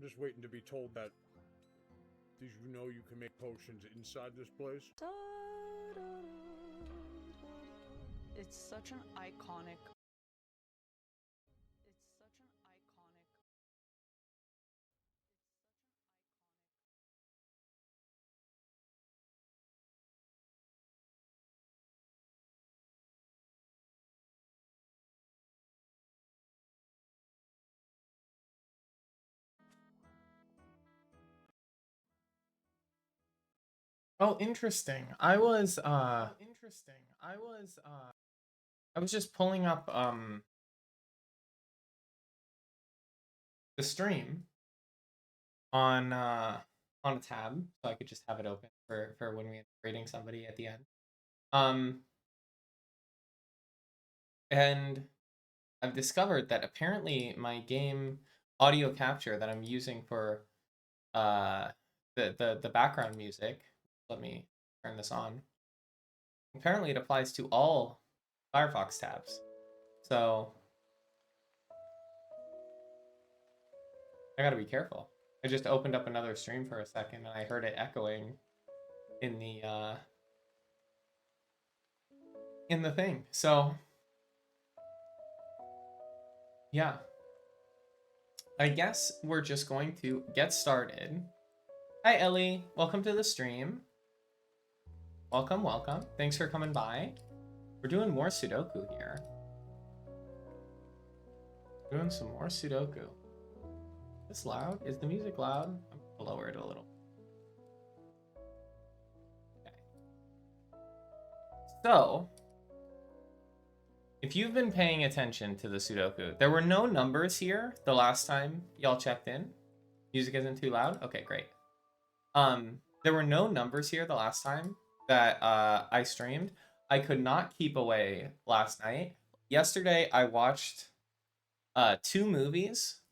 just waiting to be told that. Did you know you can make potions inside this place? It's such an iconic. It's such an iconic. Oh, interesting. I was just pulling up the stream on a tab so I could just have it open for when we end up rating somebody at the end. And I've discovered that apparently my game audio capture that I'm using for the background music, let me turn this on. Apparently it applies to all Firefox tabs. So I gotta be careful. I just opened up another stream for a second and I heard it echoing in the thing. So yeah. I guess we're just going to get started. Hi Ellie, welcome to the stream. Welcome, welcome. Thanks for coming by. We're doing more Sudoku here. Doing some more Sudoku. Is this loud? Is the music loud? I'm gonna lower it a little. Okay. So, if you've been paying attention to the Sudoku, there were no numbers here the last time y'all checked in. Music isn't too loud? Okay, great. There were no numbers here the last time that I streamed. I could not keep away last night. Yesterday, I watched 2 movies,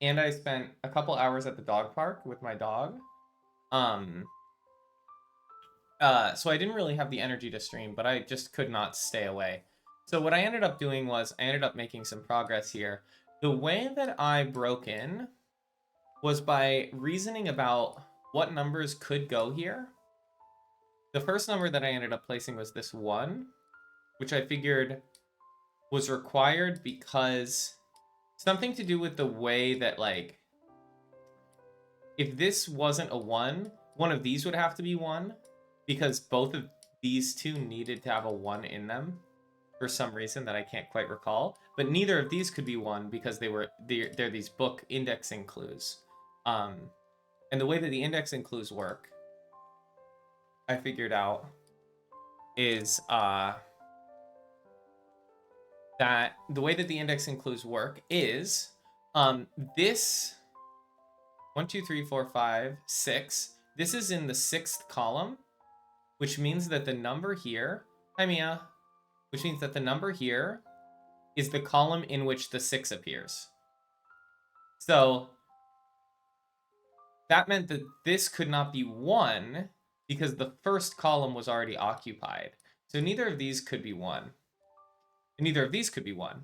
and I spent a couple hours at the dog park with my dog. So I didn't really have the energy to stream, but I just could not stay away. So what I ended up doing was I ended up making some progress here. The way that I broke in was by reasoning about what numbers could go here. The first number that I ended up placing was this 1, which I figured was required because something to do with the way that, like, if this wasn't a 1, one of these would have to be 1, because both of these two needed to have a 1 in them for some reason that I can't quite recall. But neither of these could be 1 because they're these book indexing clues. And the way that the indexing clues work, I figured out, is that the way that the indexing clues work is this 1, 2, 3, 4, 5, 6. This is in the 6th column, which means that the number here, hi Mia, which means that the number here is the column in which the 6 appears. So that meant that this could not be 1 because the first column was already occupied. So neither of these could be 1. And neither of these could be 1.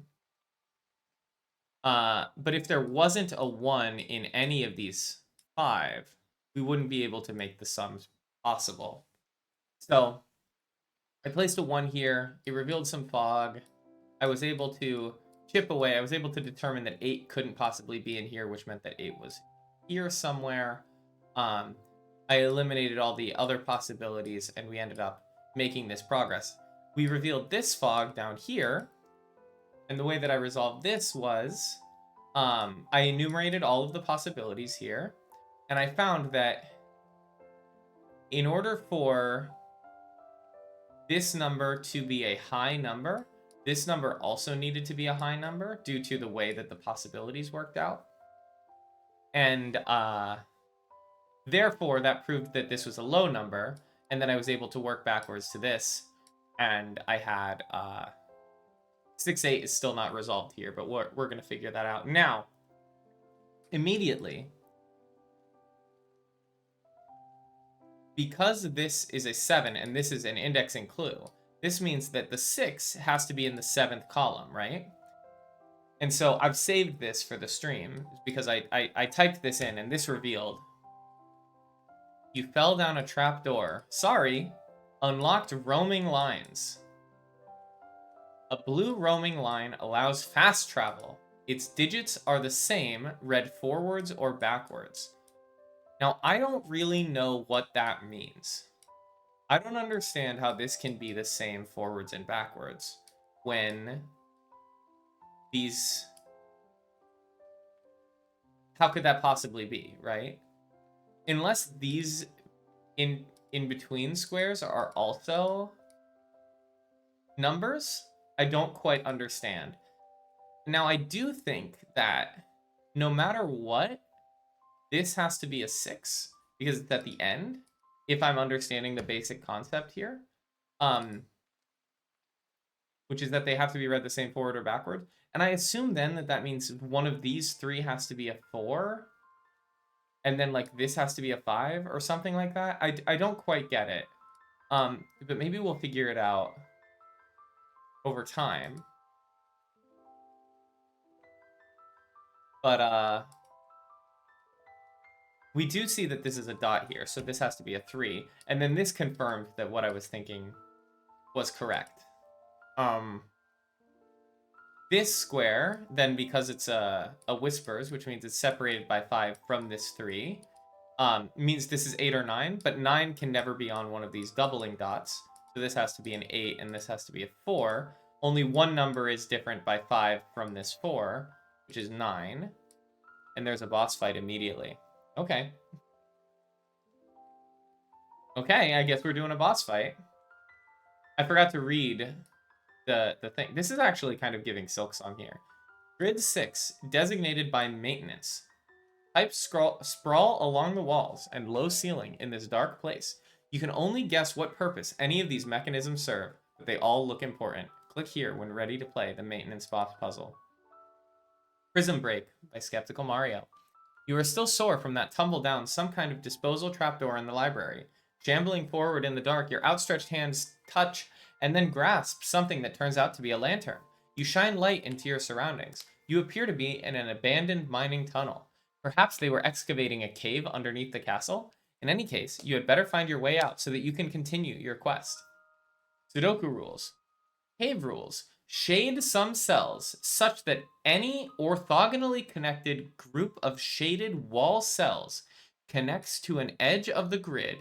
But if there wasn't a 1 in any of these 5, we wouldn't be able to make the sums possible. So I placed a 1 here. It revealed some fog. I was able to chip away. I was able to determine that 8 couldn't possibly be in here, which meant that 8 was here somewhere. I eliminated all the other possibilities, and we ended up making this progress. We revealed this fog down here, and the way that I resolved this was I enumerated all of the possibilities here, and I found that in order for this number to be a high number, this number also needed to be a high number due to the way that the possibilities worked out. And therefore, that proved that this was a low number, and then I was able to work backwards to this, and I had 6, 8 is still not resolved here, but we're going to figure that out. Now, immediately, because this is a 7 and this is an indexing clue, this means that the 6 has to be in the 7th column, right? And so I've saved this for the stream because I typed this in and this revealed. You fell down a trapdoor. Sorry. Unlocked roaming lines. A blue roaming line allows fast travel. Its digits are the same, read forwards or backwards. Now, I don't really know what that means. I don't understand how this can be the same forwards and backwards when these... How could that possibly be, right? Unless these in between squares are also numbers, I don't quite understand. Now, I do think that no matter what, this has to be a 6 because it's at the end, if I'm understanding the basic concept here, which is that they have to be read the same forward or backward. And I assume then that that means one of these three has to be a 4, and then like this has to be a 5 or something like that. I don't quite get it. But maybe we'll figure it out over time. But we do see that this is a dot here, so this has to be a 3. And then this confirmed that what I was thinking was correct. This square, then because it's a whispers, which means it's separated by 5 from this 3, means this is 8 or 9, but 9 can never be on one of these doubling dots. So this has to be an 8, and this has to be a 4. Only one number is different by 5 from this 4, which is 9. And there's a boss fight immediately. Okay. Okay, I guess we're doing a boss fight. I forgot to read the thing. This is actually kind of giving Silksong here. Grid 6, designated by maintenance. Type sprawl along the walls and low ceiling in this dark place. You can only guess what purpose any of these mechanisms serve, but they all look important. Click here when ready to play the maintenance boss puzzle. Prism Break by Skeptical Mario. You are still sore from that tumble down some kind of disposal trapdoor in the library. Shambling forward in the dark, your outstretched hands touch and then grasp something that turns out to be a lantern. You shine light into your surroundings. You appear to be in an abandoned mining tunnel. Perhaps they were excavating a cave underneath the castle? In any case, you had better find your way out so that you can continue your quest. Sudoku rules. Cave rules. Shade some cells such that any orthogonally connected group of shaded wall cells connects to an edge of the grid,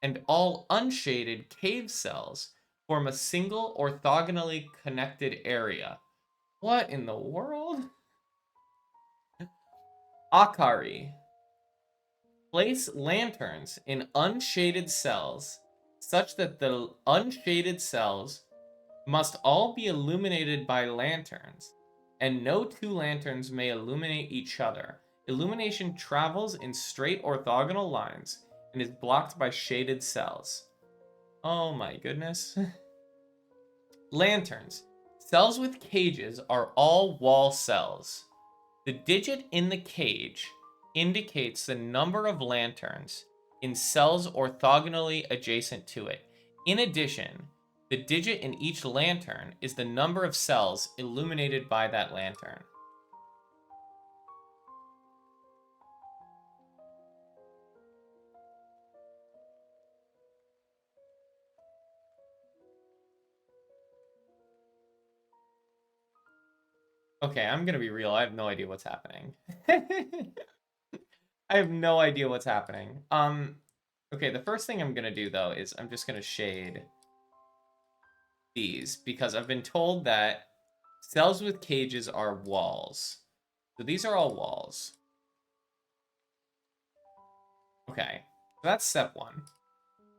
and all unshaded cave cells form a single orthogonally connected area. What in the world? Akari. Place lanterns in unshaded cells such that the unshaded cells must all be illuminated by lanterns, and no two lanterns may illuminate each other. Illumination travels in straight orthogonal lines and is blocked by shaded cells. Oh my goodness. Lanterns. Cells with cages are all wall cells. The digit in the cage indicates the number of lanterns in cells orthogonally adjacent to it. In addition, the digit in each lantern is the number of cells illuminated by that lantern. Okay, I'm gonna be real. I have no idea what's happening. I have no idea what's happening. Okay, the first thing I'm gonna do though is I'm just gonna shade these because I've been told that cells with cages are walls. So these are all walls. Okay, so that's step 1.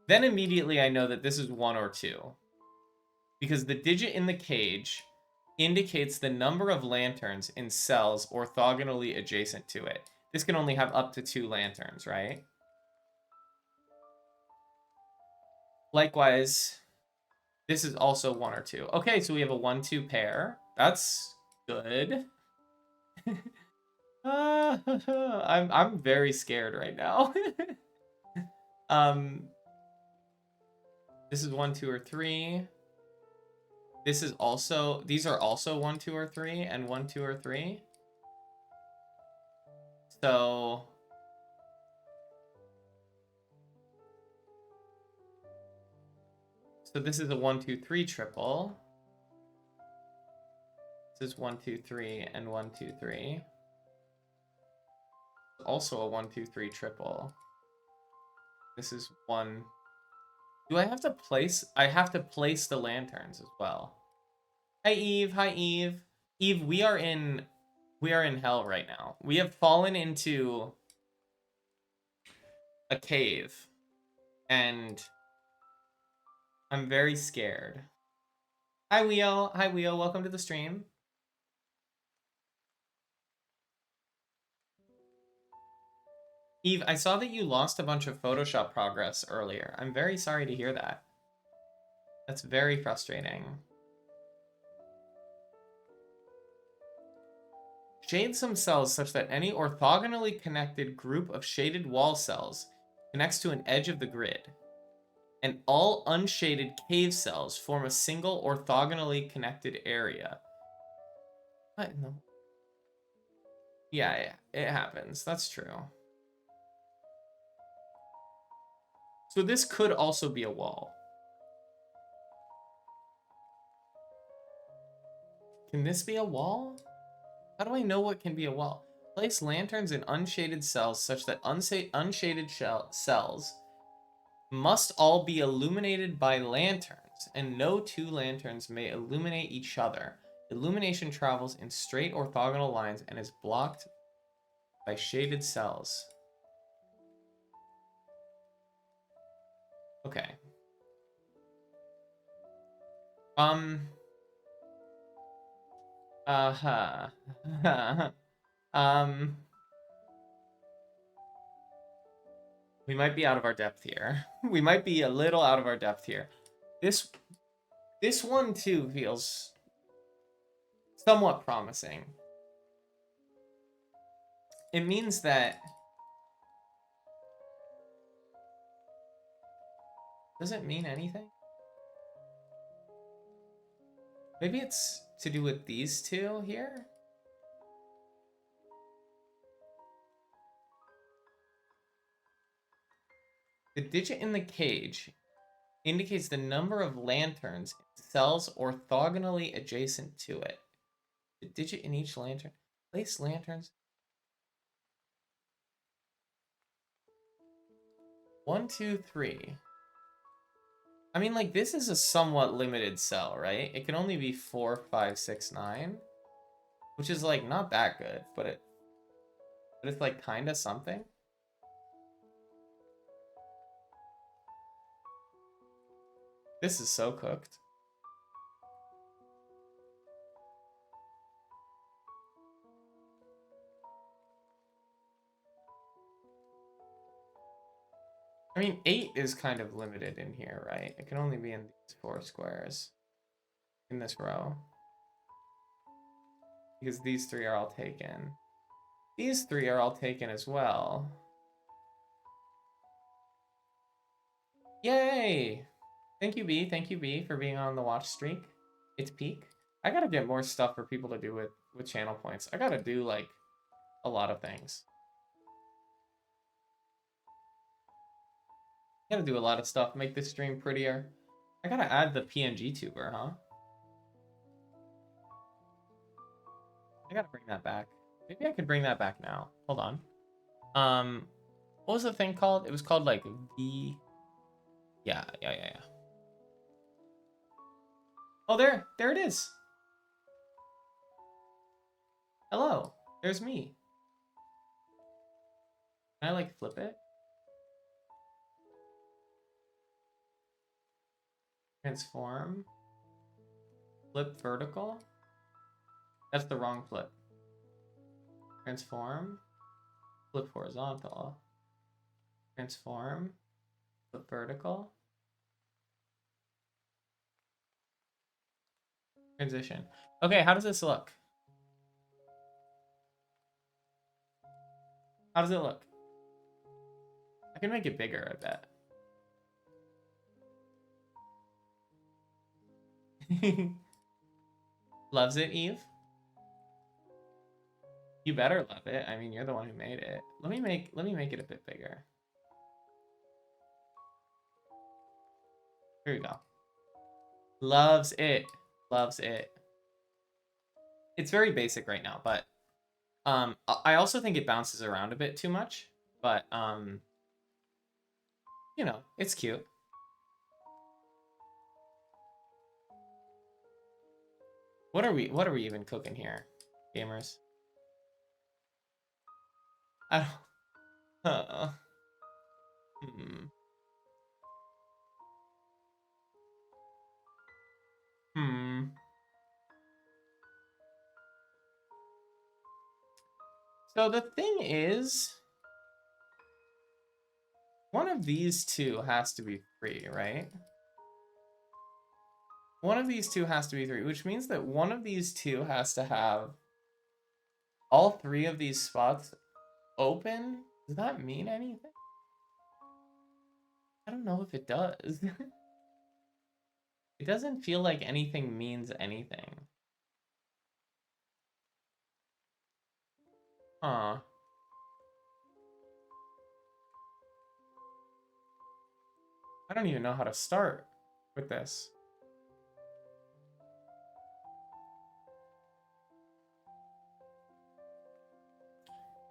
Then immediately I know that this is 1 or 2. Because the digit in the cage indicates the number of lanterns in cells orthogonally adjacent to it. This can only have up to 2 lanterns, right? Likewise, this is also 1 or 2. Okay, so we have a 1-2 pair. That's good. I'm very scared right now. This is 1, 2, or 3. This is also, these are also 1, 2, or 3, and 1, 2, or 3. So this is a 1, 2, 3 triple. This is 1, 2, 3, and 1, 2, 3. Also a 1, 2, 3 triple. This is 1. Do I have to place? I have to place the lanterns as well. Hi Eve. Hi Eve. Eve, we are in hell right now. We have fallen into a cave, and I'm very scared. Hi Weo. Hi Weo. Welcome to the stream. Eve, I saw that you lost a bunch of Photoshop progress earlier. I'm very sorry to hear that. That's very frustrating. Shade some cells such that any orthogonally connected group of shaded wall cells connects to an edge of the grid. And all unshaded cave cells form a single orthogonally connected area. What? No. Yeah, it happens. That's true. So this could also be a wall. Can this be a wall? How do I know what can be a wall? Place lanterns in unshaded cells such that unshaded cells must all be illuminated by lanterns, and no two lanterns may illuminate each other. Illumination travels in straight orthogonal lines and is blocked by shaded cells. Okay. Uh-huh. We might be out of our depth here. We might be a little out of our depth here. This one too feels somewhat promising. It means that... Does it mean anything? Maybe it's to do with these two here? The digit in the cage indicates the number of lanterns in cells orthogonally adjacent to it. The digit in each lantern. Place lanterns. 1, 2, 3. I mean, like, this is a somewhat limited cell, right? It can only be 4, 5, 6, 9. Which is, like, not that good, but it's, like, kinda something. This is so cooked. I mean, 8 is kind of limited in here, right? It can only be in these 4 squares. In this row. Because these 3 are all taken. These 3 are all taken as well. Yay! Thank you, B. Thank you, B, for being on the watch streak. It's peak. I gotta get more stuff for people to do with channel points. I gotta do, like, a lot of things. I gotta do a lot of stuff, make this stream prettier. I gotta add the PNG tuber, huh? I gotta bring that back. Maybe I could bring that back now. Hold on. What was the thing called? It was called, like, V... Yeah. Oh, there it is. Hello, there's me. Can I, like, flip it? Transform. Flip vertical. That's the wrong flip. Transform. Flip horizontal. Transform. Flip vertical. Transition. Okay, how does this look? How does it look? I can make it bigger, I bet. Loves it, Eve? You better love it. I mean, you're the one who made it. Let me make it a bit bigger. Here we go. Loves it. Loves it. It's very basic right now, but I also think it bounces around a bit too much, but you know, it's cute. What are we even cooking here, gamers? I don't hmm. Hmm. So the thing is, one of these two has to be 3, right? One of these two has to be 3, which means that one of these two has to have all 3 of these spots open. Does that mean anything? I don't know if it does. It doesn't feel like anything means anything. Huh. I don't even know how to start with this.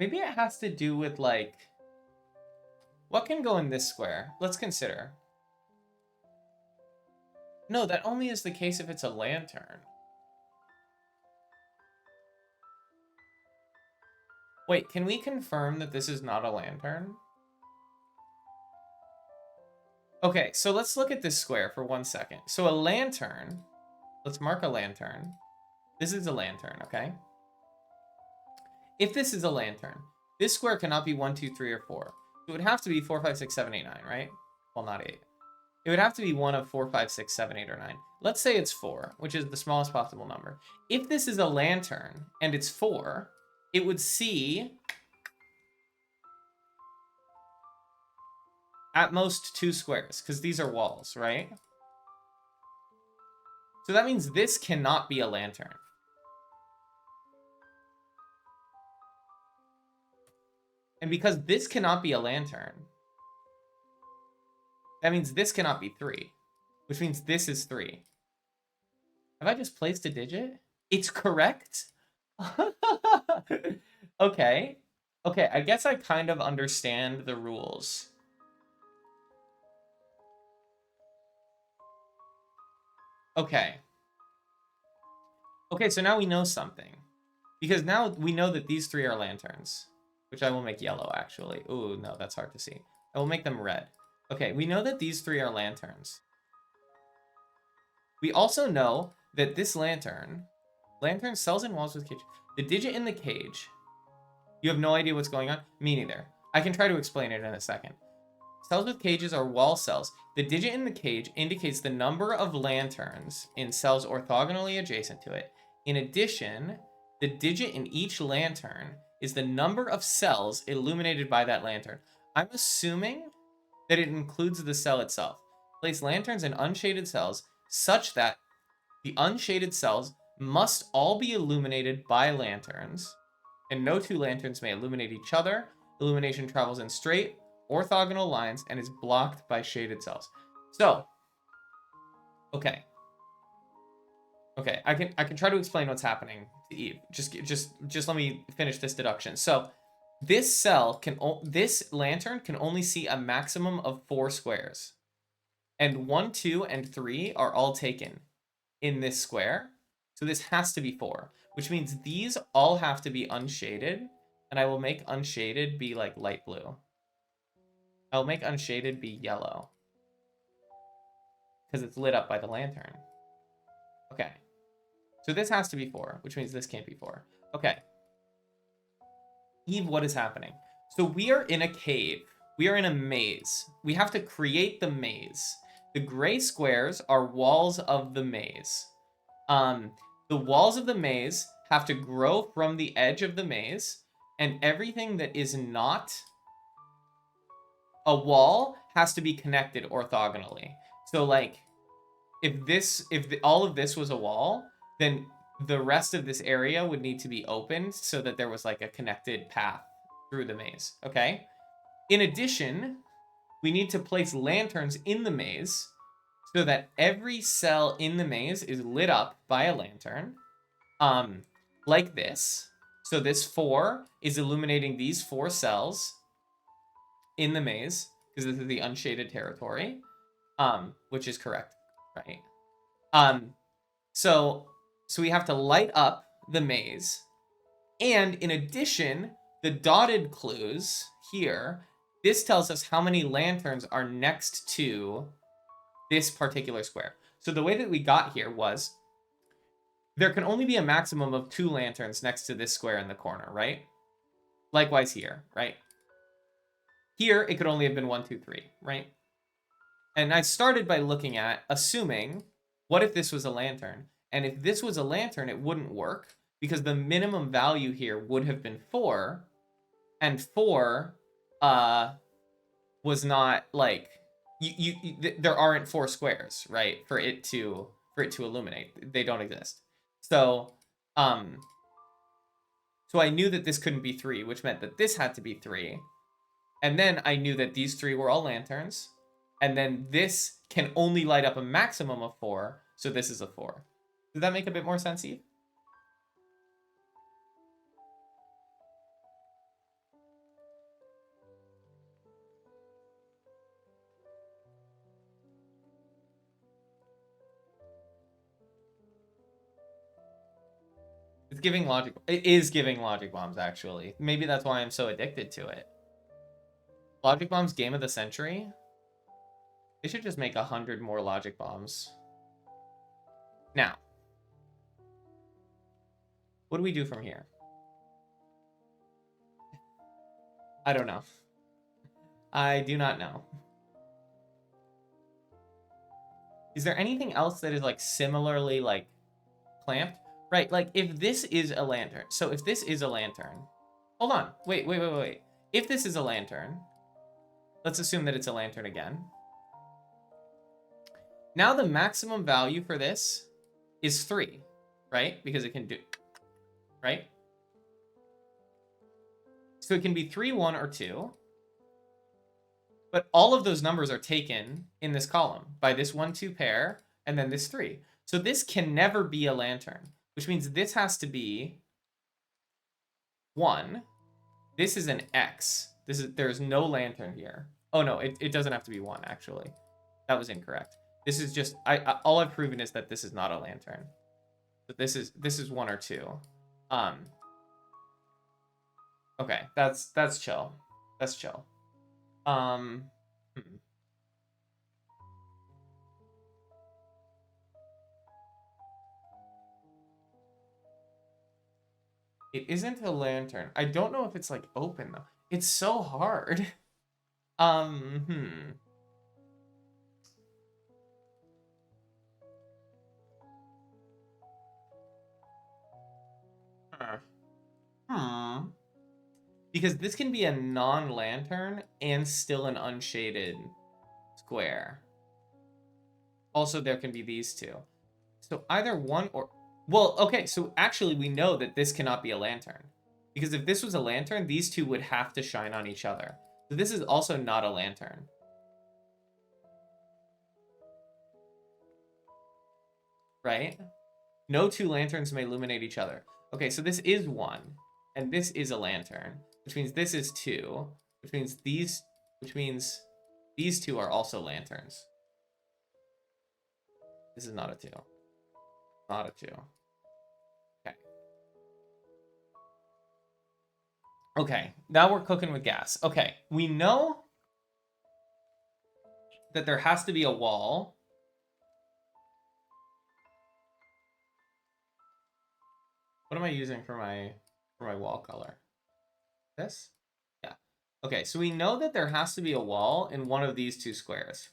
Maybe it has to do with, like, what can go in this square? Let's consider. No, that only is the case if it's a lantern. Wait, can we confirm that this is not a lantern? Okay, so let's look at this square for 1 second. So a lantern, let's mark a lantern. This is a lantern, okay? If this is a lantern, this square cannot be 1, 2, 3, or 4. It would have to be 4, 5, 6, 7, 8, 9, right? Well, not 8. It would have to be one of 4, 5, 6, 7, 8, or 9. Let's say it's 4, which is the smallest possible number. If this is a lantern and it's 4, it would see at most 2 squares, because these are walls, right? So that means this cannot be a lantern. And because this cannot be a lantern, that means this cannot be 3, which means this is 3. Have I just placed a digit? It's correct? Okay. Okay, I guess I kind of understand the rules. Okay. Okay, so now we know something. Because now we know that these 3 are lanterns. Which I will make yellow, actually. Ooh, no, that's hard to see. I will make them red. Okay, we know that these 3 are lanterns. We also know that this lantern cells in walls with cage. The digit in the cage. You have no idea what's going on? Me neither. I can try to explain it in a second. Cells with cages are wall cells. The digit in the cage indicates the number of lanterns in cells orthogonally adjacent to it. In addition, the digit in each lantern is the number of cells illuminated by that lantern. I'm assuming that it includes the cell itself. Place lanterns in unshaded cells such that the unshaded cells must all be illuminated by lanterns, and no 2 lanterns may illuminate each other. Illumination travels in straight, orthogonal lines and is blocked by shaded cells. So, okay. Okay, I can try to explain what's happening to Eve. Just let me finish this deduction. So, this lantern can only see a maximum of 4 squares. And 1, 2, and 3 are all taken in this square. So this has to be 4, which means these all have to be unshaded. And I will make unshaded be like light blue. I'll make unshaded be yellow. Because it's lit up by the lantern. Okay. So this has to be 4, which means this can't be 4. Okay. Eve, what is happening? So we are in a cave. We are in a maze. We have to create the maze. The gray squares are walls of the maze. The walls of the maze have to grow from the edge of the maze, and everything that is not a wall has to be connected orthogonally. So, like, if all of this was a wall, then the rest of this area would need to be opened so that there was like a connected path through the maze, okay? In addition, we need to place lanterns in the maze so that every cell in the maze is lit up by a lantern, like this. So this 4 is illuminating these 4 cells in the maze, because this is the unshaded territory, which is correct, right? So we have to light up the maze, and in addition, the dotted clues here, this tells us how many lanterns are next to this particular square. So the way that we got here was, there can only be a maximum of 2 lanterns next to this square in the corner, right? Likewise here, right? Here, it could only have been 1, 2, 3, right? And I started by looking at, assuming, what if this was a lantern? And if this was a lantern, it wouldn't work, because the minimum value here would have been 4, and 4 was not, like, there aren't 4 squares, right, for it to illuminate. They don't exist. So I knew that this couldn't be 3, which meant that this had to be 3. And then I knew that these 3 were all lanterns. And then this can only light up a maximum of 4, so this is a 4. Does that make a bit more sense, Eve? It's giving logic. It is giving logic bombs, actually. Maybe that's why I'm so addicted to it. Logic bombs game of the century? They should just make 100 more logic bombs. Now, what do we do from here? I don't know. I do not know. Is there anything else that is, like, similarly, like, clamped? Right, like, if this is a lantern. So if this is a lantern... Hold on. Wait. If this is a lantern, let's assume that it's a lantern again. Now the maximum value for this is 3, right? Because it can do... Right? So it can be 3, 1, or 2. But all of those numbers are taken in this column by this 1, 2 pair, and then this 3. So this can never be a lantern, which means this has to be 1. This is an X. There's no lantern here. Oh no, it doesn't have to be 1, actually. That was incorrect. This is just all I've proven is that this is not a lantern. But this is 1 or 2. Okay, that's chill. That's chill. It isn't a lantern. I don't know if it's, like, open, though. It's so hard. Because this can be a non-lantern and still an unshaded square. Also, there can be these 2. So either 1 or... Well, okay, so actually we know that this cannot be a lantern. Because if this was a lantern, these 2 would have to shine on each other. So this is also not a lantern. Right? No 2 lanterns may illuminate each other. Okay, so this is 1. And this is a lantern. Which means this is 2. Which means these 2 are also lanterns. This is not a 2. Not a 2. Okay. Okay, now we're cooking with gas. Okay, we know that there has to be a wall. What am I using for my wall color? This? Yeah. Okay, so we know that there has to be a wall in one of these 2 squares.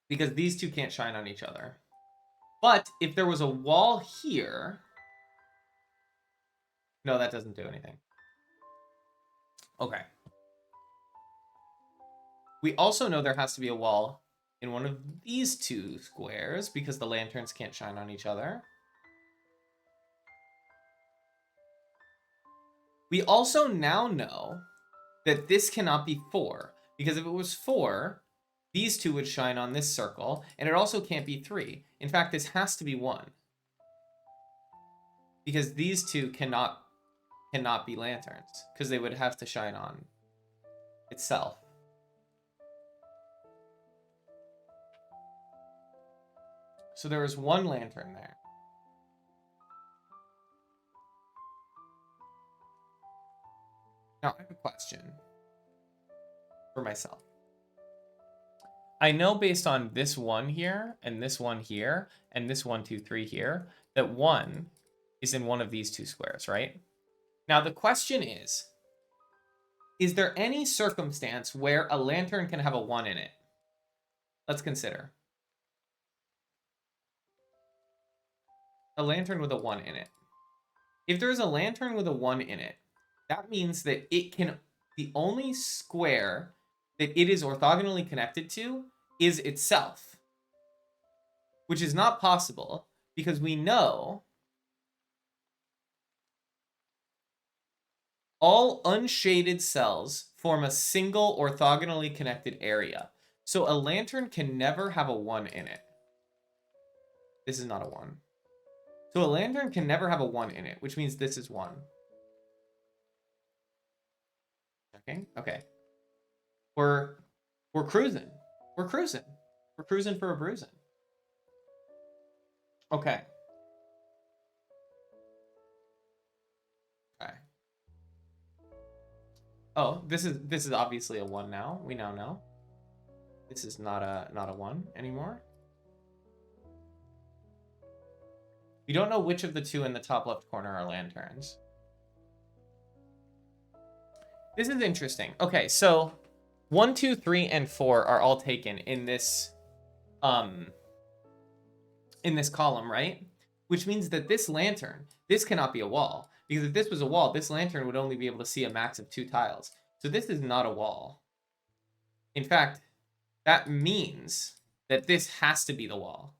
Because these 2 can't shine on each other. But if there was a wall here... No, that doesn't do anything. Okay. We also know there has to be a wall in one of these 2 squares because the lanterns can't shine on each other. We also now know that this cannot be 4, because if it was 4, these two would shine on this circle, and it also can't be 3. In fact, this has to be 1. Because these two cannot be lanterns, because they would have to shine on itself. So there is 1 lantern there. Now, I have a question for myself. I know based on this 1 here, and this 1 here, and this 1, 2, 3 here, that 1 is in one of these 2 squares, right? Now, the question is there any circumstance where a lantern can have a 1 in it? Let's consider. A lantern with a 1 in it. If there's a lantern with a 1 in it, that means that it can, the only square that it is orthogonally connected to is itself, which is not possible because we know all unshaded cells form a single orthogonally connected area. So a lantern can never have a 1 in it. This is not a 1. So a lantern can never have a 1 in it, which means this is 1. Okay. We're cruising. We're cruising. We're cruising for a bruising. Okay. Oh, this is obviously a 1 now. We now know. This is not a 1 anymore. We don't know which of the 2 in the top left corner are lanterns. This is interesting. Okay, so 1, 2, 3, and 4 are all taken in this column, right? Which means that this lantern, this cannot be a wall. Because if this was a wall, this lantern would only be able to see a max of 2 tiles. So this is not a wall. In fact, that means that this has to be the wall.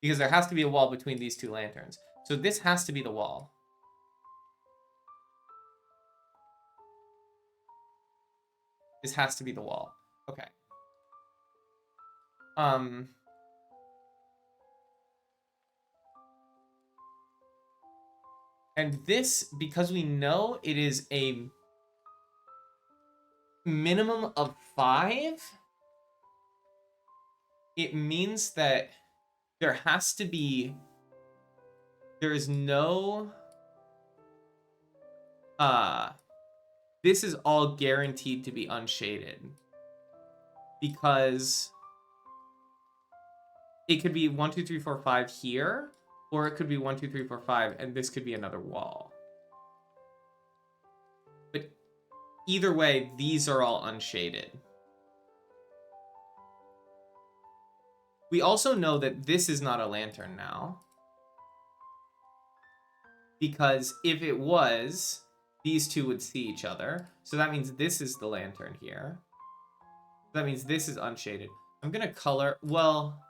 Because there has to be a wall between these 2 lanterns. So this has to be the wall. This has to be the wall. Okay. And this, because we know it is a minimum of 5, it means that there has to be, there is no, this is all guaranteed to be unshaded. Because it could be 1, 2, 3, 4, 5 here, or it could be 1, 2, 3, 4, 5, and this could be another wall. But either way, these are all unshaded. We also know that this is not a lantern now. Because if it was, these 2 would see each other. So that means this is the lantern here. That means this is unshaded. I'm going to color, well,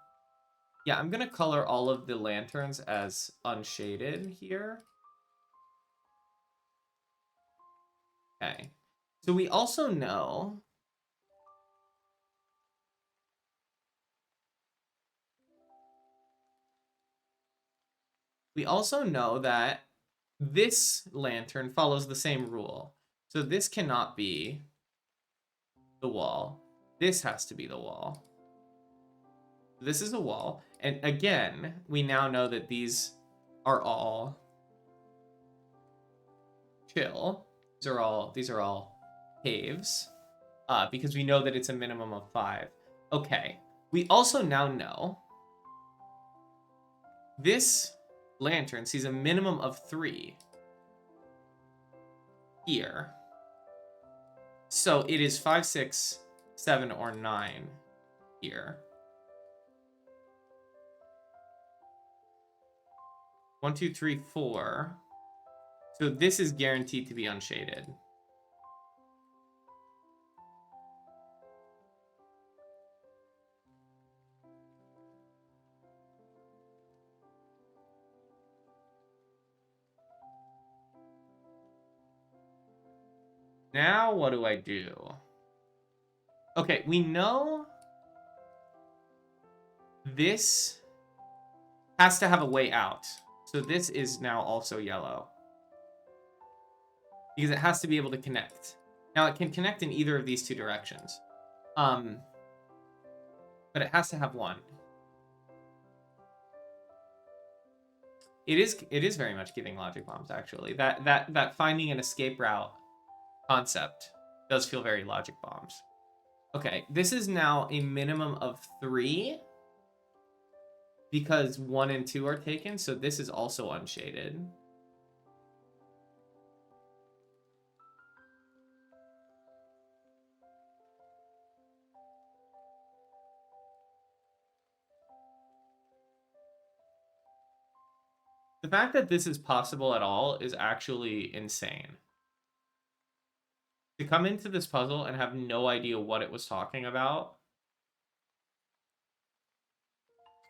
yeah, I'm going to color all of the lanterns as unshaded here. Okay. So we also know that this lantern follows the same rule. So this cannot be the wall. This has to be the wall. This is a wall. And again, we now know that these are all chill. These are all caves. Because we know that it's a minimum of 5. Okay. We also now know this lantern sees a minimum of 3 here. So it is 5, 6, 7, or 9 here. 1, 2, 3, 4. So this is guaranteed to be unshaded. Now what do I do? Okay, we know this has to have a way out. So this is now also yellow. Because it has to be able to connect. Now it can connect in either of these two directions. But it has to have one. It is very much giving logic bombs, actually. That finding an escape route concept does feel very logic bombs. Okay, this is now a minimum of 3 because 1 and 2 are taken, so this is also unshaded. The fact that this is possible at all is actually insane. To come into this puzzle and have no idea what it was talking about,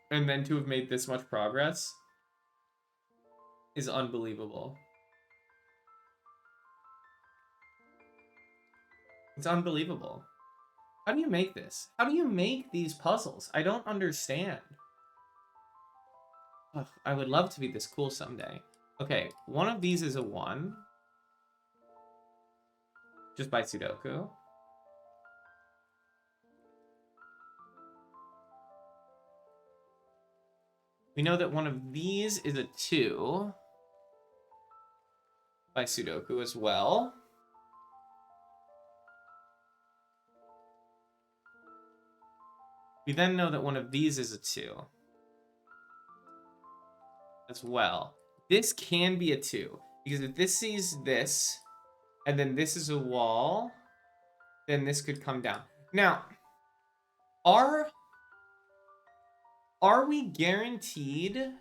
and then to have made this much progress, is unbelievable. It's unbelievable. How do you make this? How do you make these puzzles? I don't understand. Ugh, I would love to be this cool someday. Okay, one of these is a 1. Just by Sudoku. We know that one of these is a 2. By Sudoku as well. We then know that one of these is a 2. As well. This can be a 2. Because if this sees this, and then this is a wall, then this could come down. Now, are we guaranteed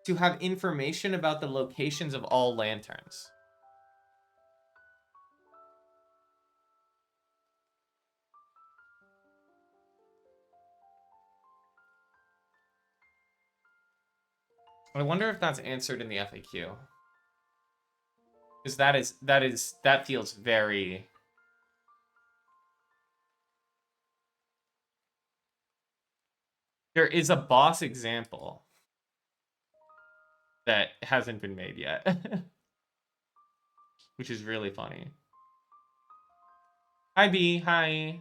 to have information about the locations of all lanterns? I wonder if that's answered in the FAQ. Because that feels very... There is a boss example that hasn't been made yet. Which is really funny. Hi, B. Hi.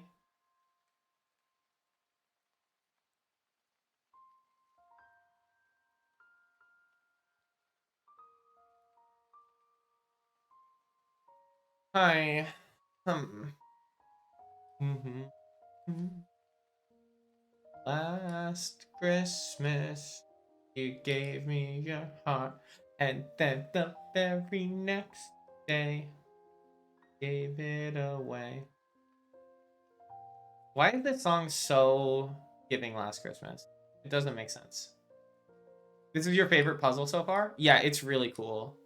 Hi. Last Christmas, you gave me your heart, and then the very next day, gave it away. Why is this song so giving Last Christmas? It doesn't make sense. This is your favorite puzzle so far? Yeah, it's really cool.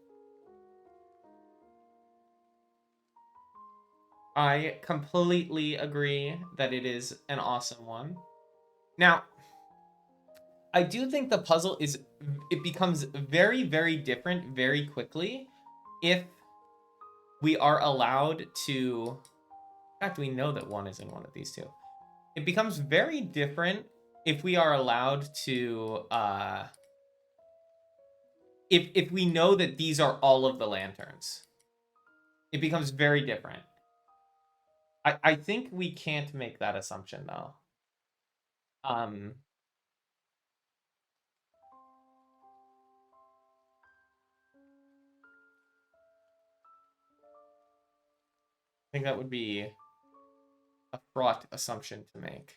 I completely agree that it is an awesome one. Now, I do think the puzzle it becomes very, very different very quickly if we are allowed to... In fact, we know that 1 is in one of these two. It becomes very different if we are allowed to... If we know that these are all of the lanterns. It becomes very different. I think we can't make that assumption, though. I think that would be a fraught assumption to make.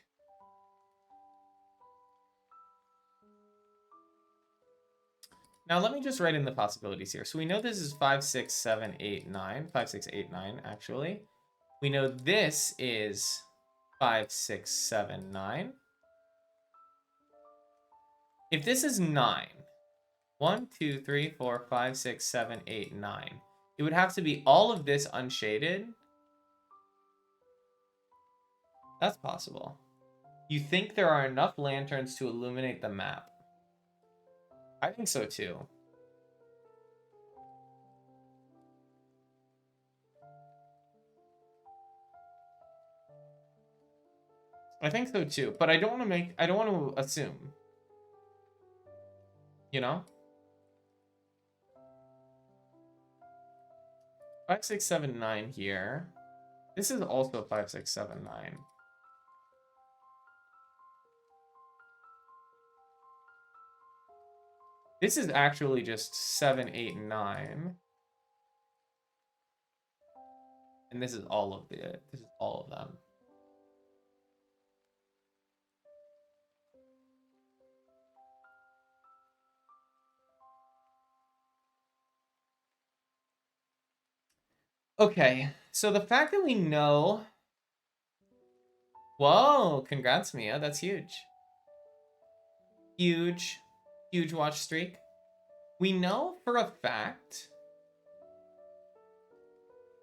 Now let me just write in the possibilities here. So we know this is 5, 6, 7, 8, 9. 5, 6, 8, 9, actually. We know this is 5, 6, 7, 9. If this is 9, 1, 2, 3, 4, 5, 6, 7, 8, 9. It would have to be all of this unshaded. That's possible. You think there are enough lanterns to illuminate the map? I think so too. I think so too, but I don't want to assume. You know? 5, 6, 7, 9 here. This is also 5, 6, 7, 9. This is actually just 7, 8, 9. And this is all of them. Okay, so the fact that we know... Whoa, congrats, Mia. That's huge. Huge watch streak. We know for a fact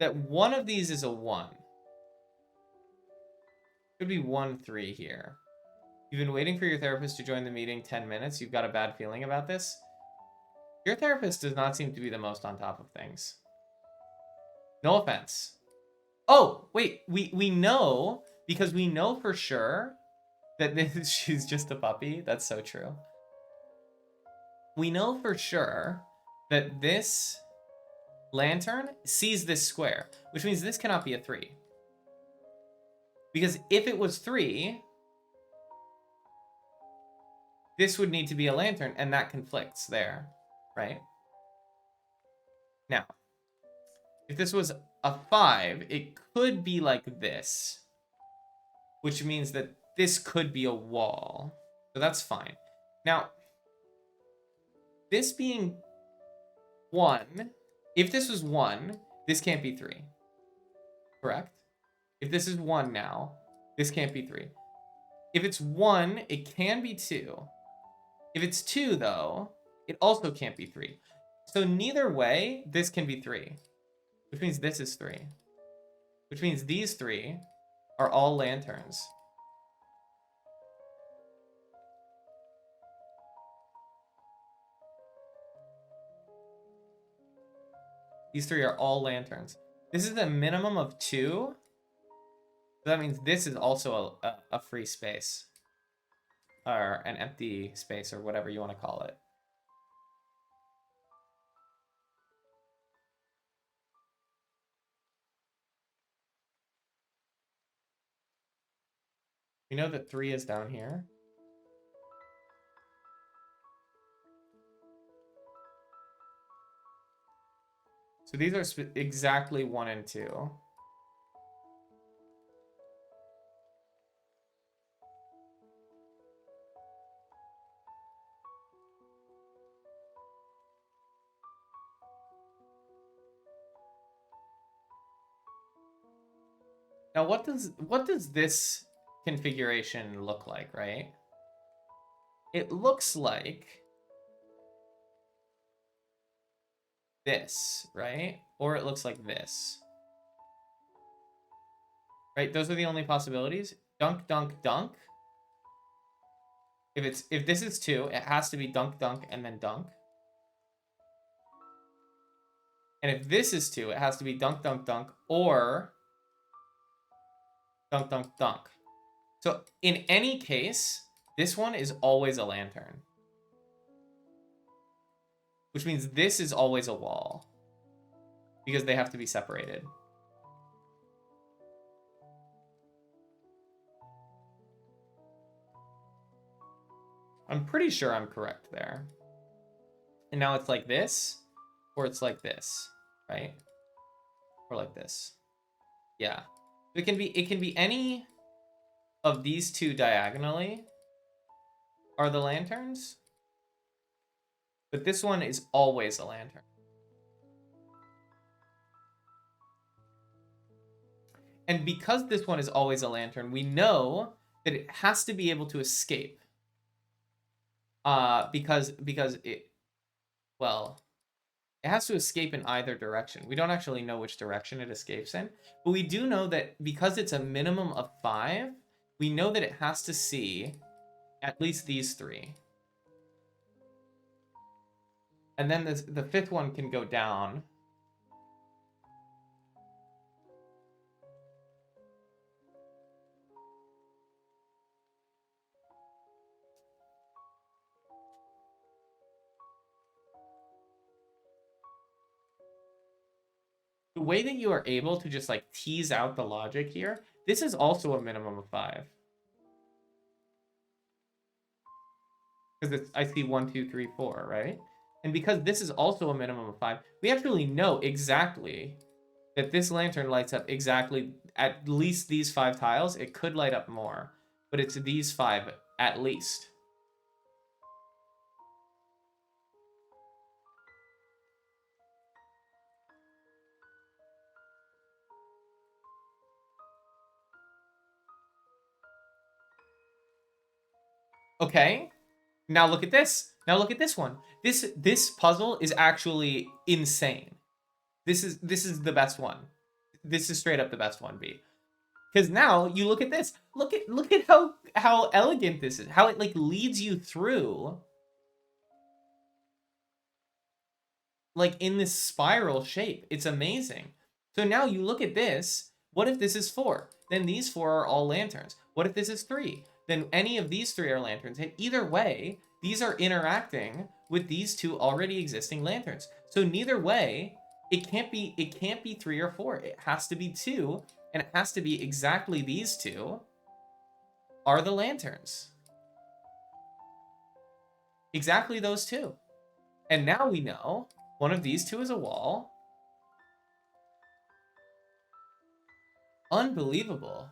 that one of these is a 1. Could be 1, 3 here. You've been waiting for your therapist to join the meeting 10 minutes. You've got a bad feeling about this. Your therapist does not seem to be the most on top of things. No offense. Oh, wait, we know, because we know for sure that she's just a puppy. That's so true. We know for sure that this lantern sees this square, which means this cannot be a 3. Because if it was 3, this would need to be a lantern, and that conflicts there, right? Now, if this was a 5, it could be like this, which means that this could be a wall. So that's fine. Now, this being 1, if this was 1, this can't be 3. Correct? If this is 1 now, this can't be 3. If it's 1, it can be 2. If it's 2, though, it also can't be 3. So neither way, this can be 3. Which means this is 3. Which means these 3 are all lanterns. These 3 are all lanterns. This is a minimum of 2. So that means this is also a free space. Or an empty space, or whatever you want to call it. We know that 3 is down here. So these are exactly 1 and 2. Now, what does this configuration look like, right? It looks like this, right? Or it looks like this. Right? Those are the only possibilities. Dunk, dunk, dunk. If this is 2, it has to be dunk, dunk, and then dunk. And if this is 2, it has to be dunk, dunk, dunk, or dunk, dunk, dunk. So in any case, this one is always a lantern. Which means this is always a wall. Because they have to be separated. I'm pretty sure I'm correct there. And now it's like this, or it's like this, right? Or like this. Yeah. It can be any of these 2 diagonally are the lanterns. But this one is always a lantern. And because this one is always a lantern, we know that it has to be able to escape. Because it has to escape in either direction. We don't actually know which direction it escapes in, but we do know that because it's a minimum of 5, we know that it has to see at least these 3. And then the 5th one can go down. the way that you are able to just like tease out the logic here, this is also a minimum of 5. Because it's, I see 1, 2, 3, 4, right? And because this is also a minimum of 5, we actually know exactly that this lantern lights up exactly at least these 5 tiles. It could light up more, but it's these 5 at least. Okay, now look at this. Now look at this one. This puzzle is actually insane. This is the best one. This is straight up the best one, B. Because now you look at this. Look at how elegant this is. How it like leads you through like in this spiral shape. It's amazing. So now you look at this. What if this is 4? Then these 4 are all lanterns. What if this is 3? Then any of these 3 are lanterns. And either way, these are interacting with these 2 already existing lanterns. So neither way, it can't be 3 or 4. It has to be 2, and it has to be exactly these 2 are the lanterns. Exactly those 2. And now we know one of these 2 is a wall. Unbelievable.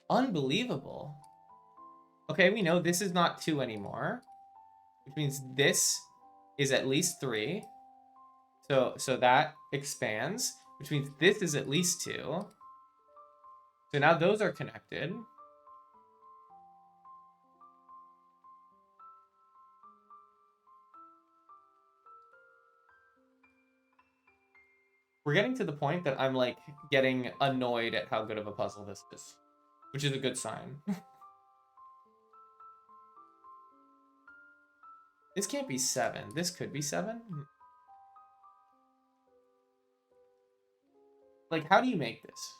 Unbelievable. Okay, we know this is not 2 anymore, which means this is at least 3. So that expands, which means this is at least 2. So now those are connected. We're getting to the point that I'm like getting annoyed at how good of a puzzle this is, which is a good sign. This can't be 7. This could be 7. Like, how do you make this?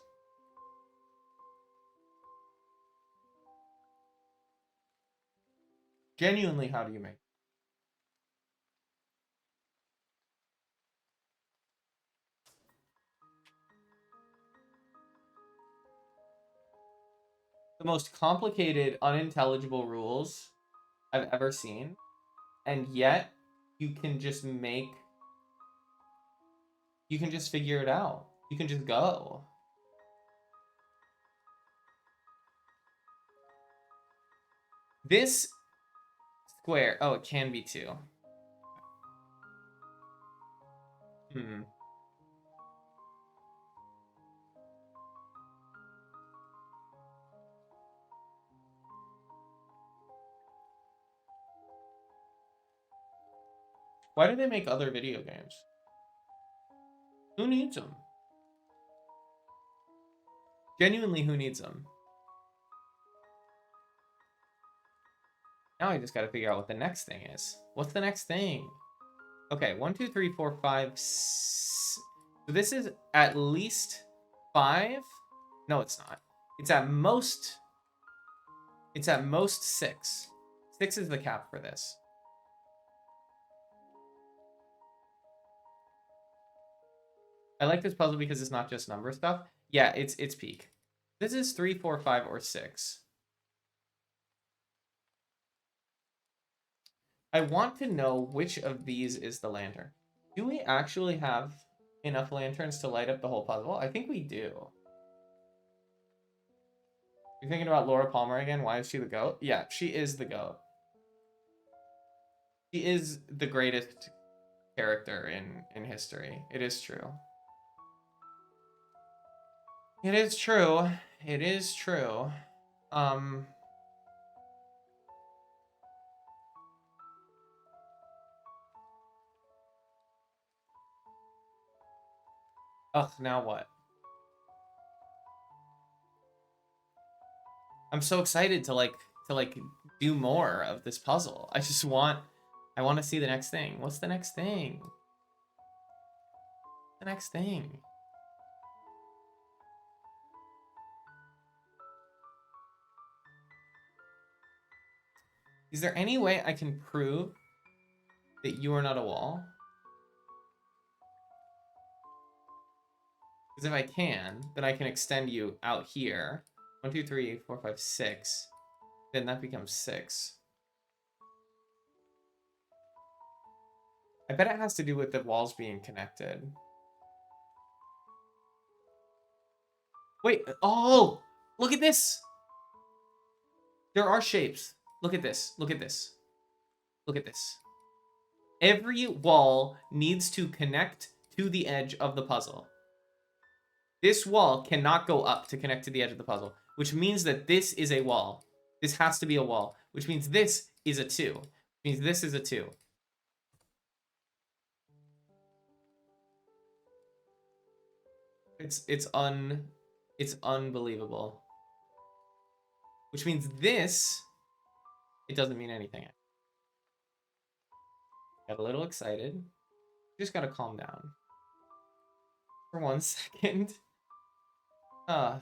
Genuinely, how do you make it? The most complicated, unintelligible rules I've ever seen, and yet you can just figure it out. You can just go. This square, oh, it can be 2. Why do they make other video games? Who needs them? Genuinely, who needs them? Now I just gotta figure out what the next thing is. What's the next thing? Okay, 1, 2, 3, 4, 5. So this is at least 5. No, it's not. It's at most 6. 6 is the cap for this. I like this puzzle because it's not just number stuff. Yeah, it's peak. This is 3, 4, 5, or 6. I want to know which of these is the lantern. Do we actually have enough lanterns to light up the whole puzzle? I think we do. You're thinking about Laura Palmer again? Why is she the GOAT? Yeah, she is the GOAT. She is the greatest character in history. It is true. It is true. It is true. Ugh, now what? I'm so excited to do more of this puzzle. I want to see the next thing. What's the next thing? The next thing. Is there any way I can prove that you are not a wall? Because if I can, then I can extend you out here. 1, 2, 3, 4, 5, 6. Then that becomes 6. I bet it has to do with the walls being connected. Wait, oh! Look at this! There are shapes. Look at this. Look at this. Look at this. Every wall needs to connect to the edge of the puzzle. This wall cannot go up to connect to the edge of the puzzle, which means that this is a wall. This has to be a wall, which means this is a 2. Which means this is a 2. It's unbelievable. Which means this, it doesn't mean anything. Got a little excited. Just gotta calm down. For 1 second. You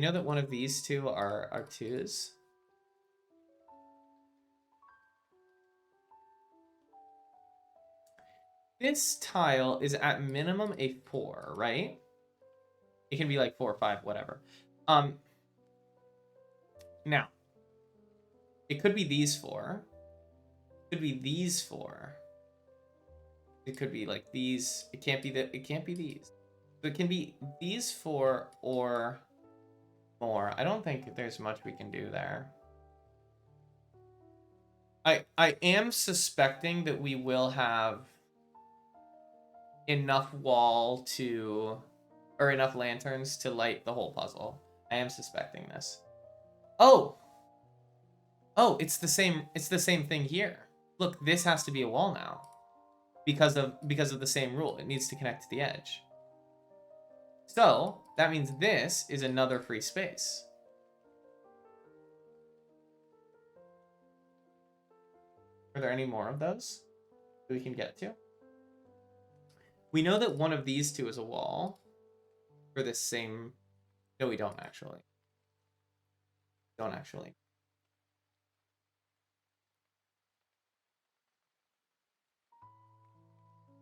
know that one of these two are 2s? This tile is at minimum a 4, right? It can be like 4 or 5, whatever. Now, it could be these 4. It could be these 4. It could be like these. It can't be that. It can't be these. So it can be these 4 or more. I don't think there's much we can do there. I am suspecting that we will have enough wall to, or enough lanterns to light the whole puzzle. I am suspecting this. Oh, it's the same thing here. Look, this has to be a wall now because of the same rule. It needs to connect to the edge. So that means this is another free space. Are there any more of those that we can get to? We know that one of these two is a wall for this same... No, we don't actually. Don't actually.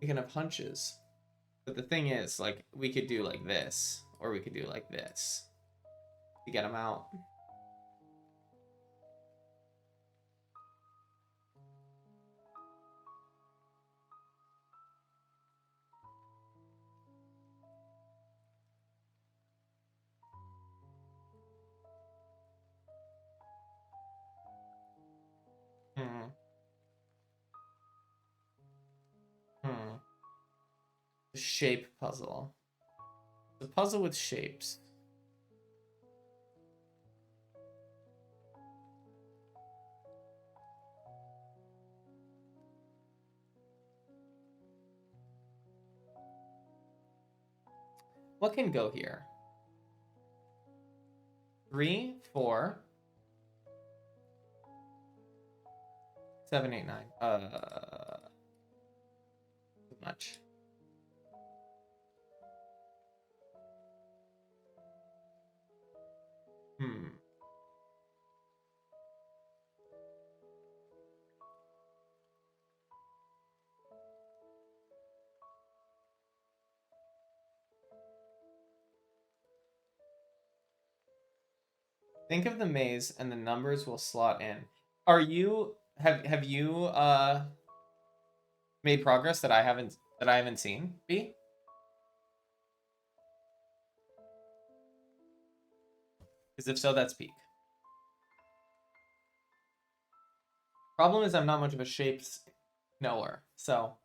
We can have hunches. But the thing is, like, we could do like this, or we could do like this to get them out. The shape puzzle. The puzzle with shapes. What can go here? 3, 4, 7, 8, 9. Too much. Think of the maze and the numbers will slot in. Are you have you made progress that I haven't seen, B? Because if so, that's peak. Problem is I'm not much of a shapes knower, so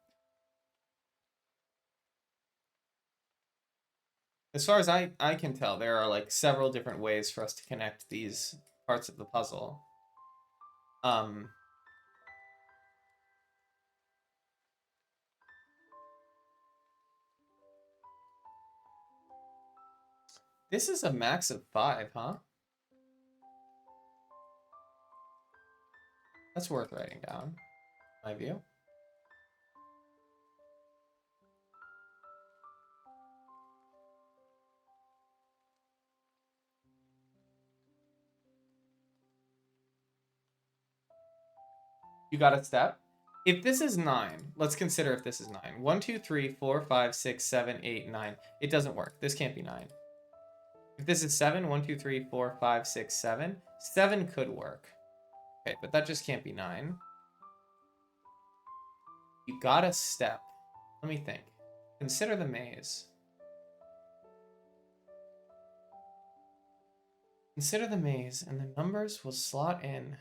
as far as I can tell, there are like several different ways for us to connect these parts of the puzzle. This is a max of 5, huh? That's worth writing down, in my view. You got a step. If this is 9, let's consider if this is 9. 1, 2, 3, 4, 5, 6, 7, 8, 9. It doesn't work. This can't be 9. If this is 7, 1, 2, 3, 4, 5, 6, 7. 7 could work. Okay, but that just can't be 9. You got a step. Let me think. Consider the maze. Consider the maze, and the numbers will slot in.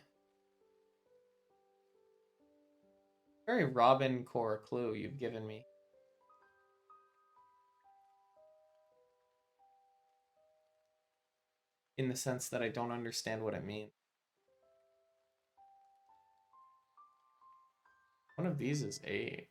Very Robin core clue you've given me. In the sense that I don't understand what it means. One of these is 8.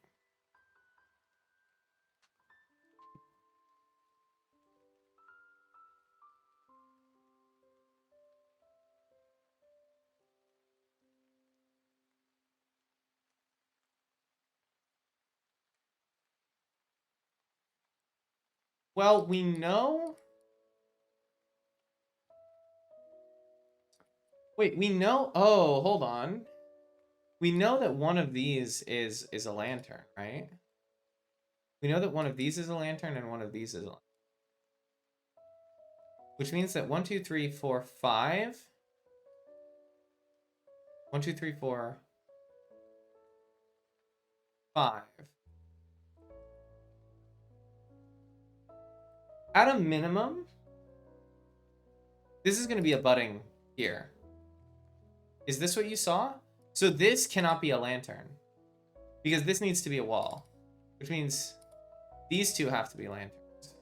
Well, we know... Wait, we know... Oh, hold on. We know that one of these is a lantern, right? We know that one of these is a lantern and one of these is a lantern. Which means that 1, 2, 3, 4, 5... 1, 2, 3, 4... 5. At a minimum, this is going to be a budding here. Is this what you saw? So this cannot be a lantern. Because this needs to be a wall. Which means these two have to be lanterns.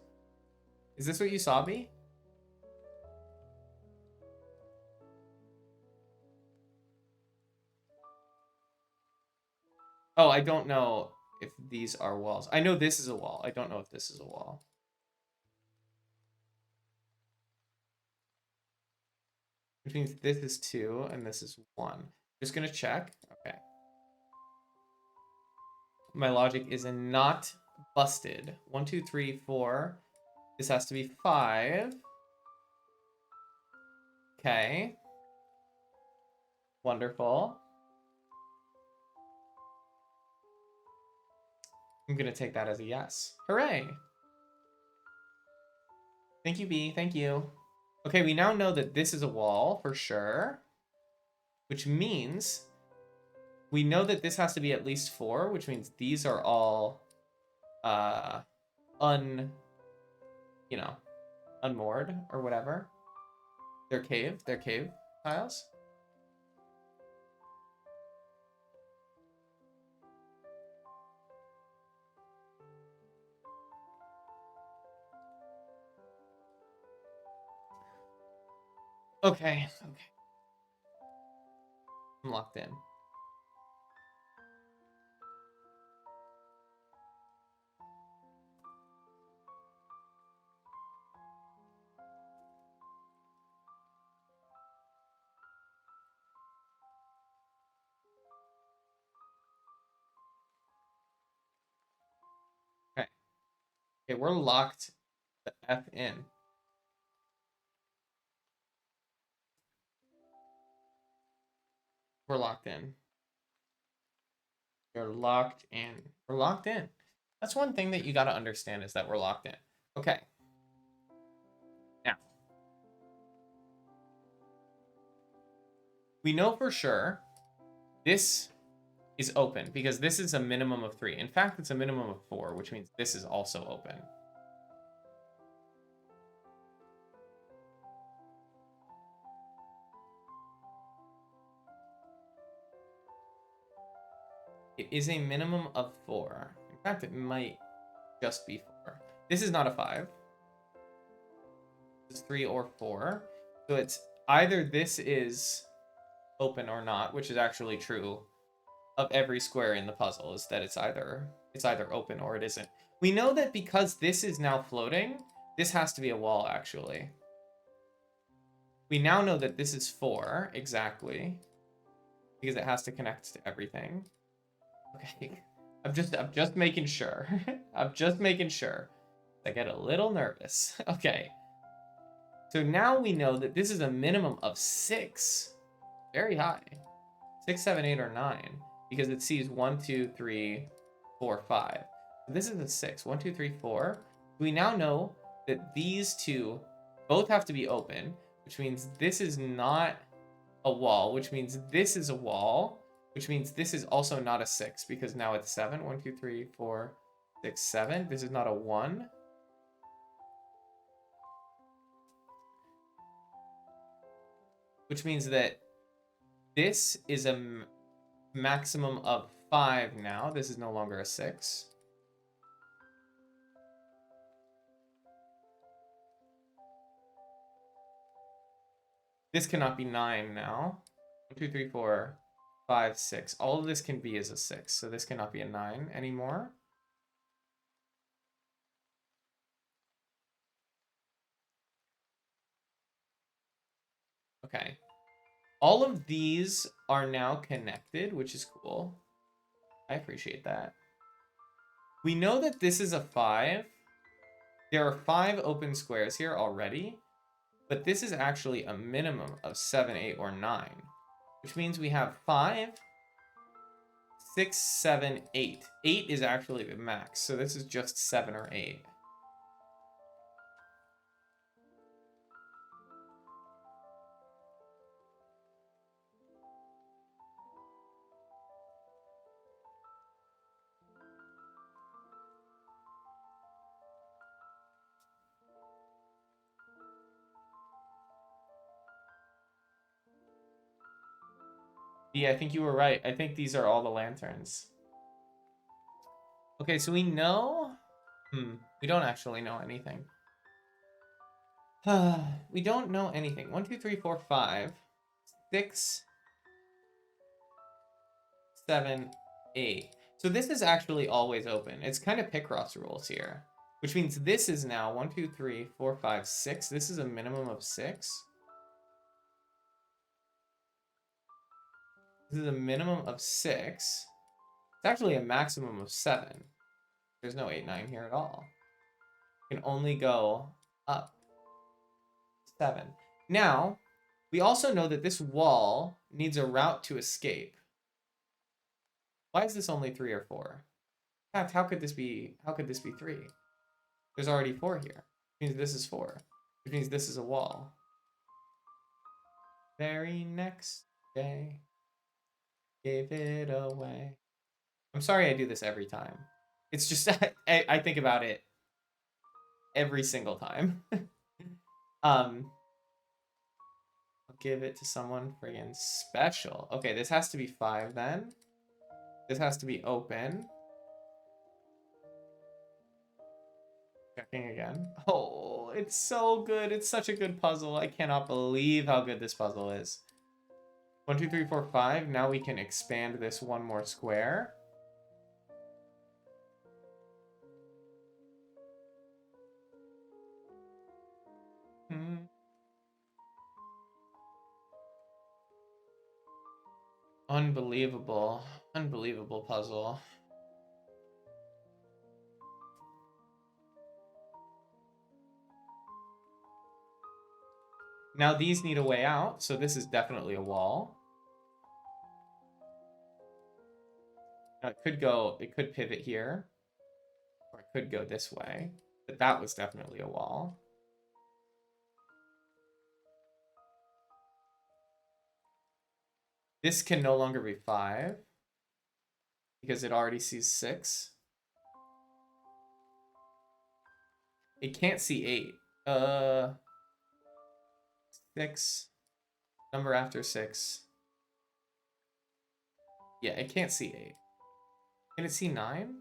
Is this what you saw, B? Oh, I don't know if these are walls. I know this is a wall. I don't know if this is a wall. Which means this is 2 and this is 1. Just gonna check. Okay. My logic is not busted. 1, 2, 3, 4. This has to be 5. Okay. Wonderful. I'm gonna take that as a yes. Hooray! Thank you, B. Thank you. Okay, we now know that this is a wall for sure. Which means we know that this has to be at least 4, which means these are all unmoored or whatever. They're cave tiles. Okay. I'm locked in. Okay, we're locked the F in. We're locked in. You're locked in. We're locked in. That's one thing that you got to understand is that we're locked in. Okay. Now. We know for sure this is open because this is a minimum of 3. In fact, it's a minimum of 4, which means this is also open. It is a minimum of 4. In fact, it might just be 4. This is not a 5. This is 3 or 4. So it's either this is open or not, which is actually true of every square in the puzzle, is that it's either open or it isn't. We know that because this is now floating, this has to be a wall, actually. We now know that this is 4, exactly. Because it has to connect to everything. Okay. I'm just making sure. I'm just making sure. I get a little nervous. Okay. So now we know that this is a minimum of 6. Very high. 6, 7, 8, or 9 because it sees 1, 2, 3, 4, 5. This is a 6. 1, 2, 3, 4. We now know that these two both have to be open, which means this is not a wall, which means this is a wall, which means this is also not a 6 because now it's 7. 1, 2, 3, 4, 6, 7. This is not a 1. Which means that this is a maximum of 5 now. This is no longer a 6. This cannot be 9 now. 1, 2, 3, 4, 5, 6. All of this can be as a 6, so this cannot be a 9 anymore. Okay. All of these are now connected, which is cool. I appreciate that. We know that this is a 5. There are 5 open squares here already, but this is actually a minimum of 7, 8, or 9, which means we have 5, 6, 7, 8. 8 is actually the max, so this is just 7 or 8. Yeah, I think you were right. I think these are all the lanterns. Okay, so we know... we don't actually know anything. We don't know anything. 1, 2, 3, 4, 5, 6, 7, 8. So this is actually always open. It's kind of Picross rules here, which means this is now 1, 2, 3, 4, 5, 6. This is a minimum of 6. This is a minimum of 6. It's actually a maximum of 7. There's no 8, 9 here at all. You can only go up 7. Now, we also know that this wall needs a route to escape. Why is this only 3 or 4? In fact, how could this be 3? There's already 4 here. Which means this is 4. Which means this is a wall. Very next day, gave it away. I'm sorry I do this every time. It's just I think about it every single time. I'll give it to someone friggin' special. Okay, this has to be 5 then. This has to be open. Checking again. Oh, it's so good. It's such a good puzzle. I cannot believe how good this puzzle is. 1, 2, 3, 4, 5. Now we can expand this one more square. Unbelievable. Unbelievable puzzle. Now these need a way out, so this is definitely a wall. Now it could pivot here, or it could go this way, but that was definitely a wall. This can no longer be 5, because it already sees 6. It can't see 8. 6. Number after 6. Yeah, it can't see 8. Can it see 9?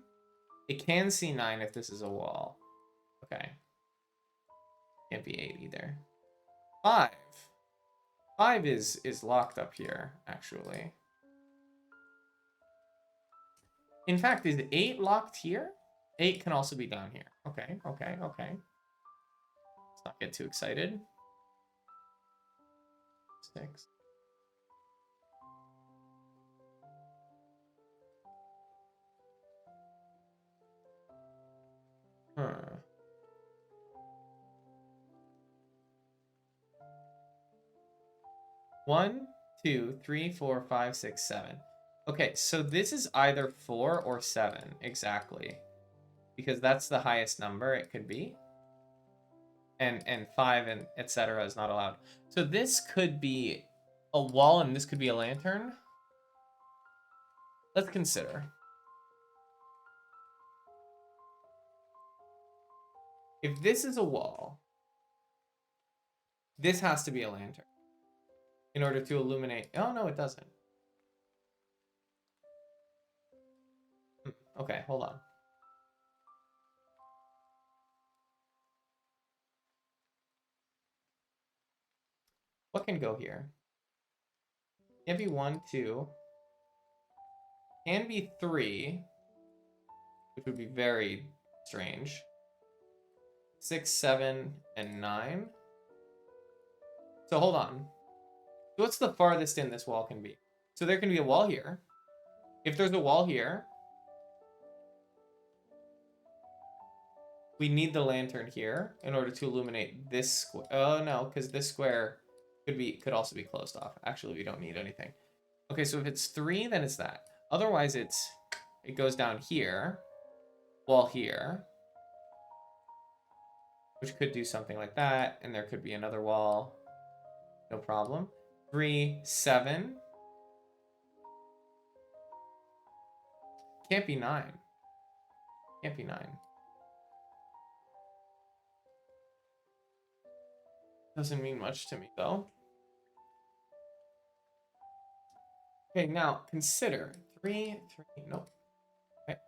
It can see 9 if this is a wall. Okay. Can't be 8 either. 5. 5 is locked up here, actually. In fact, is 8 locked here? 8 can also be down here. Okay. Let's not get too excited. 6. Huh. One, 2, 3, 4, 5, 6, 7. Okay, so this is either 4 or 7, exactly. Because that's the highest number it could be. And 5 and etc. is not allowed. So this could be a wall and this could be a lantern. Let's consider. If this is a wall, this has to be a lantern in order to illuminate. Oh, no, it doesn't. Okay, hold on. What can go here? Can't be 1, 2. Can be 3, which would be very strange. 6, 7, and 9. So hold on. So what's the farthest in this wall can be? So there can be a wall here. If there's a wall here, we need the lantern here in order to illuminate this square. Oh no, because this square could also be closed off. Actually, we don't need anything. Okay, so if it's 3, then it's that. Otherwise, it goes down here, wall here, which could do something like that, and there could be another wall. No problem. 3, 7. Can't be 9. Can't be 9. Doesn't mean much to me, though. Okay, now consider 3, 3. Nope. Okay.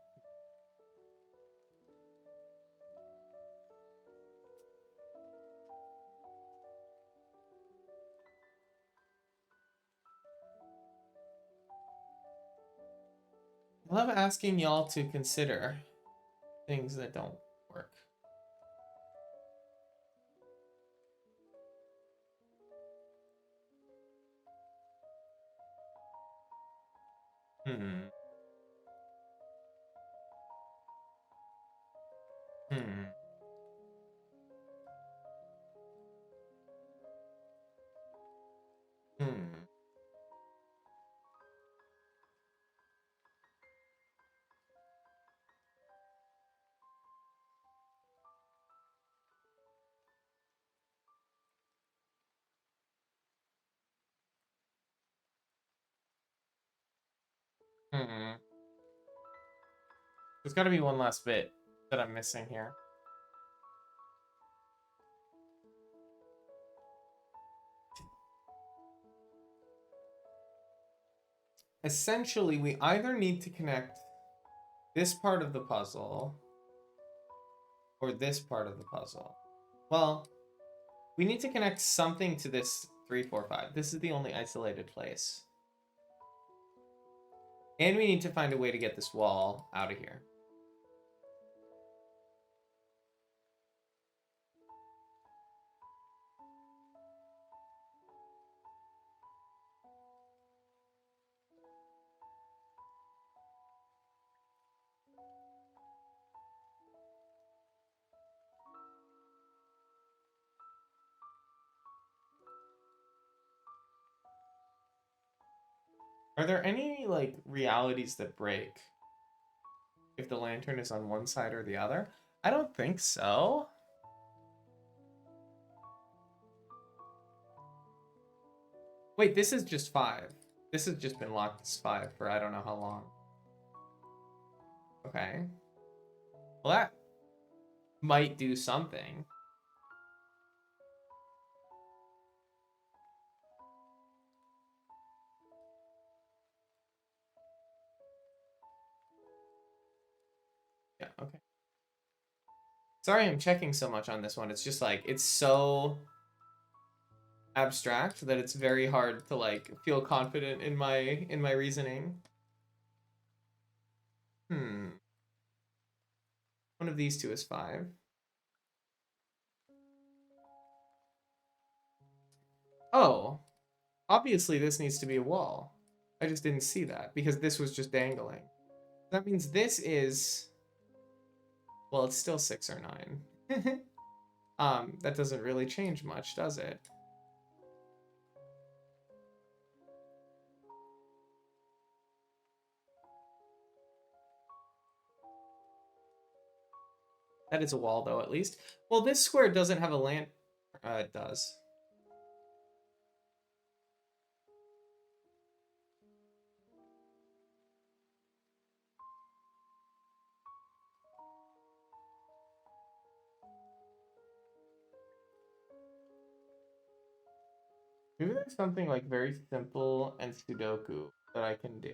I love asking y'all to consider things that don't work. Hmm. Hmm. Hmm. Hmm. There's got to be one last bit that I'm missing here. Essentially, we either need to connect this part of the puzzle or this part of the puzzle. Well, we need to connect something to this 3, 4, 5. This is the only isolated place. And we need to find a way to get this wall out of here. Are there any, like, realities that break if the lantern is on one side or the other? I don't think so. Wait, this is just 5. This has just been locked as 5 for I don't know how long. Okay. Well, that might do something. Yeah, okay. Sorry I'm checking so much on this one. It's just like, it's so abstract that it's very hard to like feel confident in my reasoning. One of these two is 5. Oh, obviously this needs to be a wall. I just didn't see that because this was just dangling. That means this is, well, it's still 6 or 9. That doesn't really change much, does it? That is a wall, though, at least. Well, this square doesn't have a land... it does. Maybe there's something like very simple and Sudoku that I can do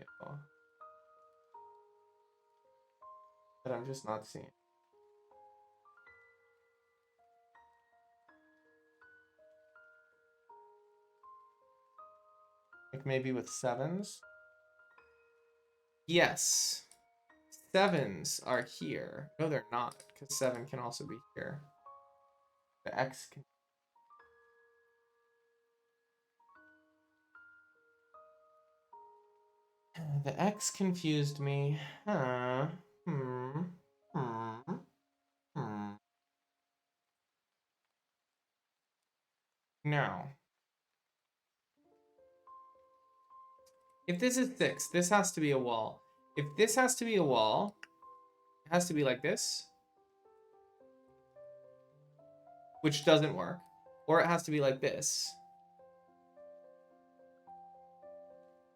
that I'm just not seeing. Like maybe with sevens? Yes. Sevens are here. No, they're not, because 7 can also be here. The X can... The X confused me. Huh. Hmm. Hmm. Hmm. Now, if this is 6, this has to be a wall. If this has to be a wall, it has to be like this, which doesn't work. Or it has to be like this,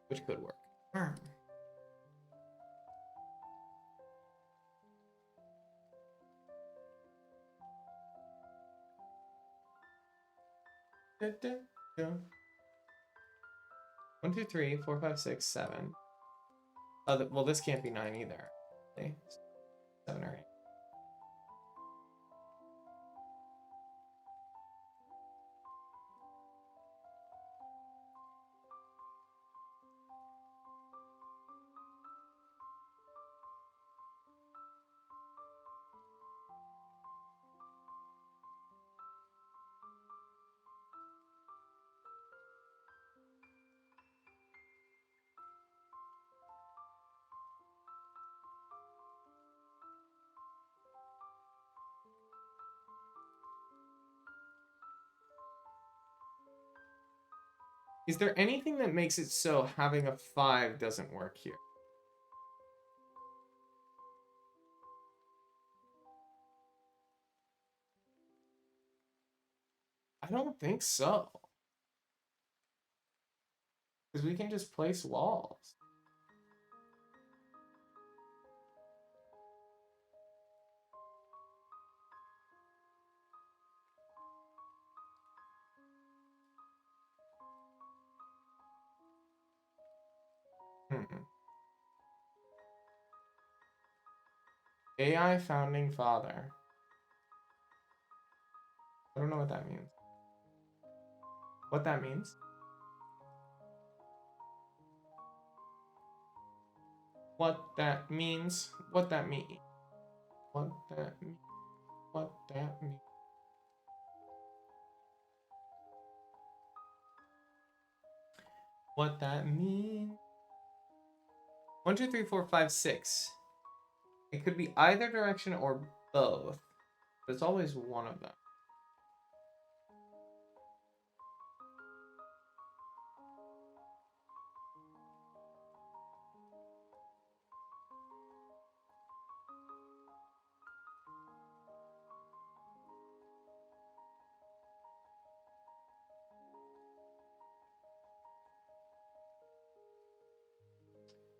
which could work. Hmm. Da, da, da. 1, 2, 3, 4, 5, 6, 7. Oh, well, this can't be 9 either. Okay. 7 or 8. Is there anything that makes it so having a 5 doesn't work here? I don't think so. Because we can just place walls. AI founding father. I don't know what that means. What that means? What that means? What that mean? What that mean? What that mean? What that mean? 1, 2, 3, 4, 5, 6. It could be either direction or both, but it's always one of them.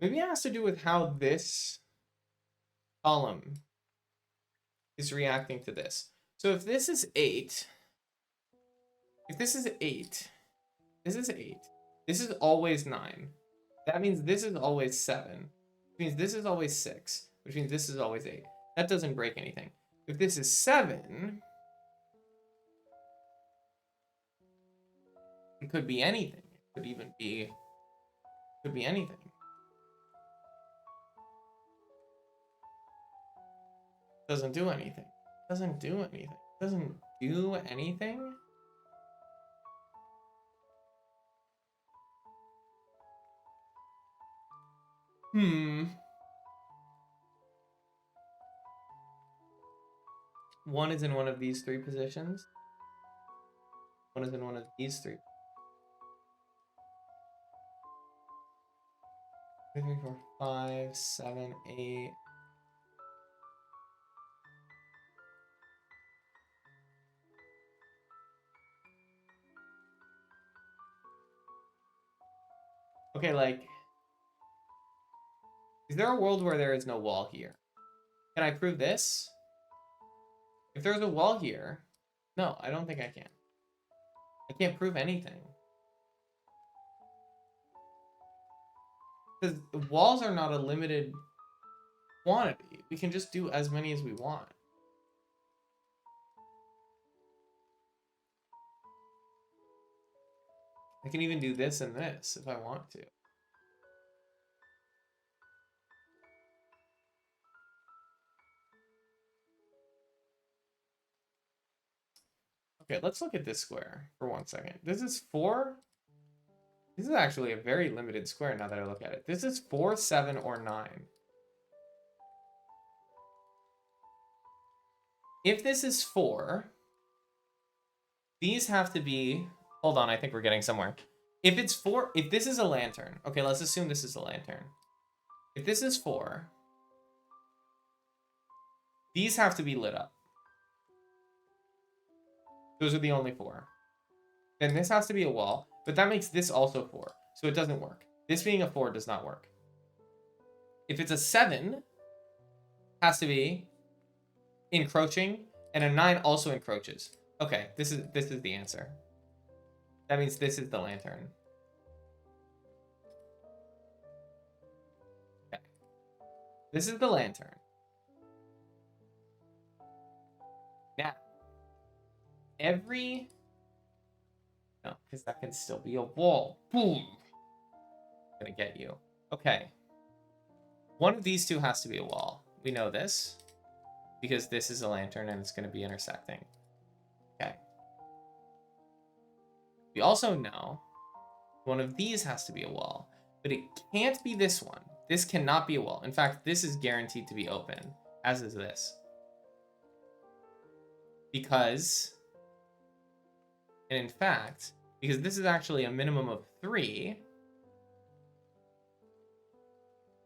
Maybe it has to do with how this column is reacting to this. So if this is 8, if this is 8, this is 8, this is always 9. That means this is always 7, which means this is always 6, which means this is always 8. That doesn't break anything. If this is 7, it could be anything. It could even be, could be anything. Doesn't do anything. Doesn't do anything. Doesn't do anything? One is in one of these 3 positions. One is in one of these 3. 2, 3, 4, 5, 7, 8. Okay, like, is there a world where there is no wall here? Can I prove this? If there's a wall here, no, I don't think I can. I can't prove anything. Because walls are not a limited quantity. We can just do as many as we want. I can even do this and this if I want to. Okay, let's look at this square for 1 second. This is 4. This is actually a very limited square now that I look at it. This is 4, 7, or 9. If this is 4, these have to be... Hold on, I think we're getting somewhere. If it's 4, if this is a lantern... Okay, let's assume this is a lantern. If this is 4, these have to be lit up. Those are the only 4. Then this has to be a wall, but that makes this also 4, so it doesn't work. This being a 4 does not work. If it's a 7, has to be encroaching, and a 9 also encroaches. Okay, this is the answer. That means this is the lantern. Okay. This is the lantern. Now, every... No, because that can still be a wall. Boom! Gonna get you. Okay. One of these two has to be a wall. We know this. Because this is a lantern and it's going to be intersecting. Okay. We also know one of these has to be a wall. But it can't be this one. This cannot be a wall. In fact, this is guaranteed to be open. As is this. Because... And in fact, because this is actually a minimum of 3...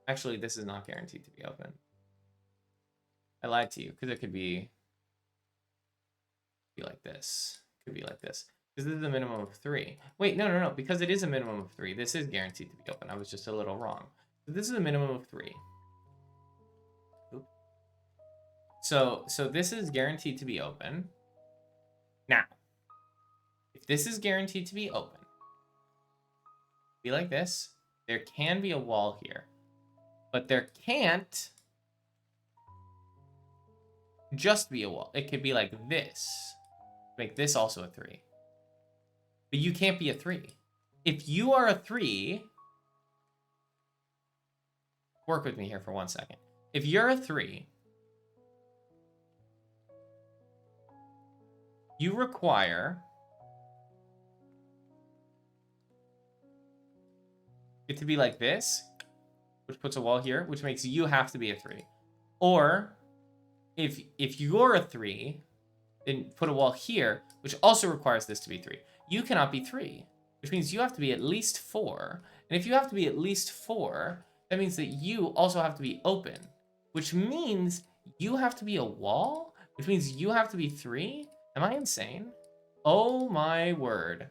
Actually, this is not guaranteed to be open. I lied to you, because it could be like this. Could be like this. Because this is a minimum of 3. Wait, no. Because it is a minimum of 3, this is guaranteed to be open. I was just a little wrong. So this is a minimum of 3. Oops. So this is guaranteed to be open. Now, if this is guaranteed to be open, be like this. There can be a wall here. But there can't just be a wall. It could be like this. Make this also a 3. But you can't be a 3. If you are a 3... Work with me here for 1 second. If you're a 3... You require... it to be like this. Which puts a wall here. Which makes you have to be a 3. Or... If you're a 3, then put a wall here, which also requires this to be 3. You cannot be 3, which means you have to be at least 4. And if you have to be at least 4, that means that you also have to be open, which means you have to be a wall, which means you have to be 3. Am I insane? Oh my word.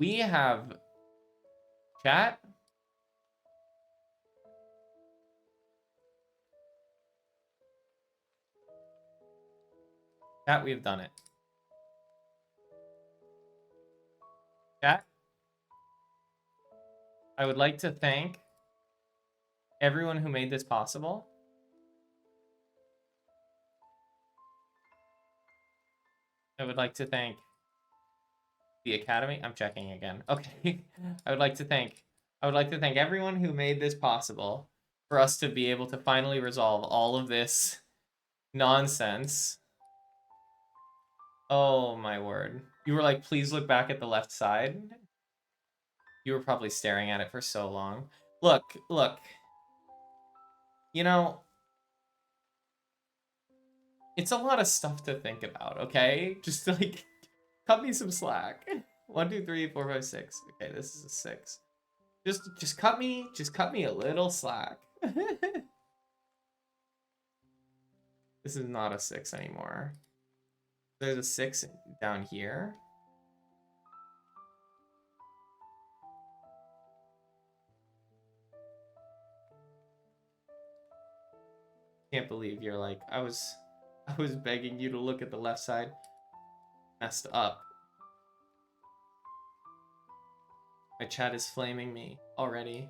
We have... Chat? Chat, we have done it. Chat, I would like to thank everyone who made this possible. I would like to thank the Academy. I'm checking again. Okay. I would like to thank everyone who made this possible for us to be able to finally resolve all of this nonsense. Oh my word. You were like, please look back at the left side. You were probably staring at it for so long. Look. You know, it's a lot of stuff to think about, okay? Just like, cut me some slack. 1, 2, 3, 4, 5, 6. Okay, this is a 6. Just cut me a little slack. This is not a 6 anymore. There's a 6 down here. Can't believe you're like, I was begging you to look at the left side. Messed up. My chat is flaming me already.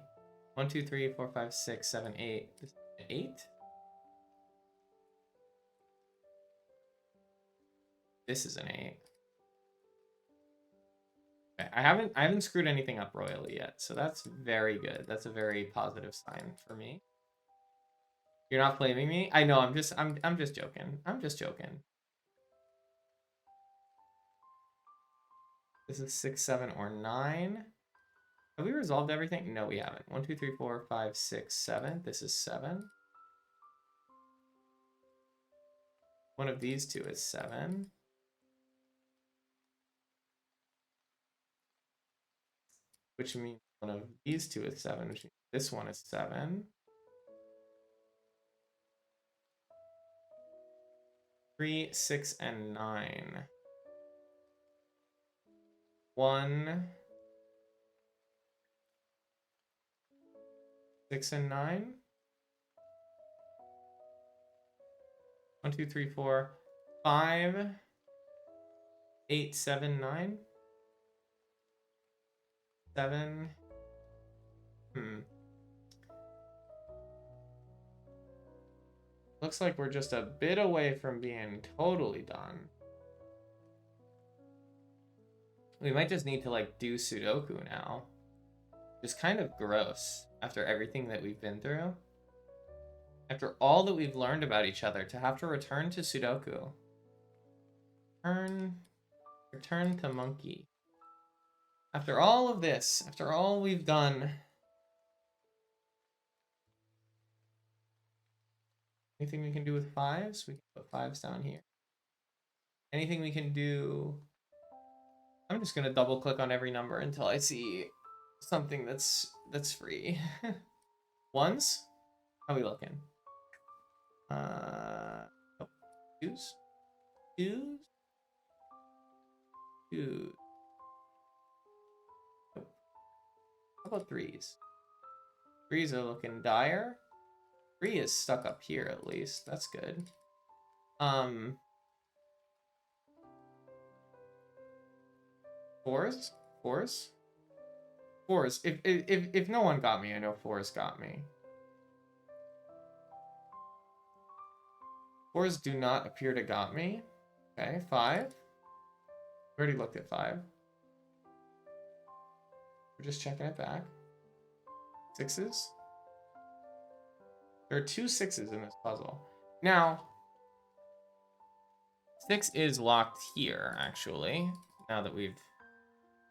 1, 2, 3, 4, 5, 6, 7, 8. 8? This is an 8. Okay, I haven't screwed anything up royally yet, so that's very good. That's a very positive sign for me. You're not flaming me? I know, I'm just joking. I'm just joking. This is 6, 7, or 9. Have we resolved everything? No, we haven't. 1, 2, 3, 4, 5, 6, 7. This is 7. One of these two is 7. Which means one of these two is 7, which means this one is 7. 3, 6, and 9. 1, 6, and 9. 1, 2, 3, 4, 5, 8, 7, 9. 7. Looks like we're just a bit away from being totally done. We might just need to like do Sudoku now. Just kind of gross after everything that we've been through. After all that we've learned about each other, to have to return to Sudoku. Return to monkey. After all of this, after all we've done. Anything we can do with 5s? We can put 5s down here. Anything we can do? I'm just gonna double click on every number until I see something that's free. 1s? How are we looking? 2s? 2s? 2s. How about 3s? 3s are looking dire. 3 is stuck up here at least. That's good. 4s? 4s? 4s. If no one got me, I know 4s got me. 4s do not appear to got me. Okay, 5. We already looked at 5. We're just checking it back. 6s. There are 2 6s in this puzzle. Now, 6 is locked here, actually. Now that we've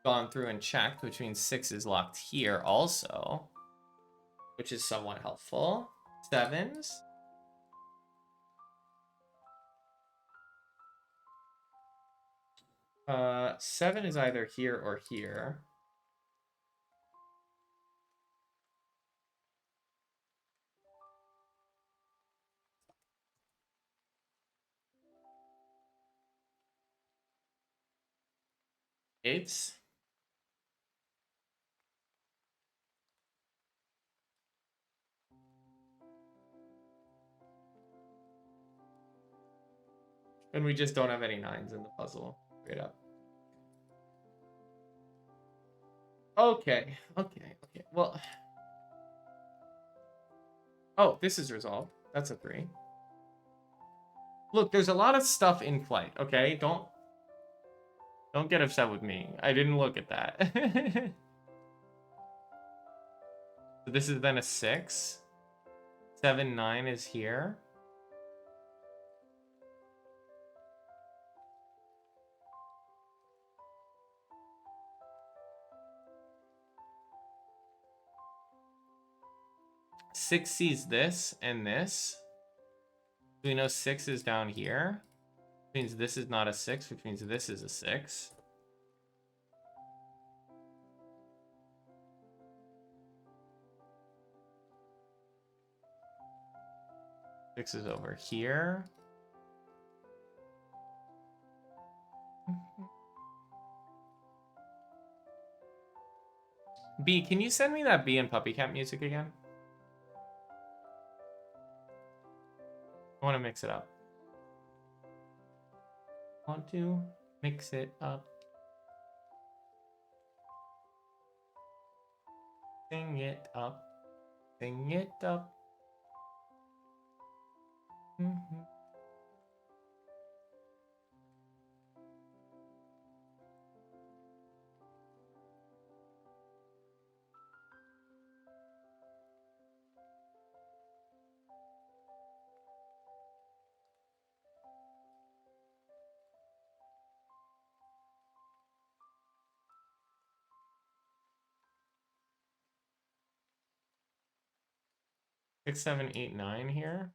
gone through and checked, which means 6 is locked here also, which is somewhat helpful. 7s. 7 is either here or here. Eights. And we just don't have any 9s in the puzzle. Straight up. Okay. Well. Oh, this is resolved. That's a 3. Look, there's a lot of stuff in flight, okay? Don't get upset with me. I didn't look at that. So this is then a 6. 7, 9 is here. Six sees this and this. So we know 6 is down here. Which means this is not a 6, which means this is a 6. Six is over here. B, can you send me that Bee and Puppy Cat music again? I want to mix it up. Want to mix it up. Sing it up. Sing it up. Mm-hmm. Six, 7, 8, 9 here.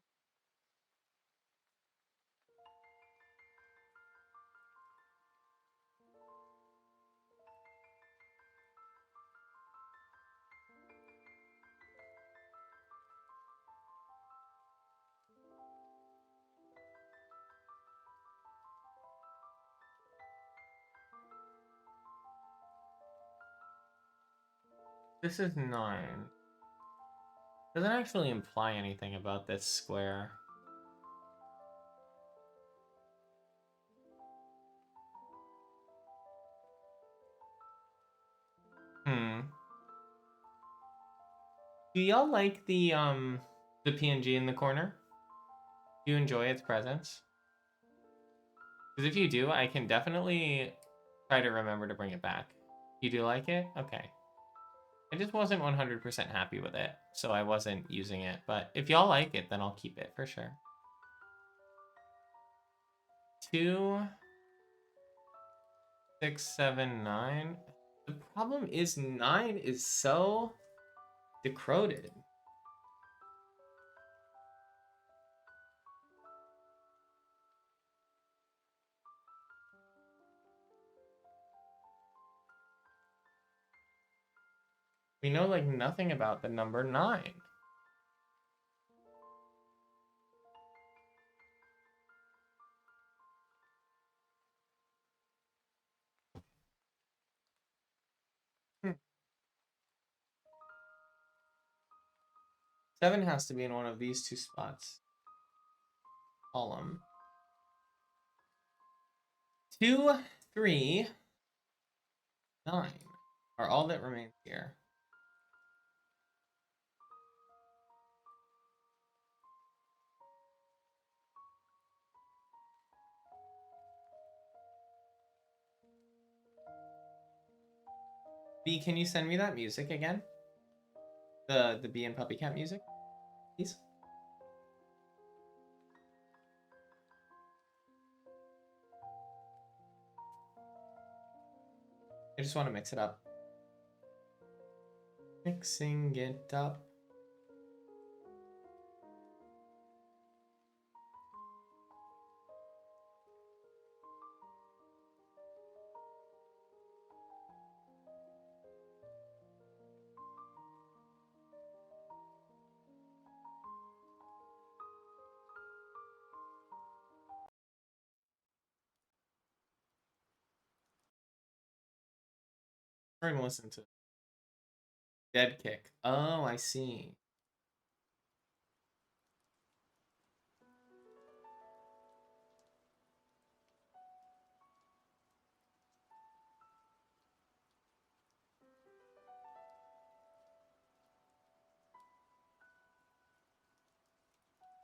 This is 9. Doesn't actually imply anything about this square. Do y'all like the PNG in the corner? Do you enjoy its presence? Because if you do, I can definitely try to remember to bring it back. You do like it? Okay. I just wasn't 100% happy with it, so I wasn't using it. But if y'all like it, then I'll keep it for sure. 2, 6, 7, 9. The problem is 9 is so decroded. We know like nothing about the number 9. Hmm. 7 has to be in one of these two spots. Column. 2, 3, 9 are all that remains here. B, can you send me that music again? The Bee and Puppy Cat music, please? I just want to mix it up. Mixing it up. We're gonna listen to Dead Kick. Oh, I see.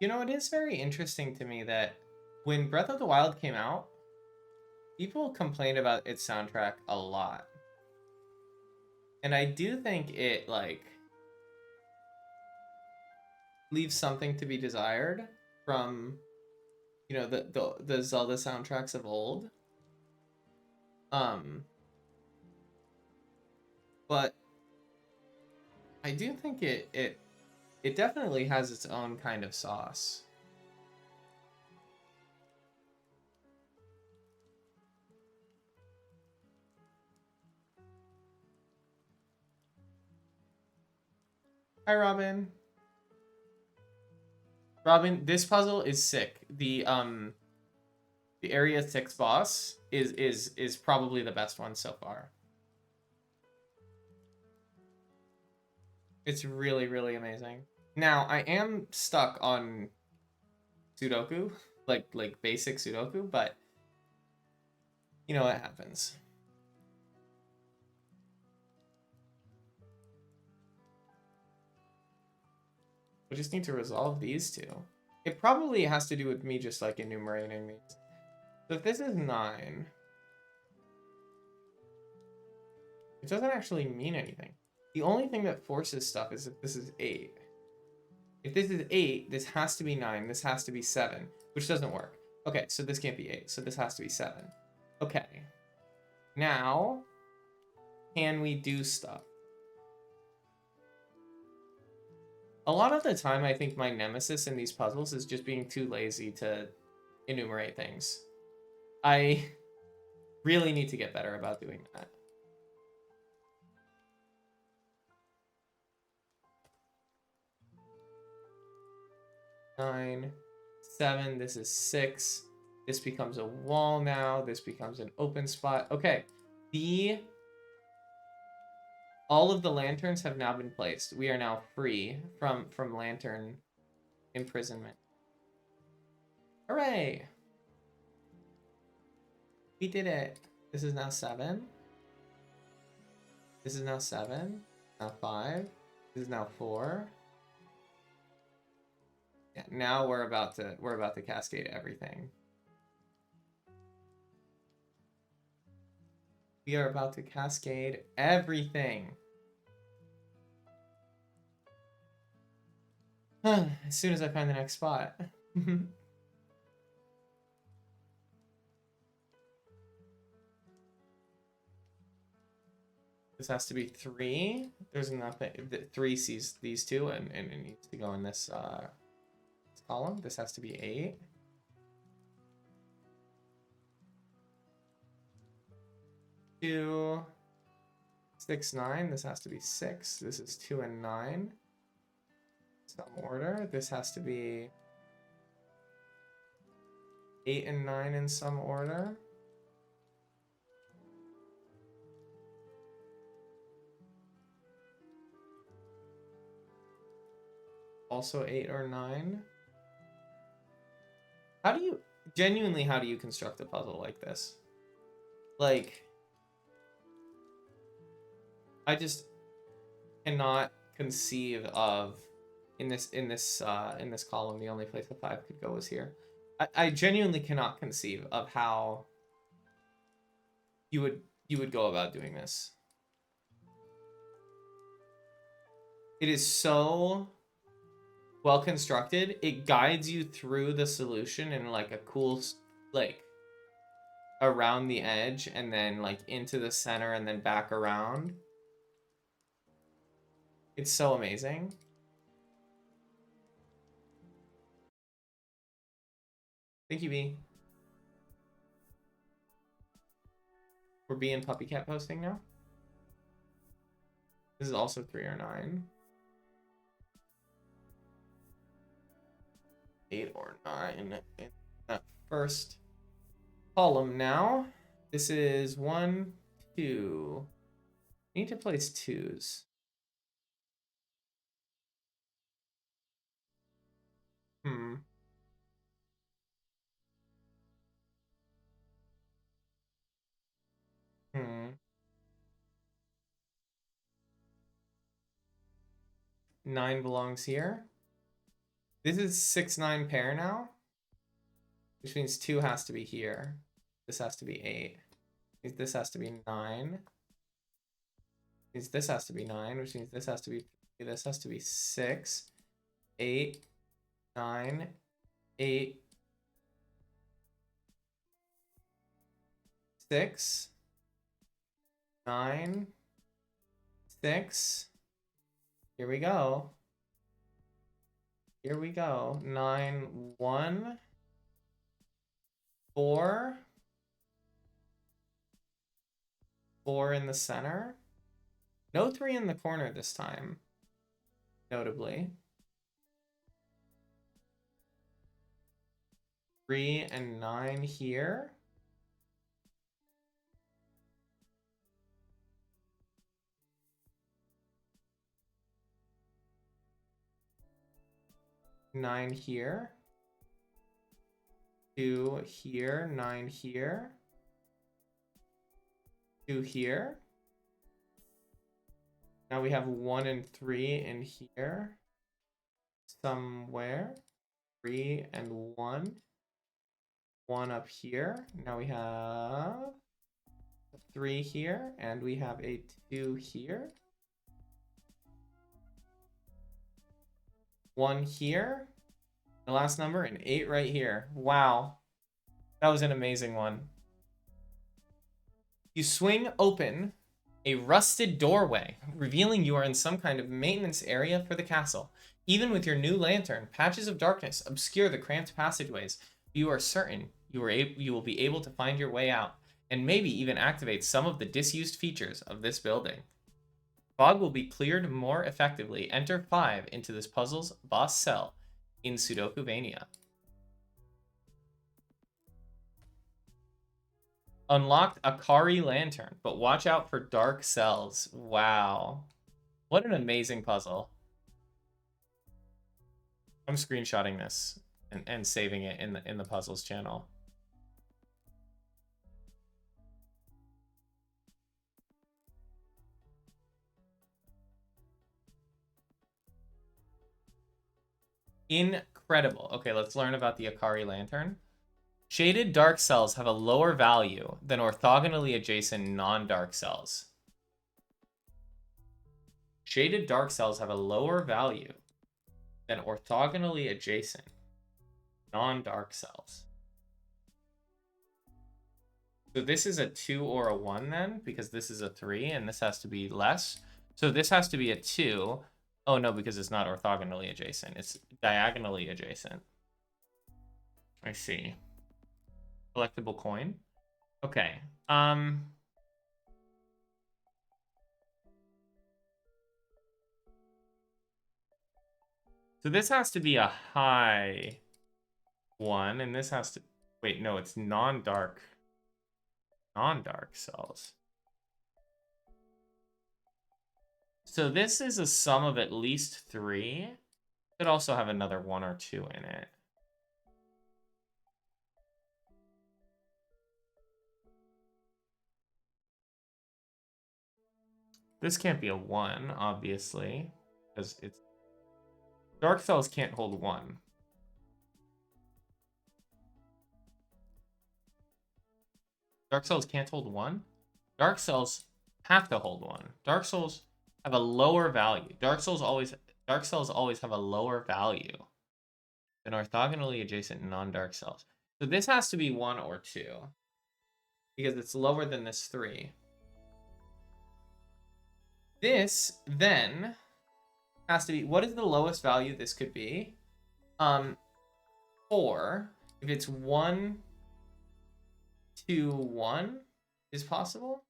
You know, it is very interesting to me that when Breath of the Wild came out, people complained about its soundtrack a lot. And I do think it, like, leaves something to be desired from, you know, the Zelda soundtracks of old. But I do think it definitely has its own kind of sauce. Hi, Robin. Robin, this puzzle is sick. The Area 6 boss is probably the best one so far. It's really, really amazing. Now, I am stuck on Sudoku, like basic Sudoku, but you know what happens. We just need to resolve these two. It probably has to do with me just like enumerating these. So if this is 9, it doesn't actually mean anything. The only thing that forces stuff is if this is 8. If this is 8, this has to be 9, this has to be 7, which doesn't work. Okay, so this can't be 8, so this has to be 7. Okay. Now, can we do stuff? A lot of the time, I think my nemesis in these puzzles is just being too lazy to enumerate things. I really need to get better about doing that. Nine, 7, this is 6. This becomes a wall now. This becomes an open spot. Okay, all of the lanterns have now been placed. We are now free from lantern imprisonment. Hooray! We did it. This is now 7. This is now 7. Now 5. This is now 4. Yeah, now we're about to cascade everything. We are about to cascade everything. As soon as I find the next spot. This has to be 3. There's nothing. 3 sees these two, and it needs to go in this column. This has to be 8. Two, 6, 9. This has to be 6. This is 2 and 9. Some order. This has to be 8 and 9 in some order. Also 8 or 9. How do you construct a puzzle like this? Like, I just cannot conceive of in this column, the only place the 5 could go is here. I genuinely cannot conceive of how you would go about doing this. It is so well constructed. It guides you through the solution in like a cool, like, around the edge and then like into the center and then back around. It's so amazing. Thank you, B. We're B and Puppy Cat posting now. This is also 3 or 9. 8 or 9 in that first column now. This is 1, 2. I need to place 2s. Hmm. Hmm. 9 belongs here. This is 6, 9 pair now, which means 2 has to be here. This has to be 8. This has to be 9. This has to be 9, which means this has to be 3. This has to be 6, 8, 9, 8, 6, 9, 6. Here we go. Here we go. 9, 1, 4, 4 in the center. No 3 in the corner this time, notably. 3 and 9 here. Nine here. 2 here, 9 here, 2 here. Now we have 1 and 3 in here somewhere. 3 and 1. 1 up here. Now we have 3 here, and we have a 2 here. 1 here. The last number, an 8 right here. Wow. That was an amazing one. You swing open a rusted doorway, revealing you are in some kind of maintenance area for the castle. Even with your new lantern, patches of darkness obscure the cramped passageways. You are certain you will be able to find your way out, and maybe even activate some of the disused features of this building. Fog will be cleared more effectively. Enter 5 into this puzzle's boss cell in Sudokuvania. Unlocked Akari Lantern, but watch out for dark cells. Wow. What an amazing puzzle. I'm screenshotting this and saving it in the puzzles channel. Incredible. Okay, let's learn about the Akari Lantern. Shaded dark cells have a lower value than orthogonally adjacent non-dark cells. Shaded dark cells have a lower value than orthogonally adjacent non-dark cells. So this is a 2 or a 1 then, because this is a 3 and this has to be less. So this has to be a 2. Oh no, because it's not orthogonally adjacent. It's diagonally adjacent. I see. Collectible coin. Okay. So this has to be a high 1, and this has to... Wait, no, it's non-dark. Non-dark cells. So this is a sum of at least 3. Could also have another 1 or 2 in it. This can't be a 1, obviously, because it's... Dark cells can't hold 1. Dark cells can't hold 1? Dark cells have to hold 1. Dark cells have a lower value. Dark cells always have a lower value than orthogonally adjacent non-dark cells. So this has to be 1 or 2, because it's lower than this 3. This then has to be, what is the lowest value this could be? 4. If it's 1, 2, 1 is possible.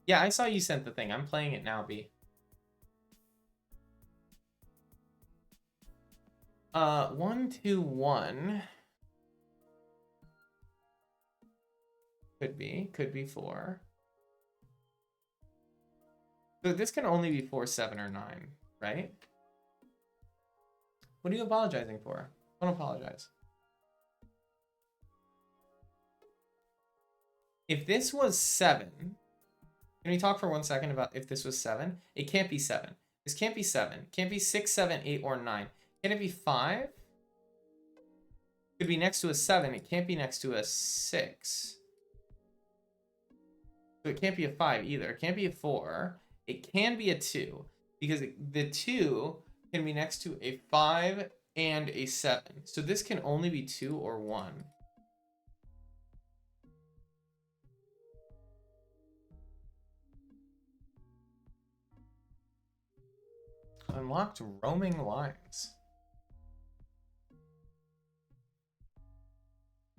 Yeah, I saw you sent the thing. I'm playing it now, B. 1, 2, 1. Could be 4. So this can only be 4, 7, or 9, right? What are you apologizing for? Don't apologize. If this was 7, can we talk for 1 second about if this was 7? It can't be 7. This can't be 7. It can't be 6, 7, 8, or 9. Can it be 5? It could be next to a 7. It can't be next to a 6. So it can't be a 5 either. It can't be a 4. It can be a 2. Because the 2 can be next to a 5 and a 7. So this can only be 2 or 1. Unlocked roaming lines.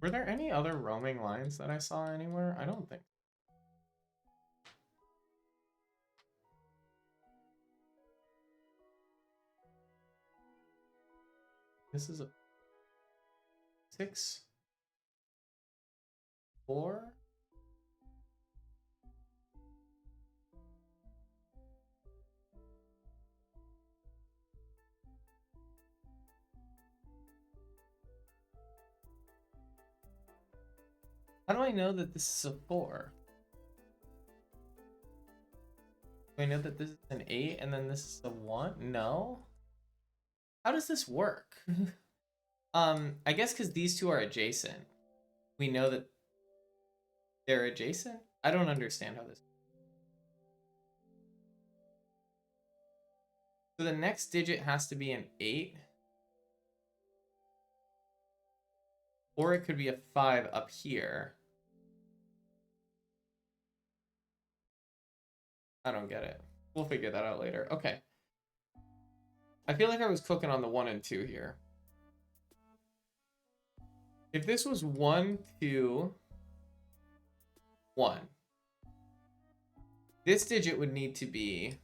Were there any other roaming lines that I saw anywhere? I don't think. This is a 6, 4. How do I know that this is a 4? Do I know that this is an 8 and then this is a 1? No? How does this work? I guess because these two are adjacent. We know that they're adjacent? I don't understand how this... So the next digit has to be an 8. Or it could be a 5 up here. I don't get it. We'll figure that out later. Okay. I feel like I was cooking on the 1 and 2 here. If this was 1, 2, 1, this digit would need to be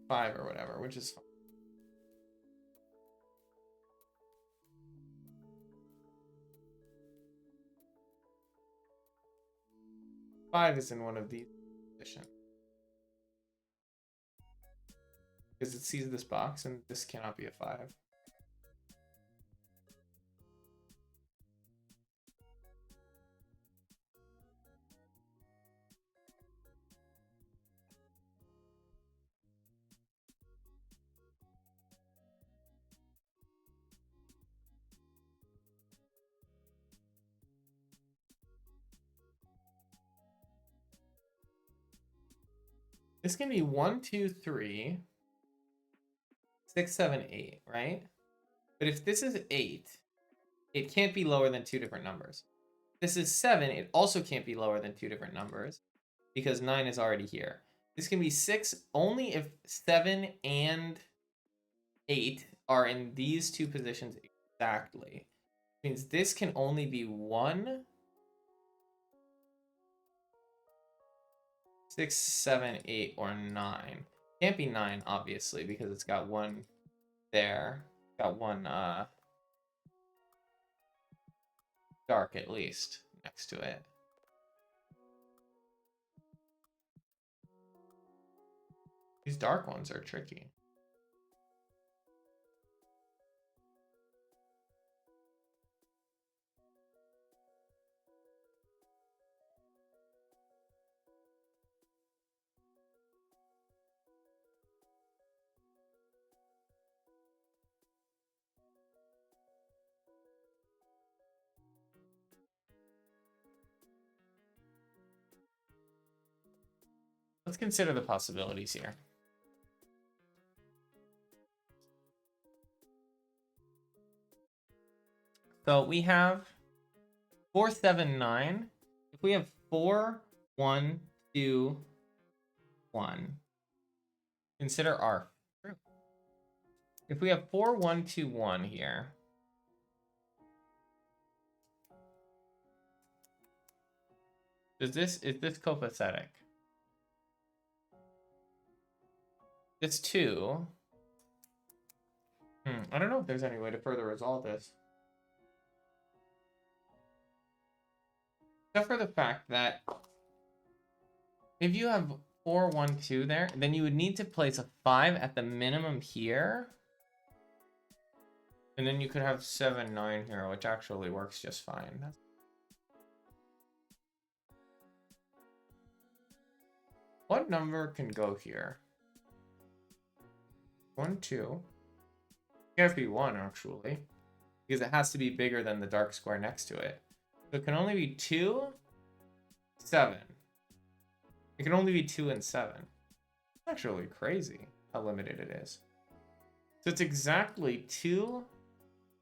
five or whatever, which is fine. Five is in one of these positions. Because it sees this box and this cannot be a 5. This can be 1, 2, 3, 6, 7, 8, right? But if this is 8, it can't be lower than 2 different numbers. This is 7, it also can't be lower than 2 different numbers because 9 is already here. This can be 6 only if 7 and 8 are in these two positions exactly. Means this can only be 1, 6, 7, 8, or 9. Can't be 9, obviously, because it's got 1 there. Got 1 dark, at least, next to it. These dark ones are tricky. Let's consider the possibilities here. So we have 4, 7, 9. If we have 4, 1, 2, 1, consider our group. If we have 4, 1, 2, 1 here, is this copacetic? This 2. I don't know if there's any way to further resolve this. Except for the fact that if you have 4, 1, 2 there, then you would need to place a 5 at the minimum here. And then you could have 7, 9 here, which actually works just fine. What number can go here? 1, 2. It can't be 1, actually. Because it has to be bigger than the dark square next to it. So it can only be 2, 7. It can only be 2 and 7. It's actually crazy how limited it is. So it's exactly 2. In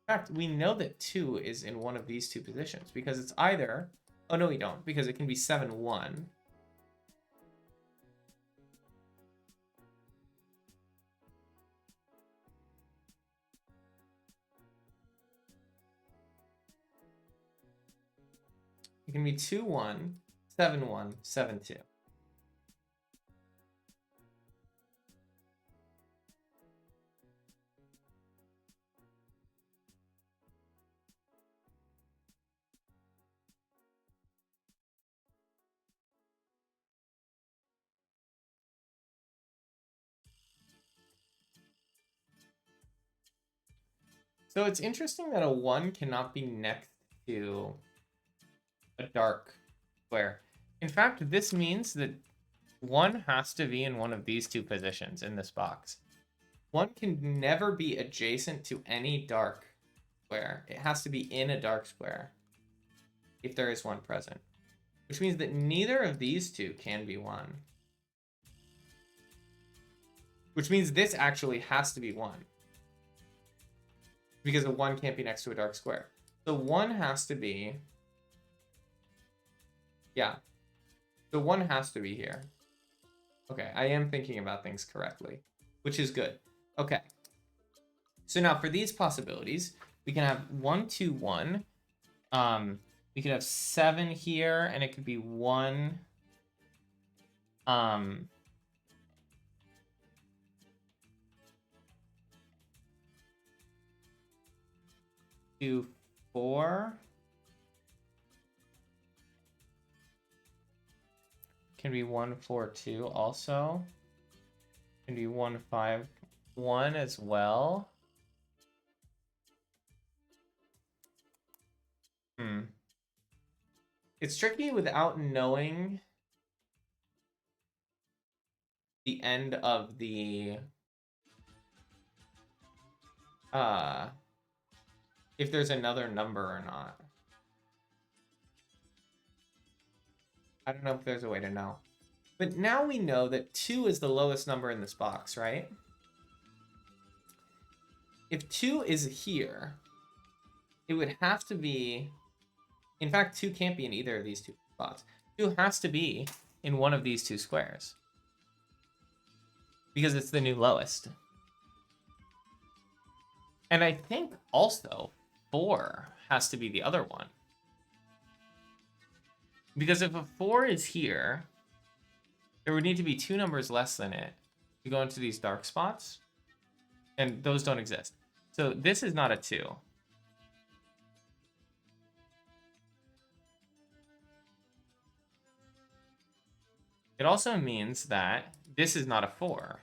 fact, we know that 2 is in one of these two positions because it's either... Oh, no, we don't, because it can be 7, 1. It can be 2, 1, 7, 1, 7, 2. So it's interesting that a 1 cannot be next to a dark square. In fact, this means that 1 has to be in one of these two positions in this box. 1 can never be adjacent to any dark square. It has to be in a dark square if there is one present. Which means that neither of these two can be 1. Which means this actually has to be 1. Because a 1 can't be next to a dark square. So 1 has to be... Yeah. So 1 has to be here. Okay, I am thinking about things correctly, which is good. Okay. So now for these possibilities, we can have 1, 2, 1. We could have 7 here, and it could be 1. 2, 4. Can be 1, 4, 2 also. Can be 1, 5, 1 as well. It's tricky without knowing the end of the if there's another number or not. I don't know if there's a way to know. But now we know that 2 is the lowest number in this box, right? If 2 is here, it would have to be... In fact, 2 can't be in either of these two spots. 2 has to be in one of these two squares. Because it's the new lowest. And I think also 4 has to be the other one. Because if a 4 is here, there would need to be 2 numbers less than it to go into these dark spots. And those don't exist. So this is not a 2. It also means that this is not a 4.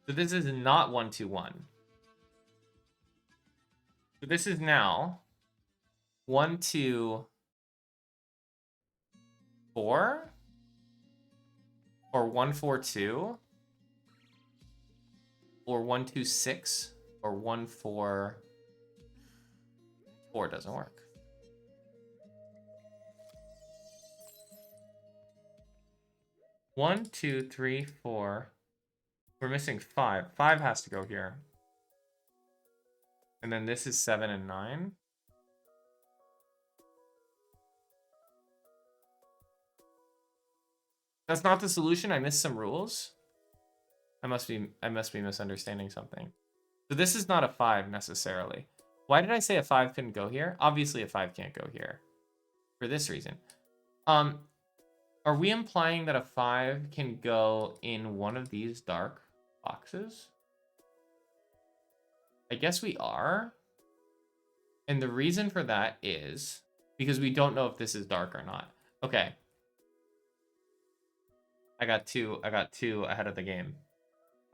So this is not 1, 2, 1. So this is now 1, 2, 4? Or 1, 4, 2? Or 1, 2, 6? Or 1, 4... 4 doesn't work. One, 2, 3, 4. We're missing 5. 5 has to go here. And then this is 7 and 9. That's not the solution. I missed some rules. I must be misunderstanding something. So this is not a 5 necessarily. Why did I say a 5 couldn't go here? Obviously a 5 can't go here. For this reason. Are we implying that a 5 can go in one of these dark boxes? I guess we are. And the reason for that is because we don't know if this is dark or not. Okay. I got two ahead of the game.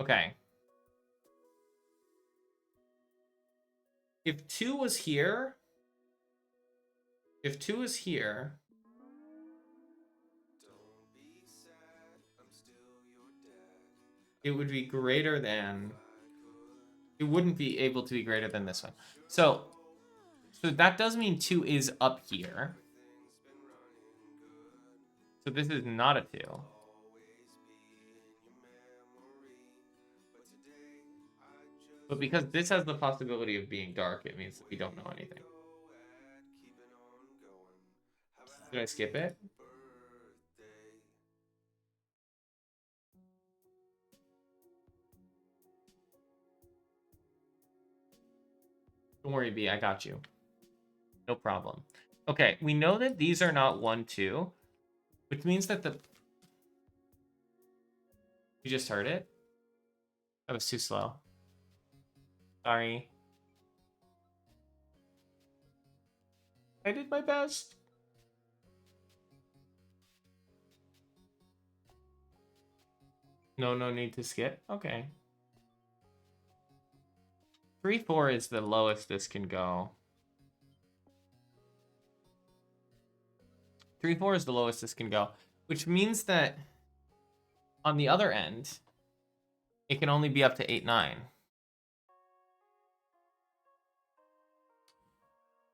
Okay. If 2 was here, it would be greater than... It wouldn't be able to be greater than this one. So that does mean 2 is up here. So this is not a 2. But because this has the possibility of being dark, it means that we don't know anything. Did I skip it? Don't worry, B, I got you. No problem. Okay, we know that these are not 1, 2, which means that the... You just heard it? That was too slow. Sorry. I did my best. No need to skip? Okay. 3-4 is the lowest this can go. 3-4 is the lowest this can go, which means that on the other end, it can only be up to 8-9.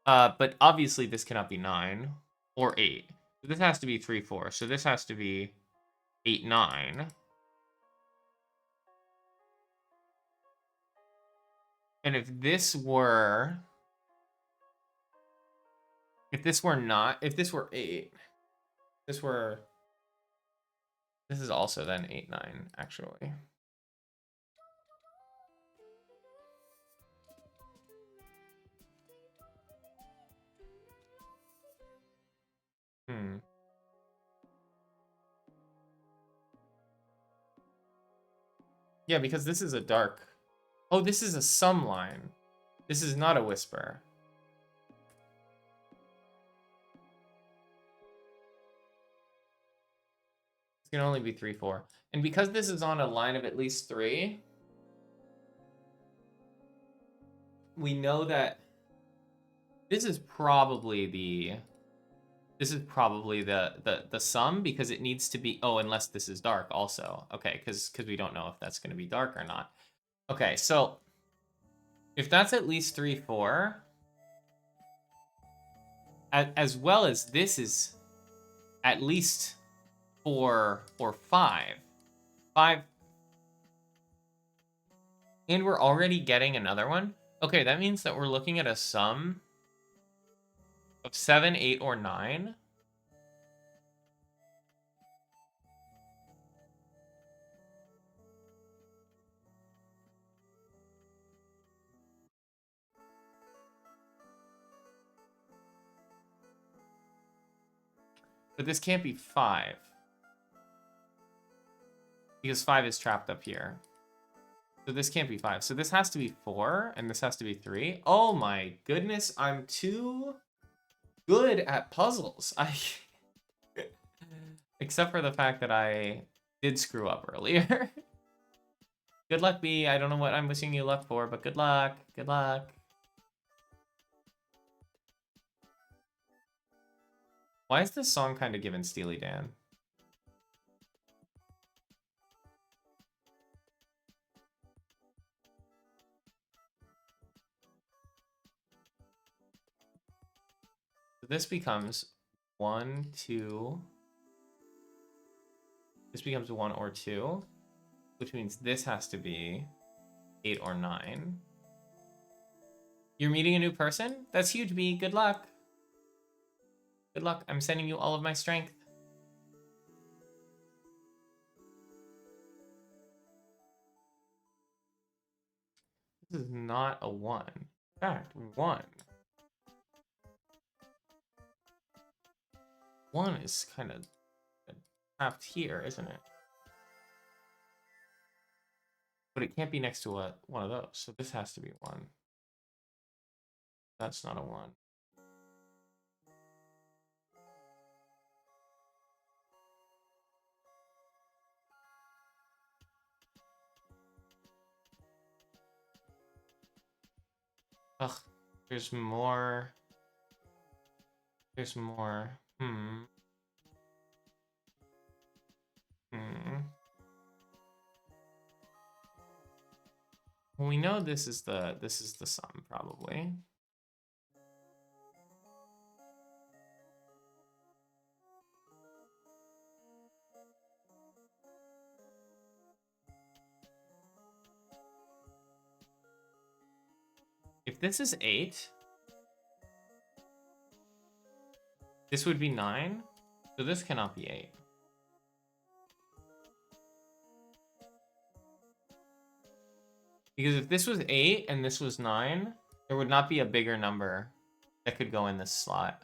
But obviously this cannot be 9 or 8. This has to be 3-4, so this has to be 8-9. And if this were 8, this is also then 8-9, actually. Yeah, because this is a dark. Oh, this is a sum line. This is not a whisper. It can only be 3-4. And because this is on a line of at least 3, we know that this is probably the sum, because it needs to be, oh, unless this is dark also. Okay, because we don't know if that's going to be dark or not. Okay, so if that's at least 3-4, as well as this is at least 4 or 5, and we're already getting another one. Okay, that means that we're looking at a sum of 7, 8, or 9. But this can't be 5. Because 5 is trapped up here. So this can't be 5. So this has to be 4, and this has to be 3. Oh my goodness, I'm too good at puzzles. Except for the fact that I did screw up earlier. Good luck, B. I don't know what I'm wishing you luck for, but good luck. Good luck. Why is this song kind of giving Steely Dan? So this becomes 1, 2. This becomes 1 or 2, which means this has to be 8 or 9. You're meeting a new person? That's huge, B. Good luck. Good luck. I'm sending you all of my strength. This is not a 1. In fact, 1. 1 is kind of trapped here, isn't it? But it can't be next to one of those, so this has to be 1. That's not a 1. Ugh, there's more. There's more. Well, we know this is the sum, probably. If this is 8, this would be 9, so this cannot be 8. Because if this was 8 and this was 9, there would not be a bigger number that could go in this slot.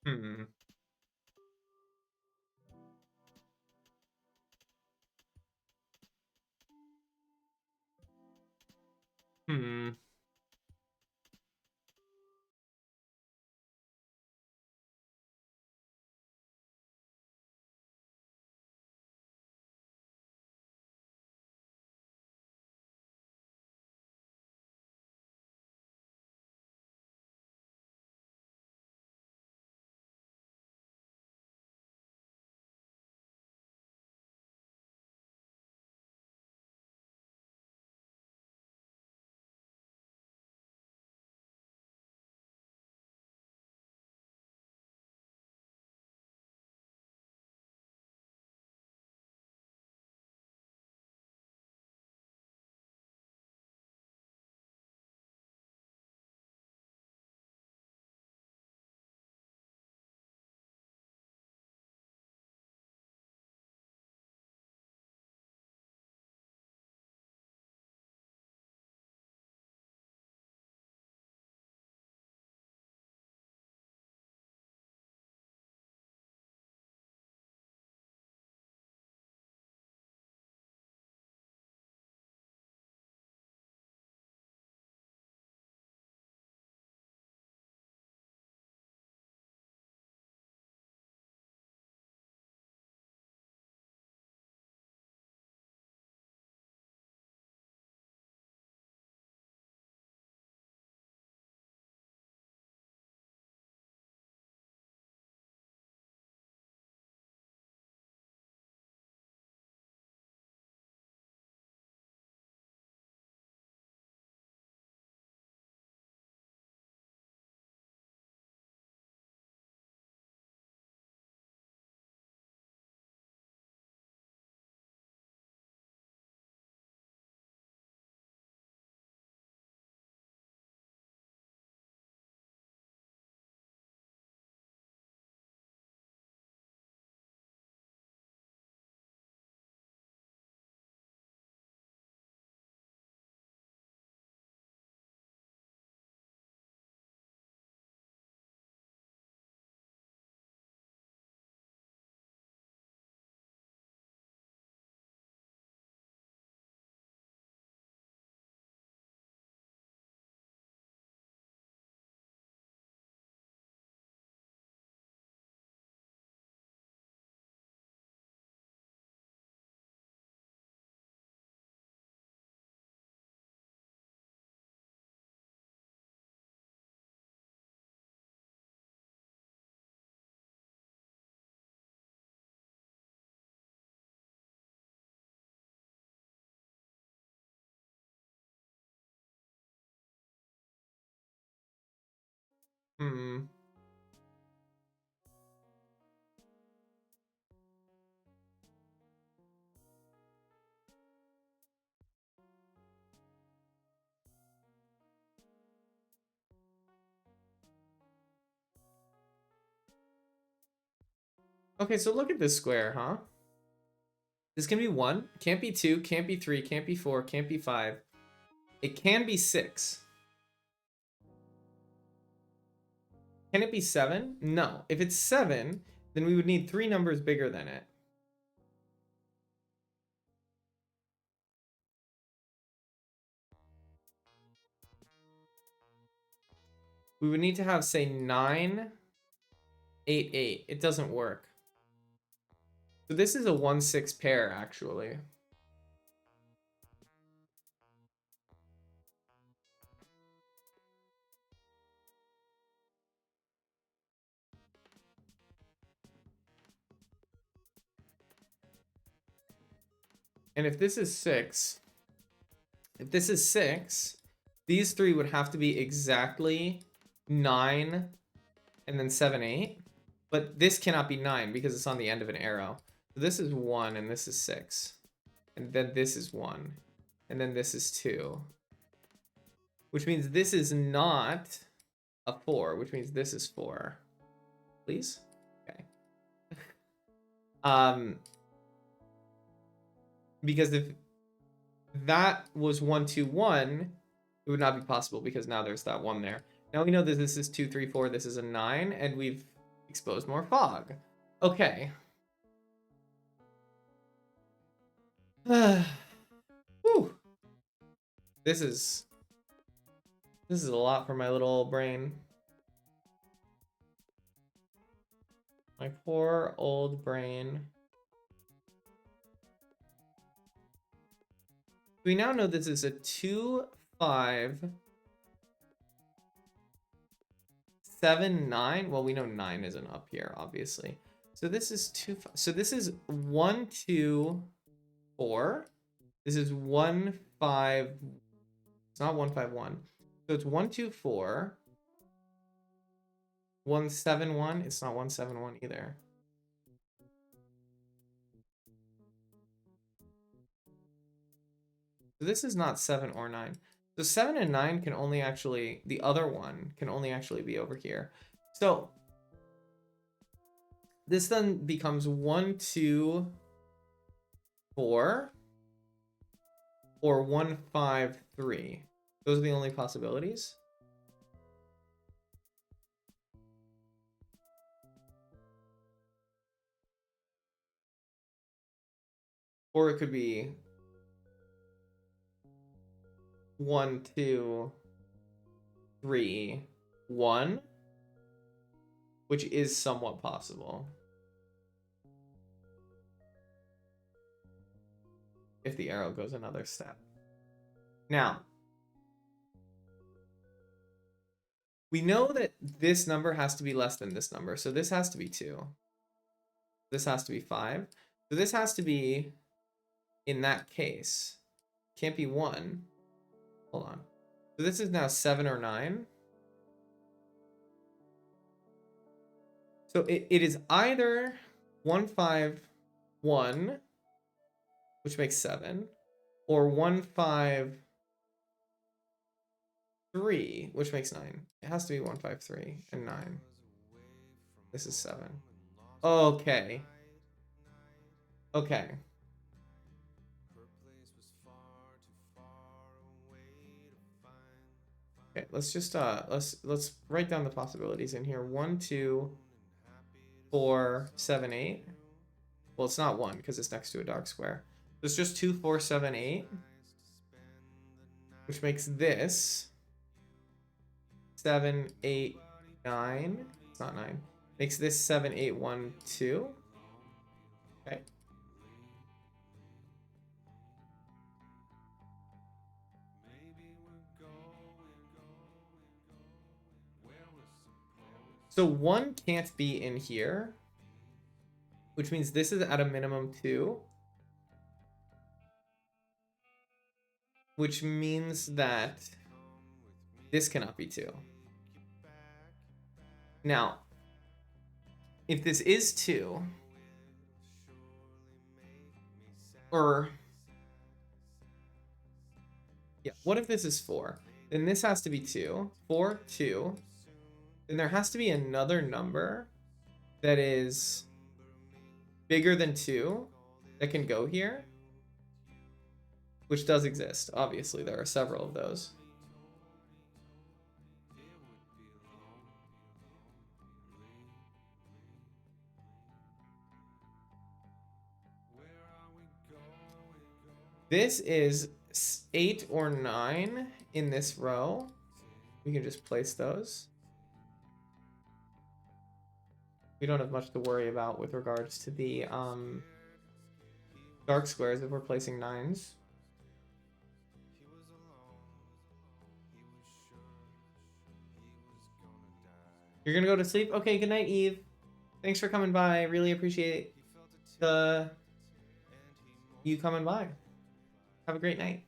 Hmm. Hmm. Hmm. Okay, so look at this square, huh? This can be 1, can't be 2, can't be 3, can't be 4, can't be 5. It can be 6. Can it be 7? No. If it's 7, then we would need 3 numbers bigger than it. We would need to have, say, 9, 8, 8. It doesn't work. So this is a 1-6 pair, actually. And if this is 6, these 3 would have to be exactly 9 and then 7, 8. But this cannot be 9 because it's on the end of an arrow. So this is 1 and this is 6. And then this is 1. And then this is 2. Which means this is not a 4, which means this is 4. Please? Okay. Because if that was 1, 2, 1, it would not be possible because now there's that 1 there. Now we know that this is 2, 3, 4, this is a 9, and we've expose more fog. Okay. Whew. This is a lot for my little old brain. My poor old brain. We now know this is a 2, 5, 7, 9. Well, we know 9 isn't up here, obviously. So this is 2, 5. So this is 1, 2, 4. This is 1, 5. It's not 1, 5, 1. So it's 1, 2, 4. 1, 7, 1. It's not 1, 7, 1 either. So this is not 7 or 9. So 7 and 9 can only actually, the other one can only actually be over here. So this then becomes 1, 2, 4, or 1, 5, 3. Those are the only possibilities. Or it could be 1, 2, 3, 1, which is somewhat possible. If the arrow goes another step. Now, we know that this number has to be less than this number. So this has to be 2. This has to be 5. So this has to be, in that case, can't be 1. Hold on. So this is now 7 or 9. So it is either 1, 5, 1, which makes 7, or 1, 5, 3, which makes 9. It has to be 1, 5, 3, and 9. This is 7. Okay. Okay. Okay, let's just let's write down the possibilities in here. 1, 2, 4, 7, 8. Well, it's not 1 because it's next to a dark square. So it's just 2, 4, 7, 8, which makes this 7, 8, 9. It's not 9. Makes this 7, 8, 1, 2. Okay. So 1 can't be in here, which means this is at a minimum 2. Which means that this cannot be 2. Now, if this is 2, or yeah, what if this is 4? Then this has to be 2. 4, 2. Then there has to be another number that is bigger than 2 that can go here, which does exist. Obviously, there are several of those. This is 8 or 9 in this row. We can just place those. We don't have much to worry about with regards to the dark squares if we're placing 9s. You're gonna go to sleep? Okay, good night, Eve. Thanks for coming by. I really appreciate you coming by. Have a great night.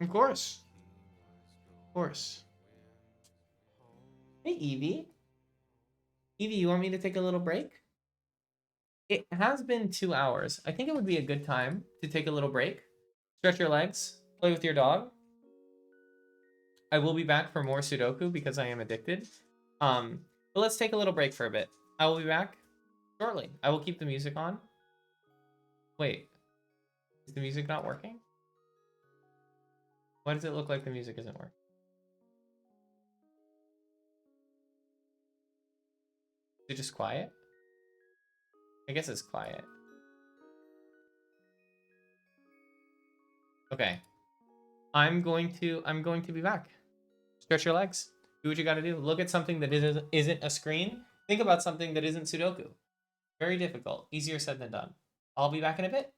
Of course. Of course. Hey, Evie. Evie, you want me to take a little break? It has been 2 hours. I think it would be a good time to take a little break. Stretch your legs. Play with your dog. I will be back for more Sudoku because I am addicted. But let's take a little break for a bit. I will be back shortly. I will keep the music on. Wait. Is the music not working? Why does it look like the music isn't working? Is it just quiet? I guess it's quiet. Okay. I'm going to be back. Stretch your legs. Do what you gotta do. Look at something that isn't a screen. Think about something that isn't Sudoku. Very difficult. Easier said than done. I'll be back in a bit.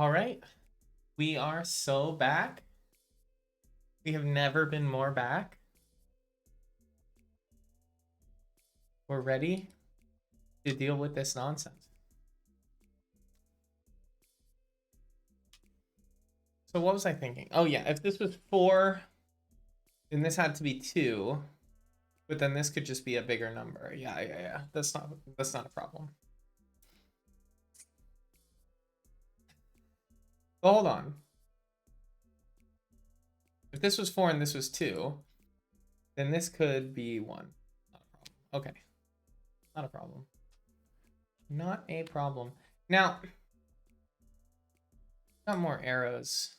All right. We are so back. We have never been more back. We're ready to deal with this nonsense. So what was I thinking? Oh yeah, if this was 4, then this had to be 2, but then this could just be a bigger number. Yeah. That's not a problem. But hold on. If this was 4 and this was 2, then this could be 1. Not a problem. Okay. Not a problem. Not a problem. Now, got more arrows.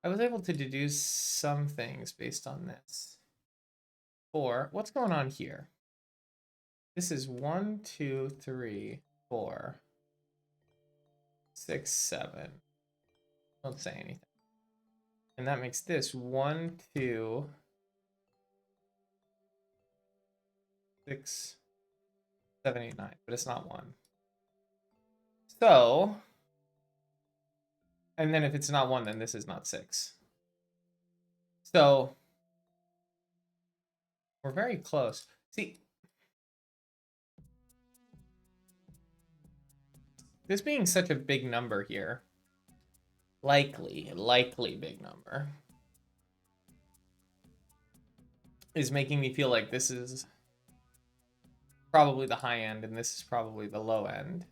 I was able to deduce some things based on this. 4. What's going on here? This is 1, 2, 3, 4, 6, 7. Don't say anything. And that makes this 1, 2, 6, 7, 8, 9. But it's not 1. So, and then if it's not 1, then this is not 6. So, we're very close. See, this being such a big number here, likely big number, is making me feel like this is probably the high end and this is probably the low end.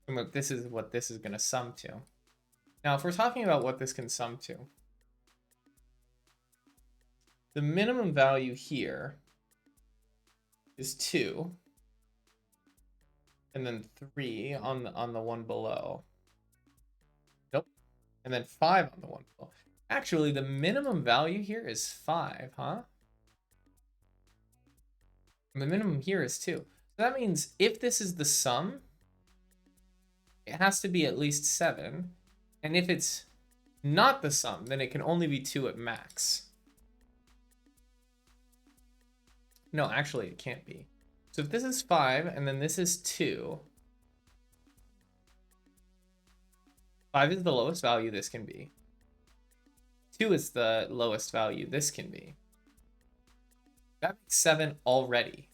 And this is what this is going to sum to. Now, if we're talking about what this can sum to, the minimum value here is 2, and then 3 on the one below. Nope. And then 5 on the one below. Actually, the minimum value here is 5, huh? And the minimum here is 2. So that means if this is the sum, it has to be at least 7. And if it's not the sum, then it can only be 2 at max. No, actually, it can't be. So if this is 5 and then this is 2, 5 is the lowest value this can be. 2 is the lowest value this can be. That makes 7 already.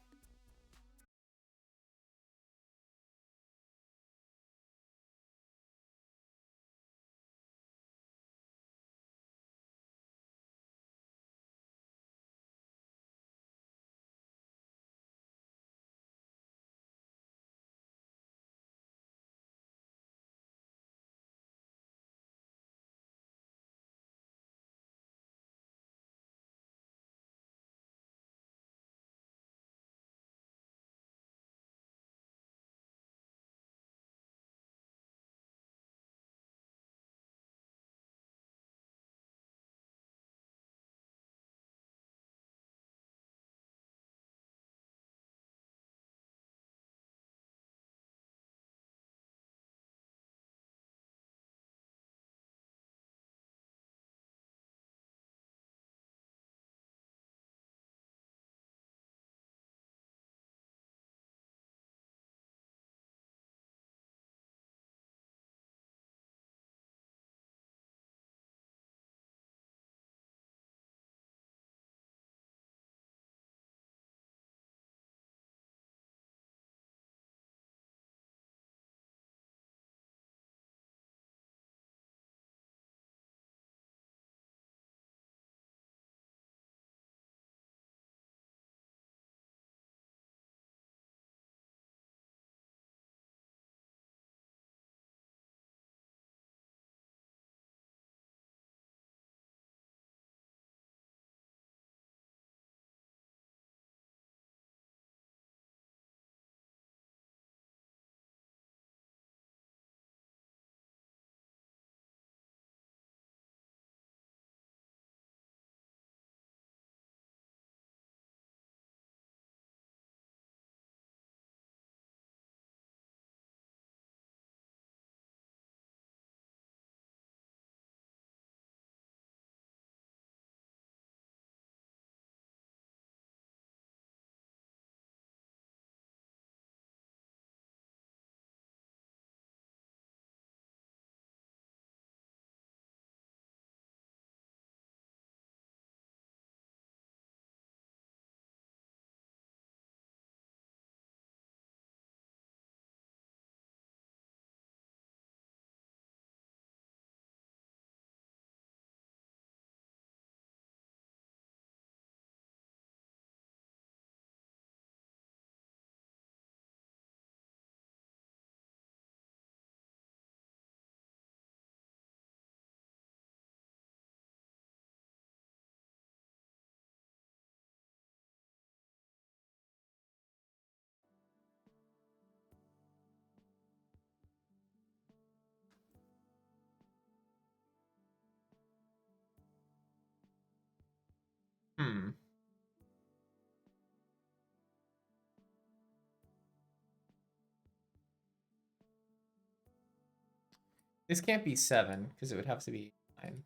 This can't be 7, because it would have to be 9.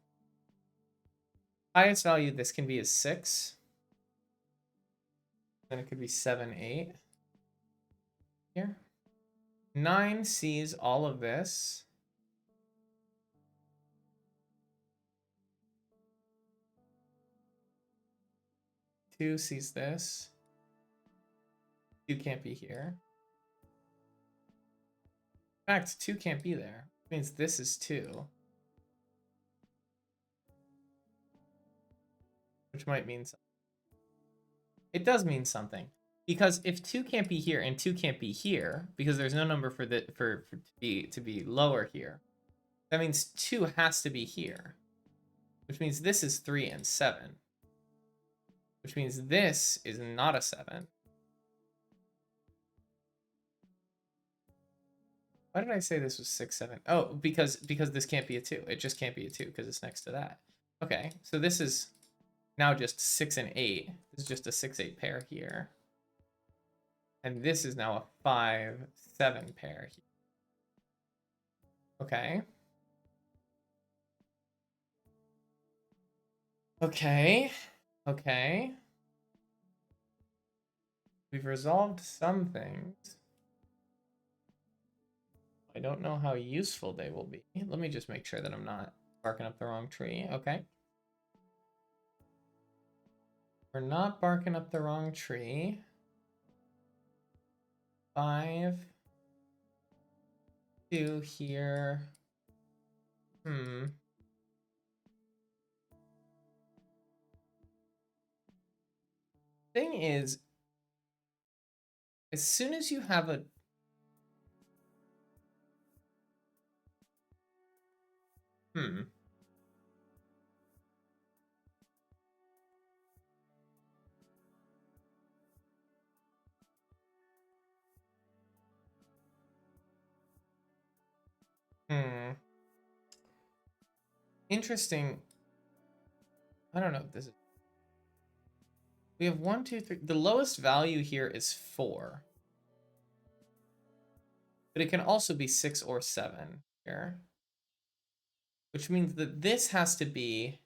Highest value this can be is 6. Then it could be 7, 8. Here. 9 sees all of this. Two sees this. 2 can't be here. In fact, 2 can't be there. Which means this is 2. Which might mean something. It does mean something. Because if 2 can't be here and 2 can't be here, because there's no number for to be lower here, that means 2 has to be here. Which means this is 3 and 7. Which means this is not a 7. Why did I say this was 6, 7? Oh, because this can't be a 2. It just can't be a 2 because it's next to that. Okay, so this is now just 6 and 8. This is just a 6, 8 pair here. And this is now a 5, 7 pair here. Okay. Okay. Okay. We've resolved some things. I don't know how useful they will be. Let me just make sure that I'm not barking up the wrong tree. Okay. We're not barking up the wrong tree. 5. 2 here. Thing is, as soon as you have a Interesting. I don't know if this is. We have 1, 2, 3. The lowest value here is 4. But it can also be 6 or 7 here. Which means that this has to be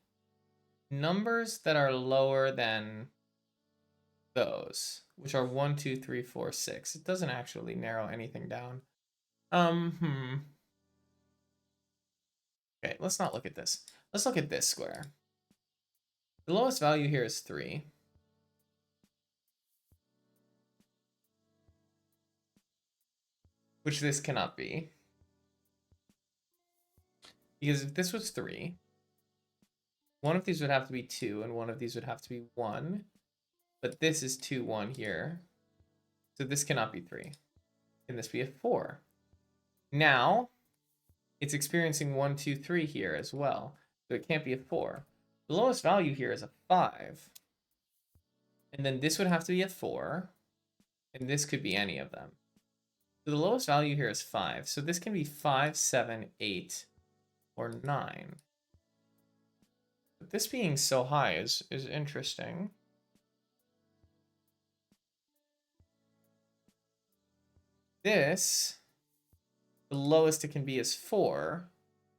numbers that are lower than those, which are 1, 2, 3, 4, 6. It doesn't actually narrow anything down. Okay, let's not look at this. Let's look at this square. The lowest value here is 3. Which this cannot be. Because if this was 3, one of these would have to be 2, and one of these would have to be 1. But this is 2, 1 here. So this cannot be 3. Can this be a 4? Now, it's experiencing 1, 2, 3 here as well. So it can't be a 4. The lowest value here is a 5. And then this would have to be a 4. And this could be any of them. So the lowest value here is 5. So this can be 5, 7, 8, or 9. But this being so high is interesting. This, the lowest it can be is 4.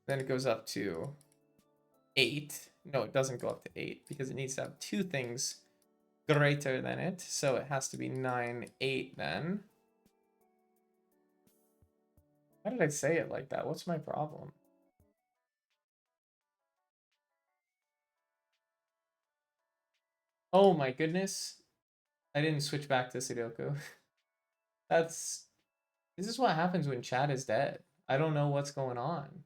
Then it goes up to 8. No, it doesn't go up to 8 because it needs to have 2 things greater than it. So it has to be 9, 8 then. Why did I say it like that? What's my problem? Oh my goodness. I didn't switch back to Sudoku. This is what happens when chat is dead. I don't know what's going on.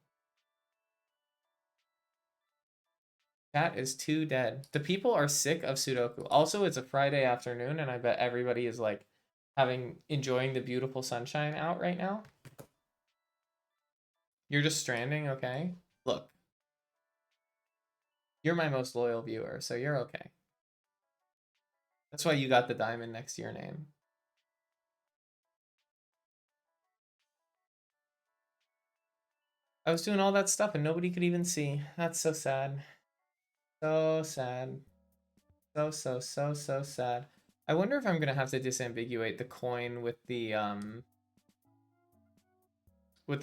Chat is too dead. The people are sick of Sudoku. Also, it's a Friday afternoon, and I bet everybody is like enjoying the beautiful sunshine out right now. You're just stranding, okay? Look. You're my most loyal viewer, so you're okay. That's why you got the diamond next to your name. I was doing all that stuff and nobody could even see. That's so sad. So sad. So sad. I wonder if I'm gonna have to disambiguate the coin with the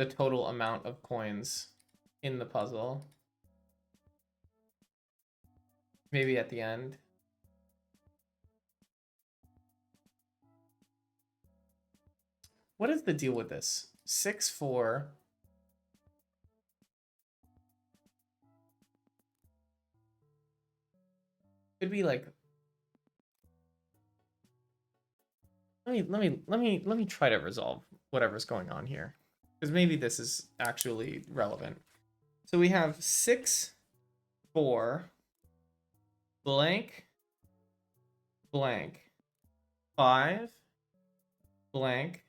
total amount of coins in the puzzle. Maybe at the end. What is the deal with this? 6-4. Could be like, let me try to resolve whatever's going on here, because maybe this is actually relevant. So we have 6-4 blank blank 5 blank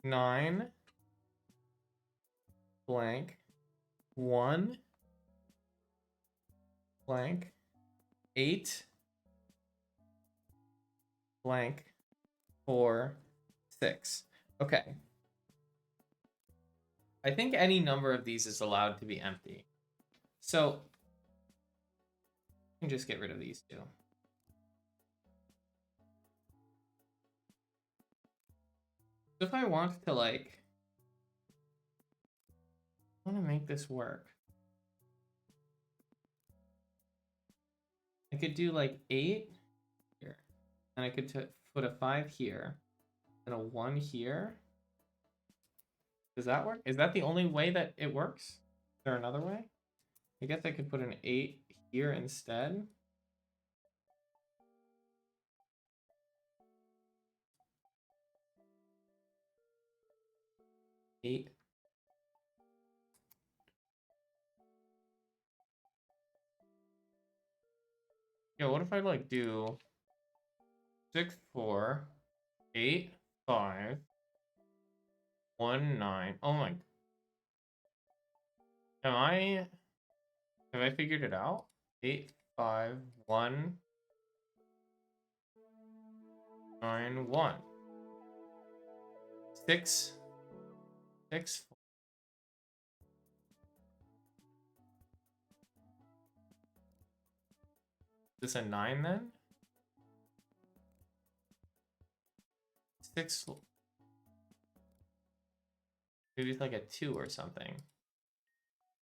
9 blank 1 blank 8 blank 4 6. Okay. I think any number of these is allowed to be empty. So I can just get rid of these two. So if I want to I want to make this work. I could do like 8 here, and I could put a 5 here, and a 1 here. Does that work? Is that the only way that it works? Is there another way? I guess I could put an 8 here instead. Eight. Yeah, what if I like do 6 4 8 5 1 9? Oh my! Have I figured it out? 8 5 1 9 1 6 6 4. Is this a 9 then? 6. Maybe it's like a 2 or something.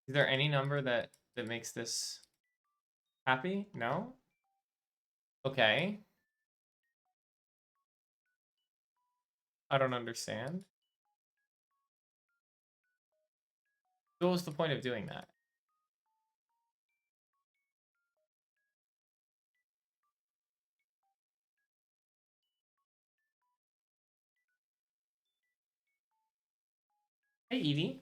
Is there any number that makes this happy? No? Okay. I don't understand. So what was the point of doing that? Hey, Evie.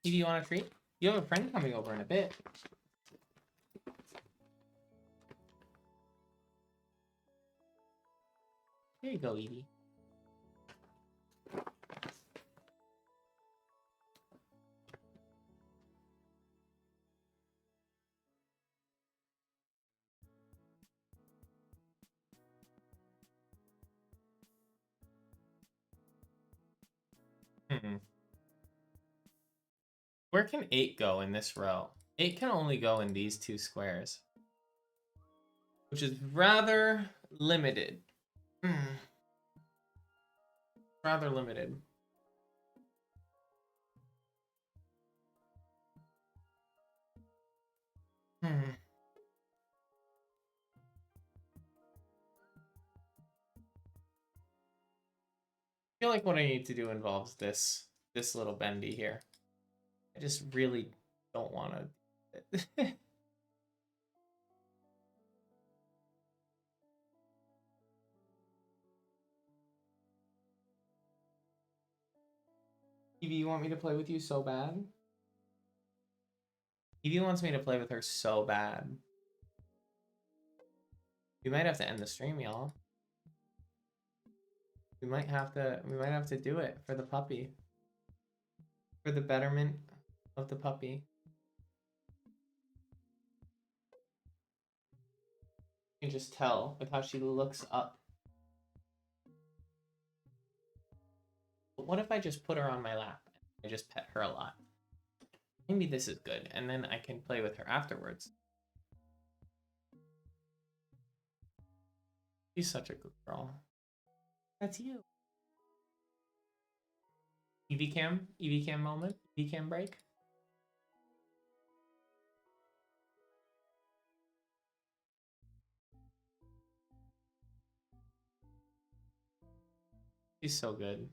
Evie, you want a treat? You have a friend coming over in a bit. Here you go, Evie. Where can 8 go in this row? 8 can only go in these 2 squares, which is rather limited. Rather limited. I feel like what I need to do involves this little bendy here. I just really don't want to. Evie, you want me to play with you so bad? Evie wants me to play with her so bad. We might have to end the stream, y'all. We might have to do it for the puppy. For the betterment of the puppy. You can just tell with how she looks up. But what if I just put her on my lap? I just pet her a lot. Maybe this is good, and then I can play with her afterwards. She's such a good girl. That's you. EV cam moment, EV cam break. She's so good.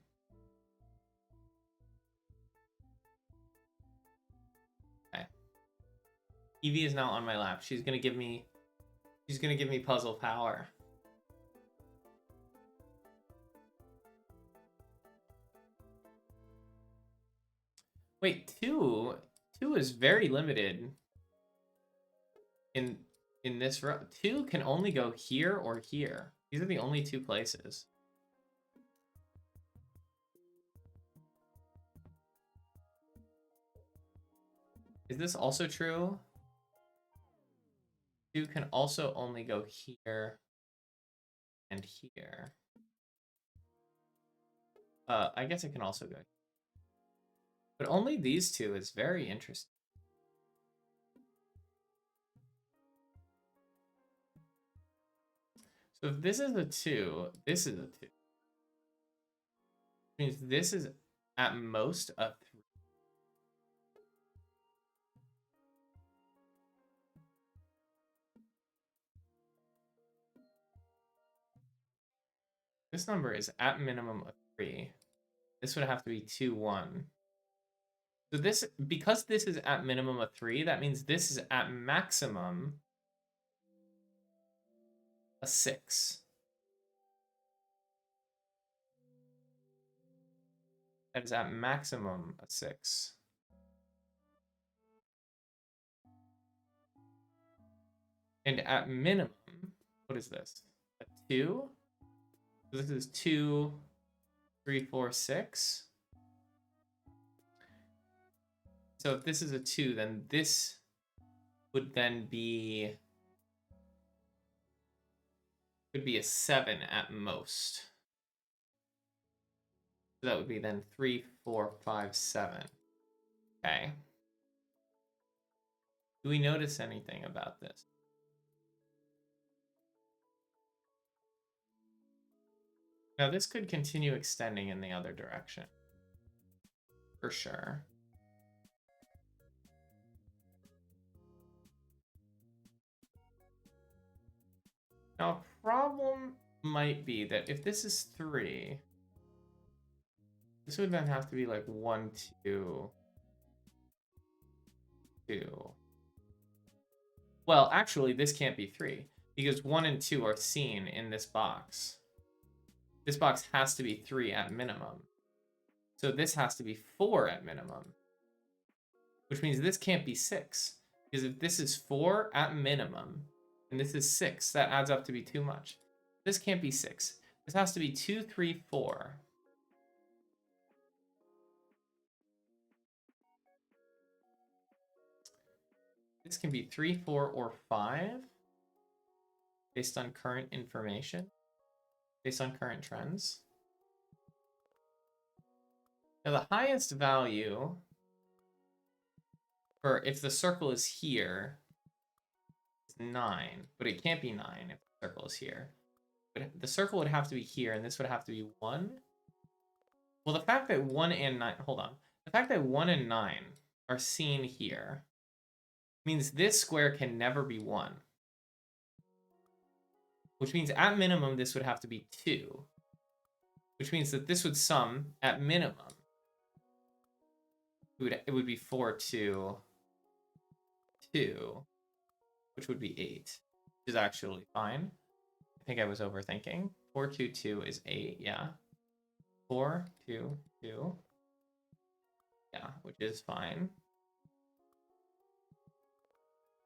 Okay. Evie is now on my lap. She's gonna give me puzzle power. Wait, two is very limited in this row. Two can only go here or here. These are the only two places. Is this also true? Two can also only go here and here. I guess it can also go here. But only these two is very interesting. So if this is a 2, this is a 2. Which means this is at most a 3. This number is at minimum a 3. This would have to be 2, 1. So this, because this is at minimum a 3, that means this is at maximum a 6. That is at maximum a 6. And at minimum, what is this? A 2? So this is 2, 3, 4, 6. So if this is a 2, then this would then be, could be a 7 at most. So that would be then 3, 4, 5, 7. Okay. Do we notice anything about this? Now this could continue extending in the other direction. For sure. Now, a problem might be that if this is 3, this would then have to be like 1, 2, 2. Well, actually, this can't be 3 because 1 and 2 are seen in this box. This box has to be 3 at minimum. So this has to be 4 at minimum, which means this can't be 6 because if this is 4 at minimum, and this is 6. That adds up to be too much. This can't be 6. This has to be 2, 3, 4. This can be 3, 4, or 5 based on current information, based on current trends. Now the highest value for if the circle is here, 9, but it can't be 9 if the circle is here. But the circle would have to be here, and this would have to be 1. Well, the fact that 1 and 9, hold on. The fact that 1 and 9 are seen here means this square can never be 1. Which means at minimum, this would have to be 2. Which means that this would sum at minimum. It would be 4, 2, 2. Which would be 8, which is actually fine. I think I was overthinking. 4, 2, 2 is 8, yeah. 4, 2, 2. Yeah, which is fine.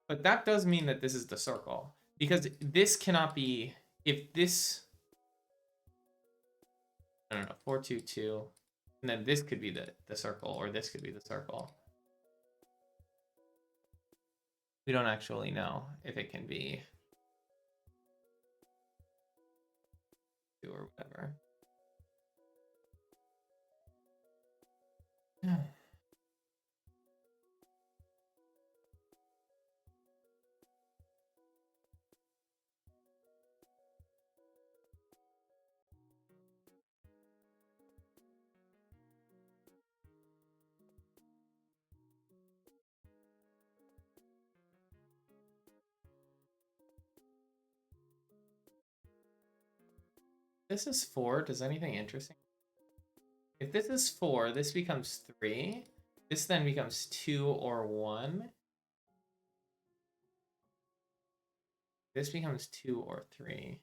But that does mean that this is the circle. Because this cannot be, if this, I don't know, 4, 2, 2. And then this could be the circle, or this could be the circle. We don't actually know if it can be 2 or whatever. this is 4, does anything interesting? If this is 4, this becomes 3. This then becomes 2 or 1. This becomes 2 or 3.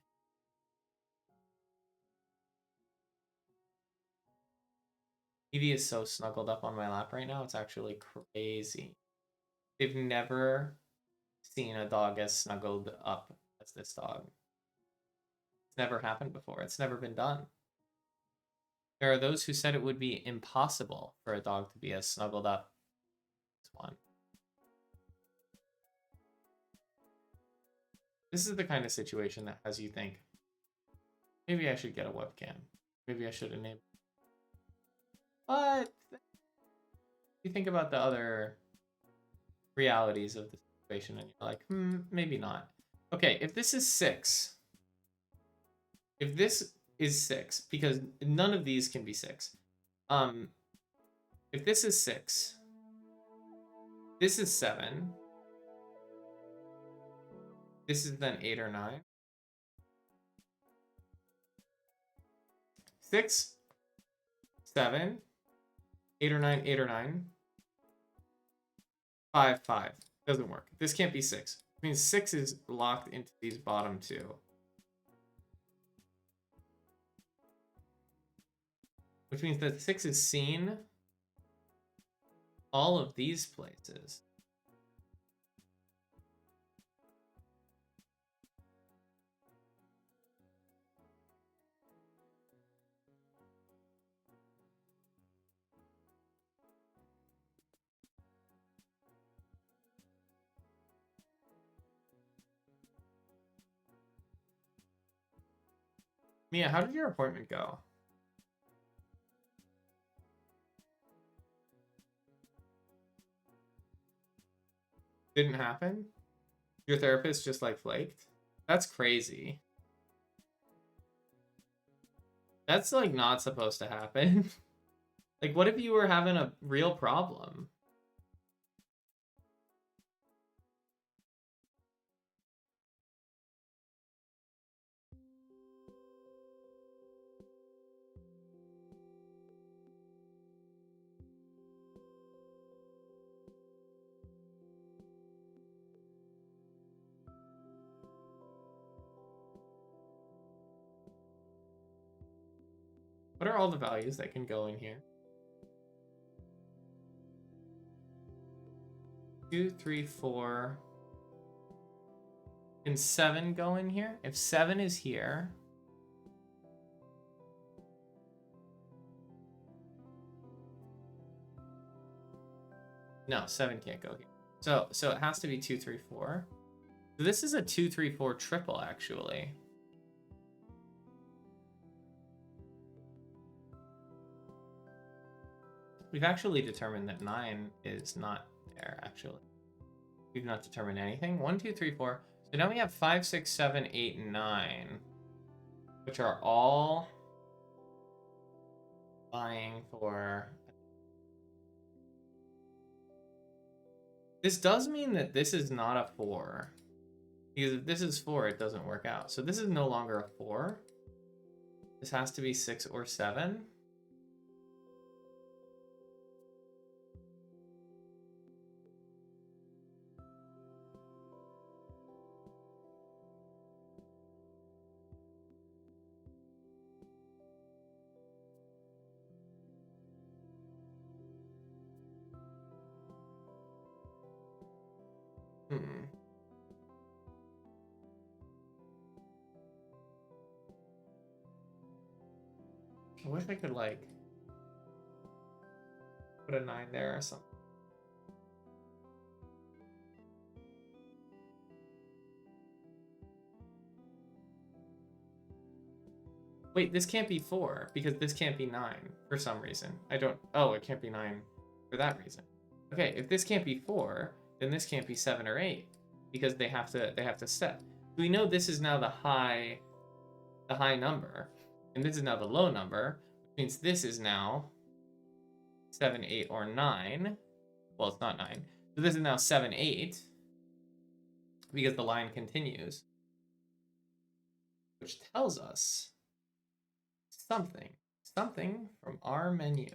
Evie is so snuggled up on my lap right now. It's actually crazy. They've never seen a dog as snuggled up as this dog. It's never happened before. It's never been done. There are those who said it would be impossible for a dog to be as snuggled up as one. This is the kind of situation that has you think, maybe I should get a webcam. Maybe I should enable. But you think about the other realities of the situation and you're like, maybe not. Okay, if this is 6, if this is 6, because none of these can be 6. If this is 6, this is 7. This is then 8 or 9. 6, 7, 8 or 9, 8 or 9. 5, 5. Doesn't work. This can't be 6. It means 6 is locked into these bottom 2. Which means that 6 is seen all of these places. Mia, how did your appointment go? Didn't happen? Your therapist just like flaked? That's crazy. That's like not supposed to happen. Like, what if you were having a real problem? What are all the values that can go in here? 2, 3, 4. Can 7 go in here? If 7 is here, no, 7 can't go here. So it has to be 2, 3, 4. So this is a 2, 3, 4 triple, actually. We've actually determined that 9 is not there, actually. We've not determined anything. 1, 2, 3, 4. So now we have 5, 6, 7, 8, 9. Which are all vying for... This does mean that this is not a 4. Because if this is 4, it doesn't work out. So this is no longer a 4. This has to be 6 or 7. I wish I could, like, put a 9 there or something. Wait, this can't be 4, because this can't be 9 for some reason. Oh, it can't be 9 for that reason. Okay, if this can't be 4, then this can't be 7 or 8, because they have to step. We know this is now the high number, and this is now the low number, which means this is now 7, 8, or 9. Well, it's not 9. So this is now 7, 8, because the line continues, which tells us something. Something from our menu.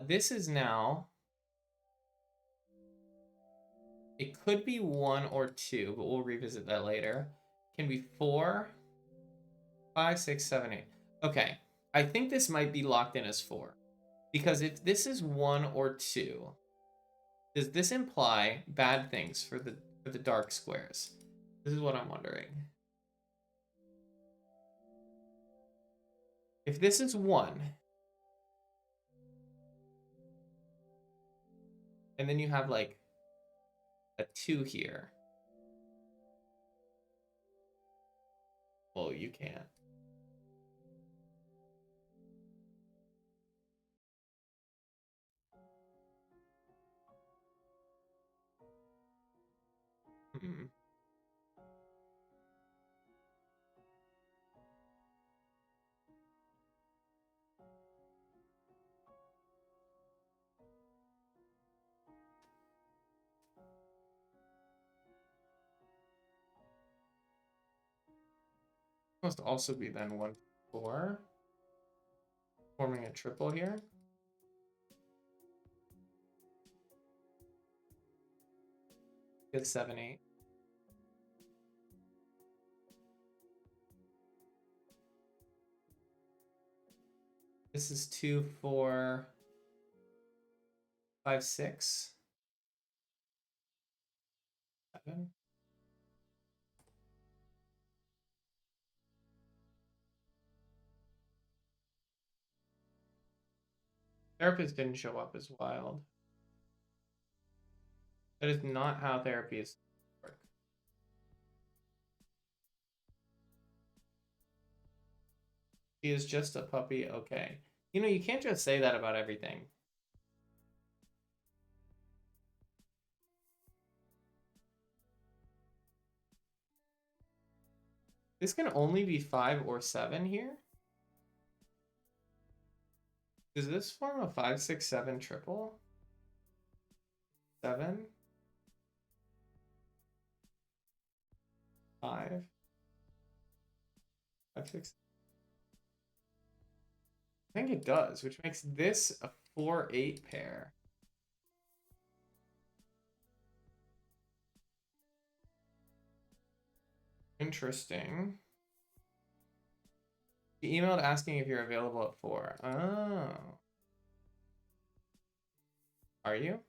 This is now... It could be 1 or 2, but we'll revisit that later. Can be 4, 5, 6, 7, 8. Okay, I think this might be locked in as 4. Because if this is 1 or 2, does this imply bad things for the dark squares? This is what I'm wondering. If this is 1, and then you have like a 2 here. Well, you can't. Hmm. Must also be then 1, 4. Forming a triple here. Get 7, 8. This is 2, 4, 5, 6, 7. Therapist didn't show up as wild. That is not how therapy is work. She is just a puppy, okay. You know, you can't just say that about everything. This can only be 5 or 7 here? Does this form a 5, 6, 7 triple? 7? 5? 5, 6? I think it does, which makes this a 4, 8 pair. Interesting. She emailed asking if you're available at 4. Oh. Are you?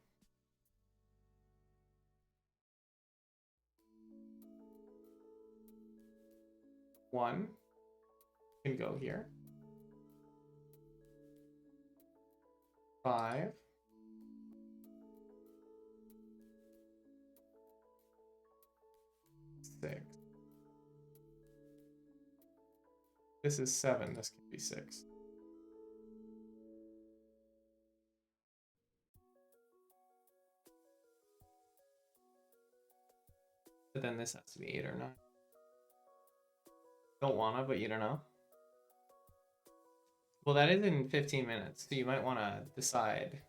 One can go here. 5. 6. This is 7. This can be 6. But then this has to be 8 or 9. Don't wanna, but you don't know. Well, that is in 15 minutes, so you might want to decide.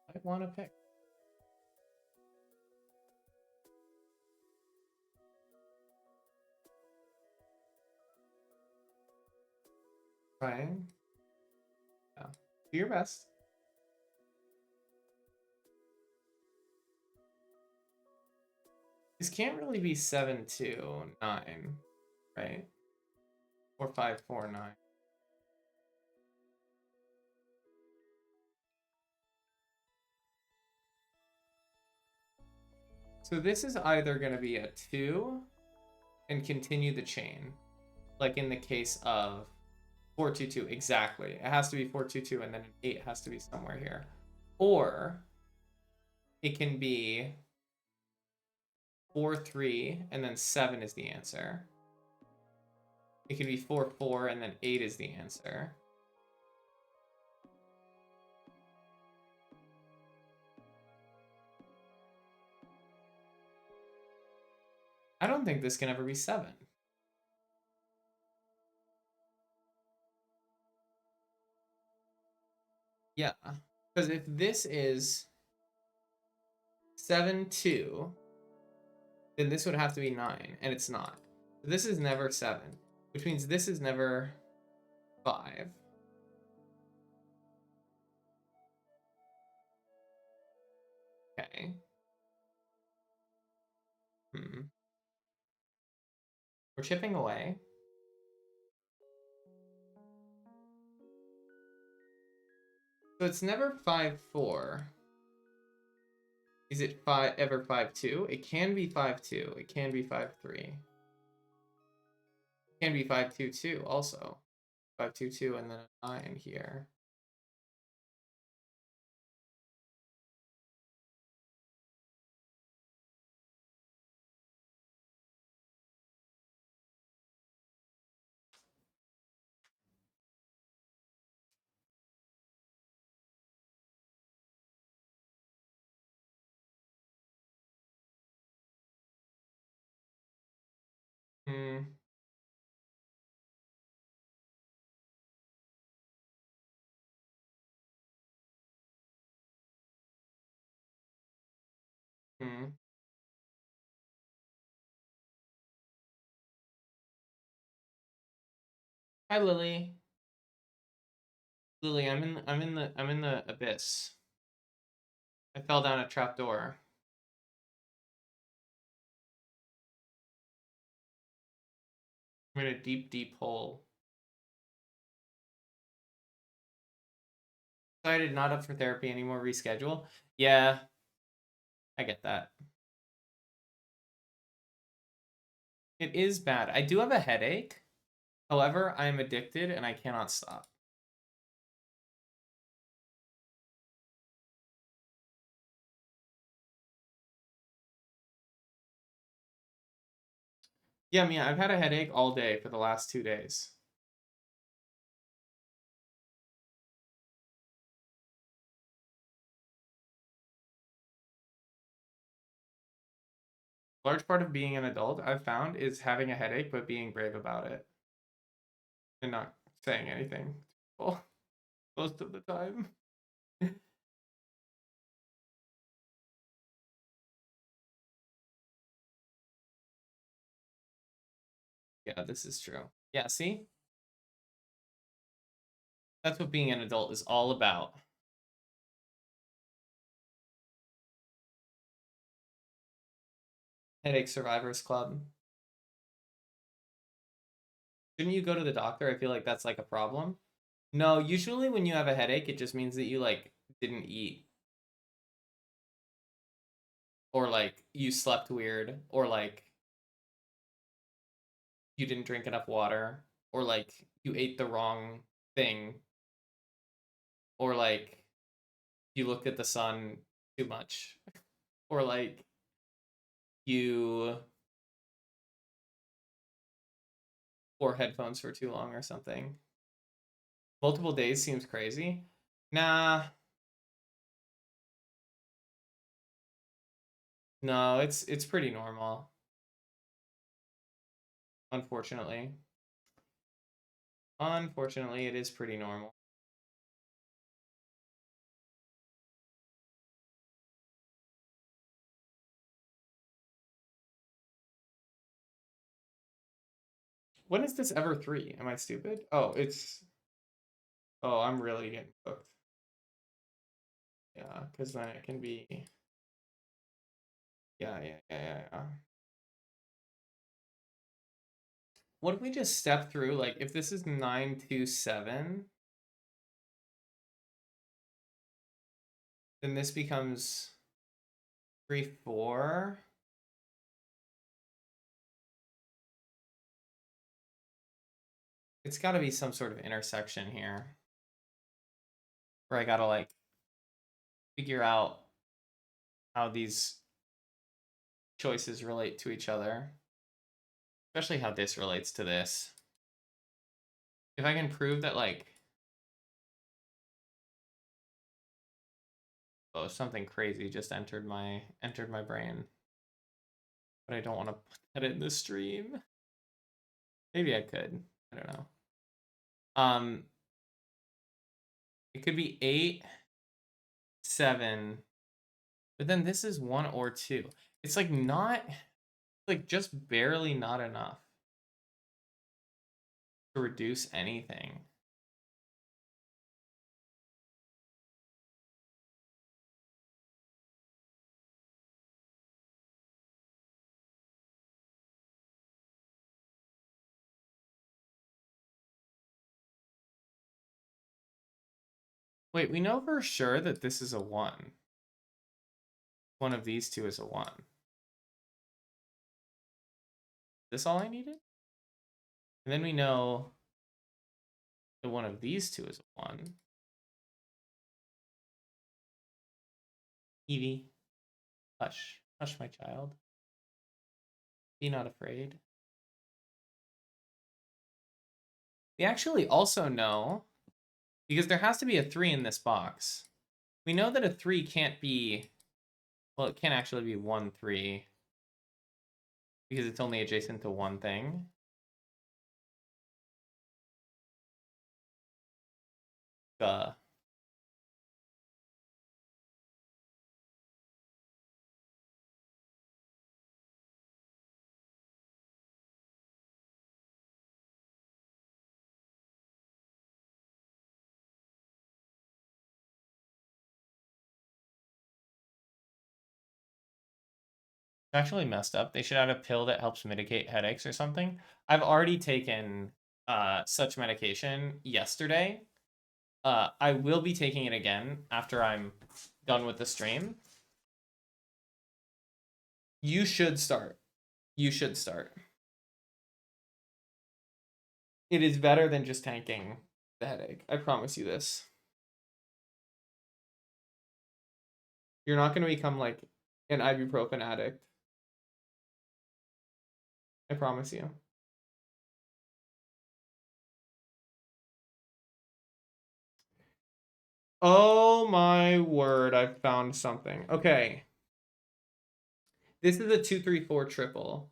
I want to pick. Trying. Yeah. Do your best. This can't really be 7, 2, 9, right? Or 5, 4, 9. So this is either going to be a 2 and continue the chain. Like in the case of 4, 2, 2. Exactly. It has to be 4, 2, 2, and then an 8 has to be somewhere here. Or it can be 4, 3, and then 7 is the answer. It can be 4, 4, and then 8 is the answer. I don't think this can ever be 7. Yeah, because if this is 7, 2, then this would have to be 9, and it's not. This is never 7, which means this is never 5. Okay. We're chipping away. So it's never 5, 4. Is it ever 5, 2? It can be 5, 2. It can be 5, 3. It can be 5, 2, 2 also. 5, 2, 2, and then a 9 here. Hmm. Hmm. Hi, Lily. Lily, I'm in the abyss. I fell down a trapdoor. I'm in a deep, deep hole. Decided not up for therapy anymore, reschedule. Yeah, I get that. It is bad. I do have a headache. However, I am addicted and I cannot stop. Yeah, Mia, I've had a headache all day for the last 2 days. Large part of being an adult, I've found, is having a headache but being brave about it. And not saying anything to people most of the time. Yeah, this is true. Yeah, see? That's what being an adult is all about. Headache Survivors Club. Shouldn't you go to the doctor? I feel like that's like a problem. No, usually when you have a headache, it just means that you like didn't eat. Or like you slept weird. Or like you didn't drink enough water. Or like you ate the wrong thing. Or like you looked at the sun too much. Or like you wore headphones for too long or something. Multiple days seems crazy. Nah. No, it's pretty normal. Unfortunately. Unfortunately, it is pretty normal. When is this ever 3? Am I stupid? Oh, it's... Oh, I'm really getting cooked. Yeah, because then it can be... Yeah. What if we just step through, like, if this is 9, 2, 7, then this becomes 3, 4. It's got to be some sort of intersection here. Where I gotta, like, figure out how these choices relate to each other. Especially how this relates to this. If I can prove that, like... Oh, something crazy just entered my brain. But I don't want to put that in the stream. Maybe I could. I don't know. It could be 8, 7, But then this is 1 or 2. It's like not, like just barely not enough to reduce anything. Wait, we know for sure that this is a 1. One of these two is a 1. This all I needed? And then we know that one of these two is a 1. Evie, hush. Hush, my child. Be not afraid. We actually also know, because there has to be a 3 in this box. We know that a 3 can't be, well, it can't actually be 1, 3. Because it's only adjacent to one thing. Duh. Actually messed up. They should add a pill that helps mitigate headaches or something. I've already taken such medication yesterday. I will be taking it again after I'm done with the stream. You should start. You should start. It is better than just tanking the headache. I promise you this. You're not going to become like an ibuprofen addict. I promise you. Oh my word, I found something. Okay. This is a 2-3-4 triple.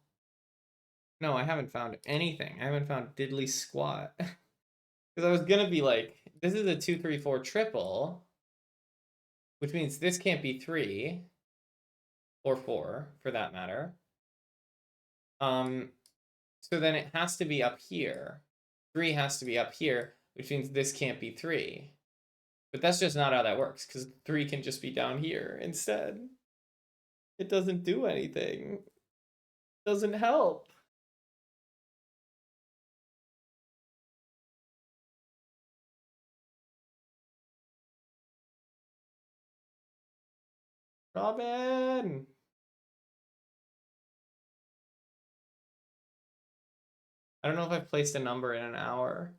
No, I haven't found anything. I haven't found diddly squat. Because I was gonna be like, this is a 2-3-4 triple, which means this can't be 3 or 4 for that matter. So then it has to be up here. 3 has to be up here, which means this can't be 3. But that's just not how that works, because 3 can just be down here instead. It doesn't do anything. It doesn't help. Robin! I don't know if I've placed a number in an hour.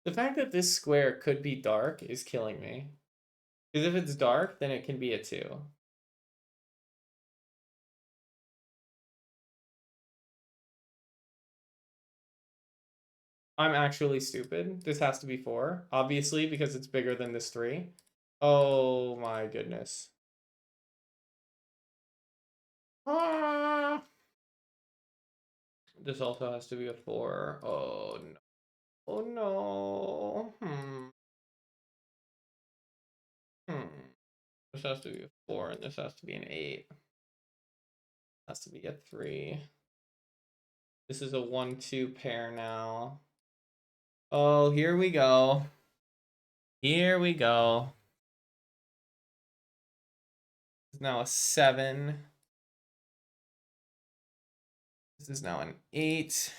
The fact that this square could be dark is killing me. Because if it's dark, then it can be a 2. I'm actually stupid. This has to be 4, obviously, because it's bigger than this 3. Oh my goodness. Ah! This also has to be a 4. Oh no. Oh no. This has to be a 4 and this has to be an 8. Has to be a 3. This is a 1-2 pair now. Oh, here we go. Here we go. This is now a 7. This is now an 8.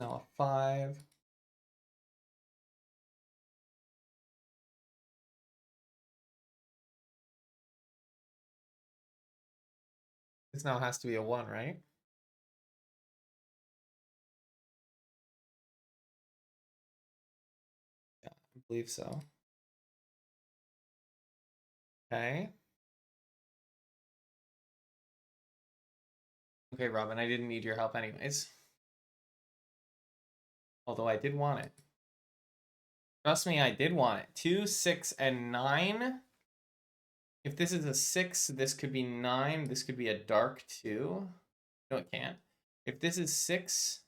Now a 5. This now has to be a 1, right? Yeah, I believe so. Okay. Okay, Robin, I didn't need your help anyways. Although I did want it. Trust me, I did want it. 2, 6, and 9. If this is a 6, this could be 9. This could be a dark 2. No, it can't. If this is 6,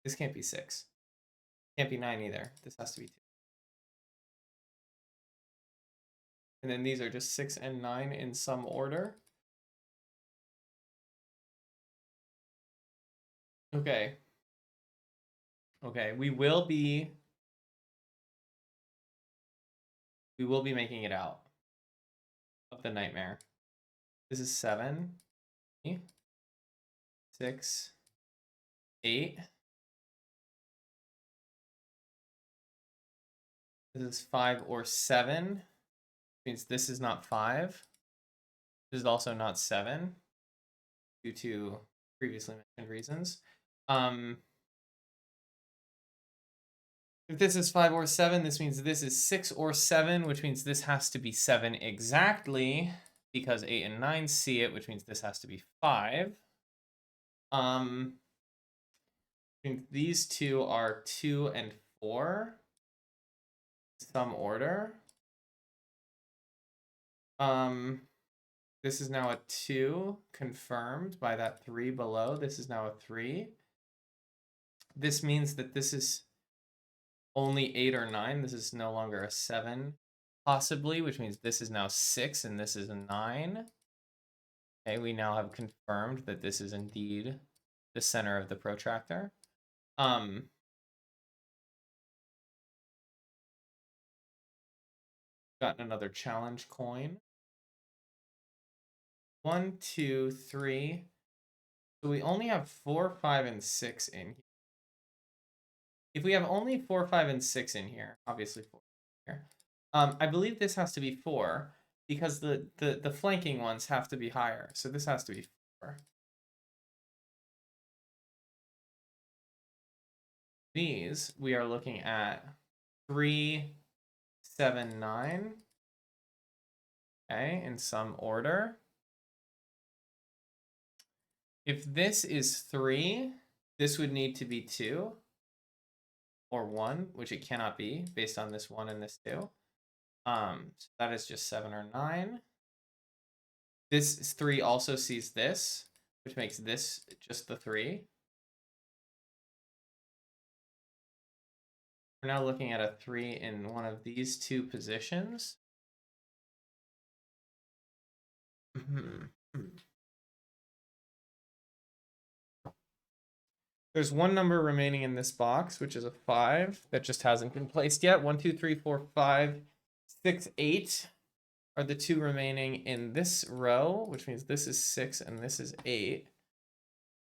this can't be 6. Can't be 9 either. This has to be 2. And then these are just 6 and 9 in some order. Okay. Okay, we will be making it out of the nightmare. This is 7, 6, 8. This is 5 or 7. Means this is not 5. This is also not 7 due to previously mentioned reasons. If this is 5 or 7, this means this is 6 or 7, which means this has to be 7 exactly, because 8 and 9 see it, which means this has to be 5. I think these two are 2 and 4. Some order. This is now a 2, confirmed by that 3 below. This is now a 3. This means that this is only 8 or 9. This is no longer a 7, possibly, which means this is now 6 and this is a 9. Okay, we now have confirmed that this is indeed the center of the protractor. Gotten another challenge coin. 1, 2, 3. So we only have 4, 5, and 6 in here. If we have only 4, 5, and 6 in here, obviously 4 here. I believe this has to be 4 because the flanking ones have to be higher. So this has to be 4. These we are looking at 3, 7, 9. Okay, in some order. If this is 3, this would need to be 2 or 1, which it cannot be based on this 1 and this 2. So that is just 7 or 9. This 3 also sees this, which makes this just the 3. We're now looking at a 3 in one of these two positions. There's one number remaining in this box, which is a 5 that just hasn't been placed yet. 1, 2, 3, 4, 5, 6, 8 are the two remaining in this row, which means this is 6 and this is 8.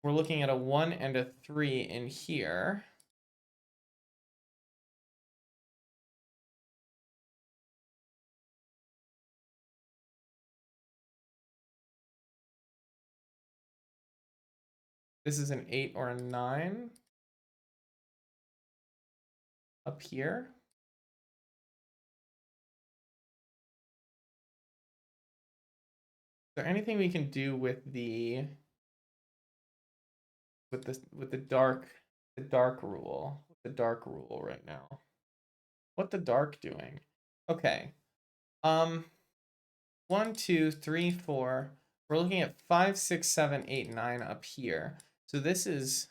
We're looking at a 1 and a 3 in here. This is an 8 or a 9 up here. Is there anything we can do with the dark rule? The dark rule right now. What the dark doing? Okay. 1, 2, 3, 4. We're looking at 5, 6, 7, 8, 9 up here. So this is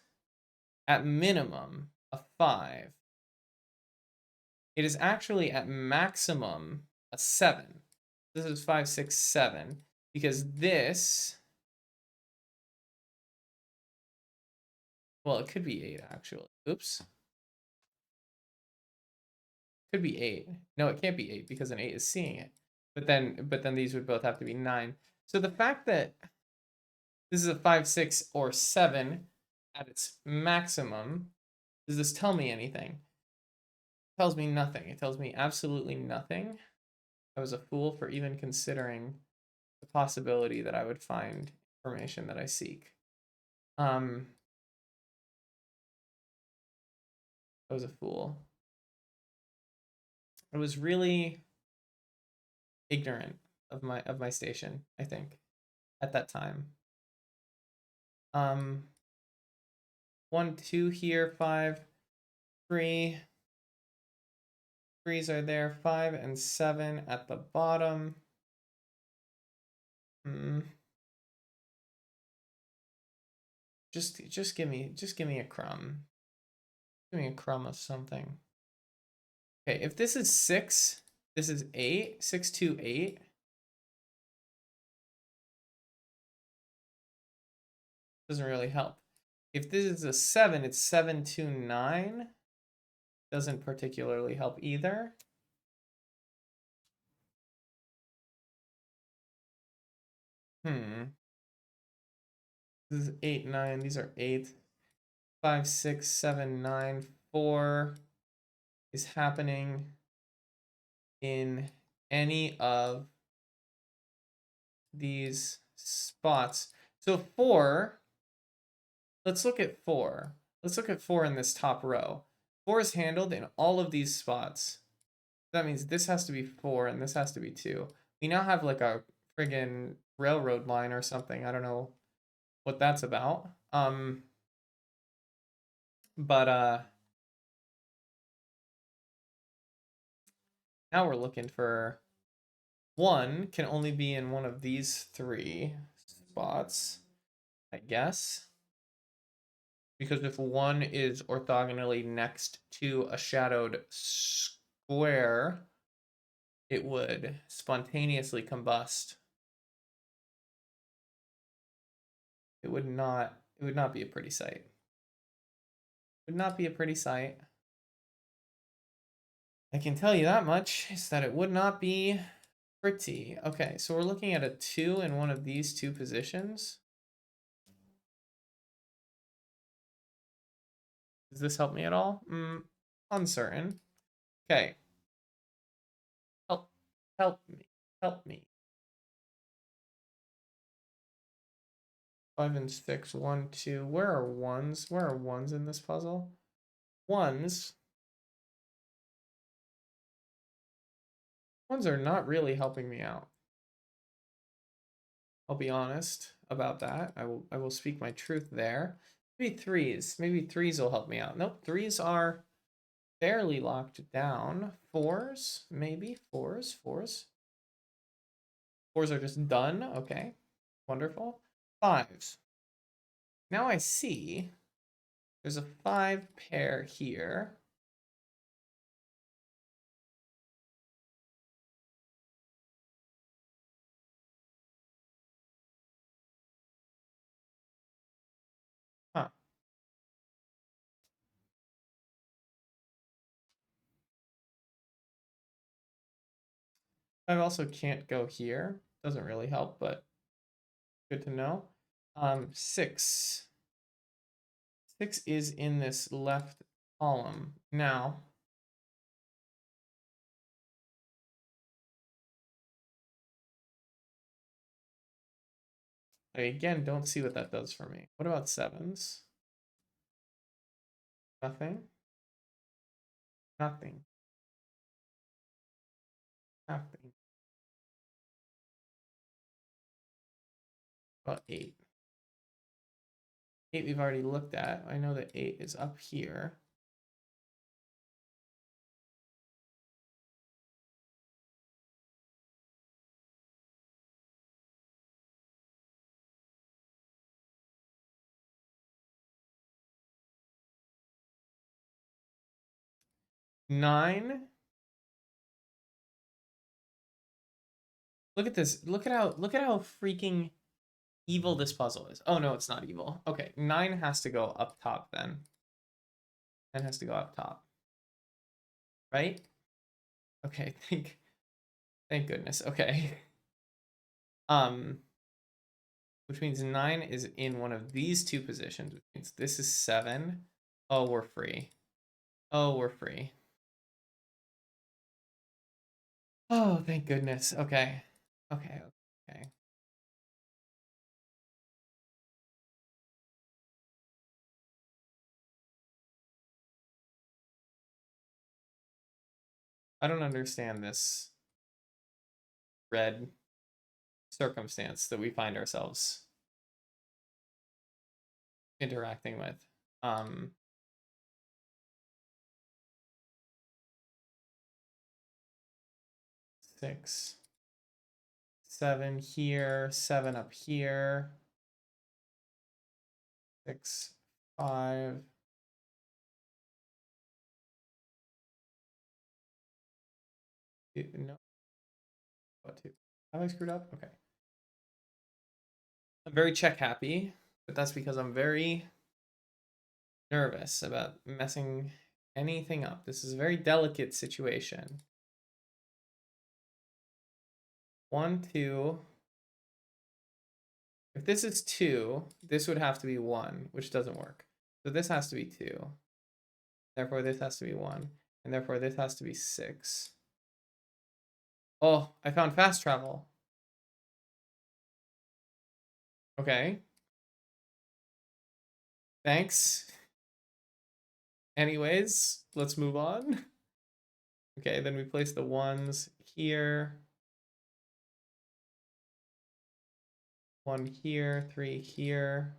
at minimum a 5. It is actually at maximum a 7. This is 5, 6, 7 because this, well, it could be 8 actually. Oops. Could be 8. No, it can't be 8 because an 8 is seeing it. But then these would both have to be 9. So the fact that this is a 5, 6, or 7 at its maximum. Does this tell me anything? It tells me nothing. It tells me absolutely nothing. I was a fool for even considering the possibility that I would find information that I seek. I was a fool. I was really ignorant of my station, I think, at that time. 1, 2 here, 5, 3. 3s are there, 5 and 7 at the bottom. Just give me a crumb. Give me a crumb of something. Okay, if this is 6, this is 8. 6, 2, 8. Doesn't really help. If this is a 7, it's 7, 2, 9. Doesn't particularly help either. This is 8, 9. These are 8. 5, 6, 7, 9. 4 is happening in any of these spots. So 4, let's look at 4. Let's look at 4 in this top row. 4 is handled in all of these spots. That means this has to be 4 and this has to be 2. We now have like a friggin' railroad line or something. I don't know what that's about. Now we're looking for 1 can only be in one of these 3 spots, I guess. Because if 1 is orthogonally next to a shadowed square, it would spontaneously combust. It would not be a pretty sight. It would not be a pretty sight. I can tell you that much, is that it would not be pretty. Okay, so we're looking at a 2 in one of these 2 positions. Does this help me at all? Uncertain. Okay. Help me. 5 and 6, 1, 2. Where are 1s? Where are 1s in this puzzle? 1s are not really helping me out. I'll be honest about that. I will speak my truth there. Maybe 3s. Maybe 3s will help me out. Nope, 3s are fairly locked down. 4s, maybe 4s. 4s are just done. Okay, wonderful. 5s. Now I see there's a 5 pair here. Huh. 5 also can't go here. Doesn't really help, but good to know. 6. 6 is in this left column. Now, I again don't see what that does for me. What about 7s? Nothing. Nothing. Nothing. About 8. 8 we've already looked at. I know that 8 is up here. Nine. Look at this. Look at how freaking evil this puzzle is. Oh no, it's not evil. Okay, 9 has to go up top then. 9 has to go up top. Right? Okay, thank goodness. Okay. which means 9 is in one of these two positions, which means this is 7. Oh, we're free. Oh, we're free. Oh, thank goodness. Okay. Okay. Okay. I don't understand this red circumstance that we find ourselves interacting with. 6, 7 here, 7 up here, 6, 5. No, what, 2? Have I screwed up? Okay. I'm very check happy, but that's because I'm very nervous about messing anything up. This is a very delicate situation. 1, 2. If this is 2, this would have to be 1, which doesn't work. So this has to be 2. Therefore, this has to be 1. And therefore, this has to be 6. Oh, I found fast travel. Okay. Thanks. Anyways, let's move on. Okay, then we place the 1s here. 1 here, 3 here,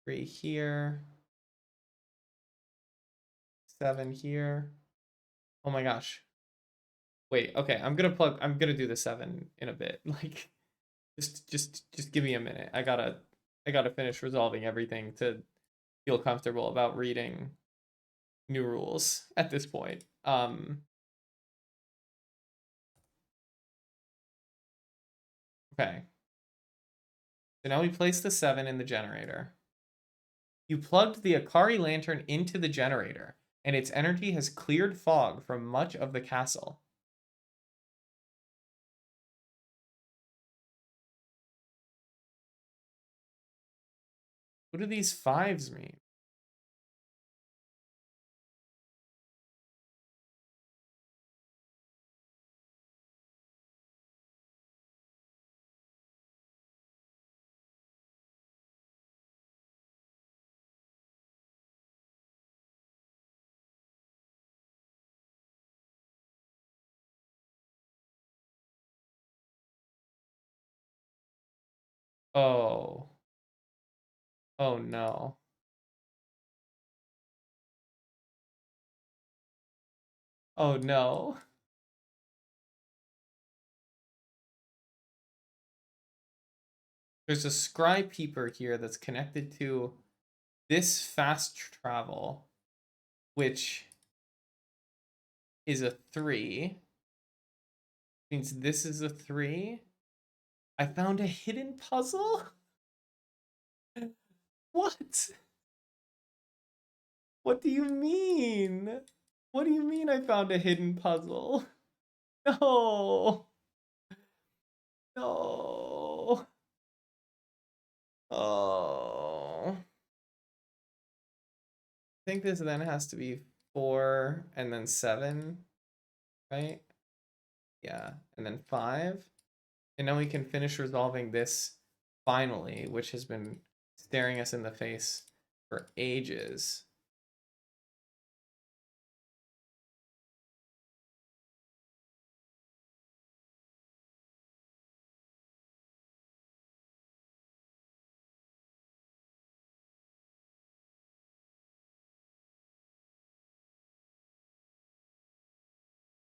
3 here, 7 here. Oh my gosh. Wait, okay, I'm gonna do the 7 in a bit. Like, just give me a minute. I gotta finish resolving everything to feel comfortable about reading new rules at this point. Okay. So now we place the 7 in the generator. You plugged the Akari lantern into the generator, and its energy has cleared fog from much of the castle. What do these 5s mean? Oh. Oh no. Oh no. There's a scry peeper here that's connected to this fast travel, which is a 3. Means this is a 3. I found a hidden puzzle? What? What do you mean? What do you mean I found a hidden puzzle? No. No. Oh. I think this then has to be 4 and then 7, right? Yeah, and then 5. And now we can finish resolving this finally, which has been staring us in the face for ages.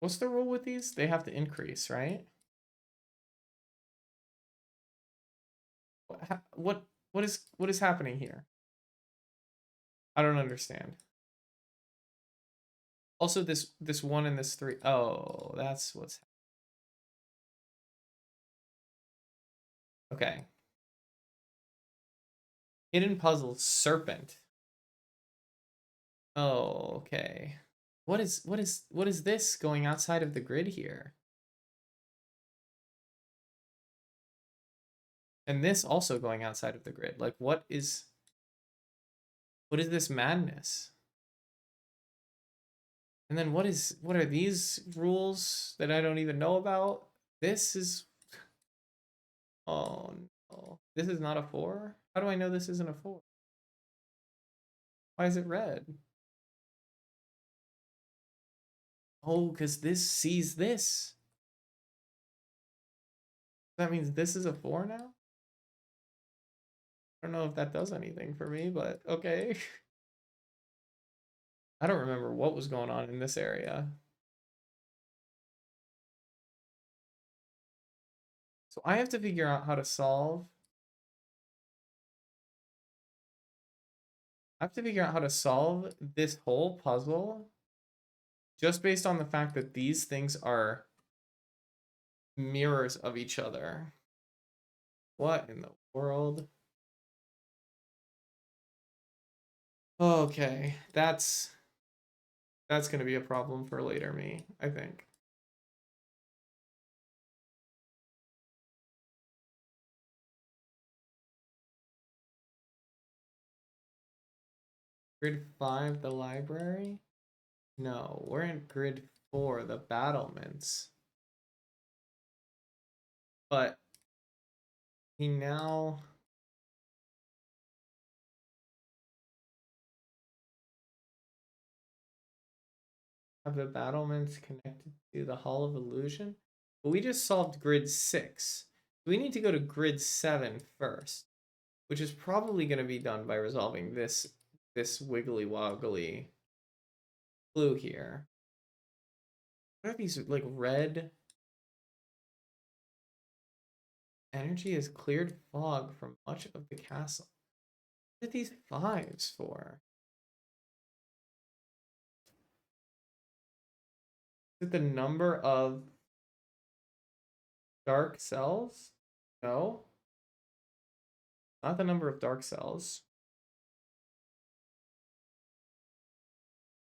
What's the rule with these? They have to increase, right? What is happening here? I don't understand. Also, this 1 and this 3. Oh, that's what's okay. Hidden puzzle serpent. Oh, okay. What is this going outside of the grid here? And this also going outside of the grid. Like, what is this madness? And then what are these rules that I don't even know about? This is, oh no. This is not a 4? How do I know this isn't a 4? Why is it red? Oh, because this sees this. That means this is a 4 now? I don't know if that does anything for me, but okay. I don't remember what was going on in this area. So I have to figure out how to solve. I have to figure out how to solve this whole puzzle just based on the fact that these things are mirrors of each other. What in the world? Okay, that's going to be a problem for later me, I think. Grid 5, the library? No, we're in grid 4, the battlements. But he now have the battlements connected to the Hall of Illusion. But we just solved grid 6. We need to go to grid 7 first, which is probably going to be done by resolving this wiggly woggly clue here. What are these, like, red? Energy has cleared fog from much of the castle. What are these 5s for? Is it the number of dark cells? No. Not the number of dark cells.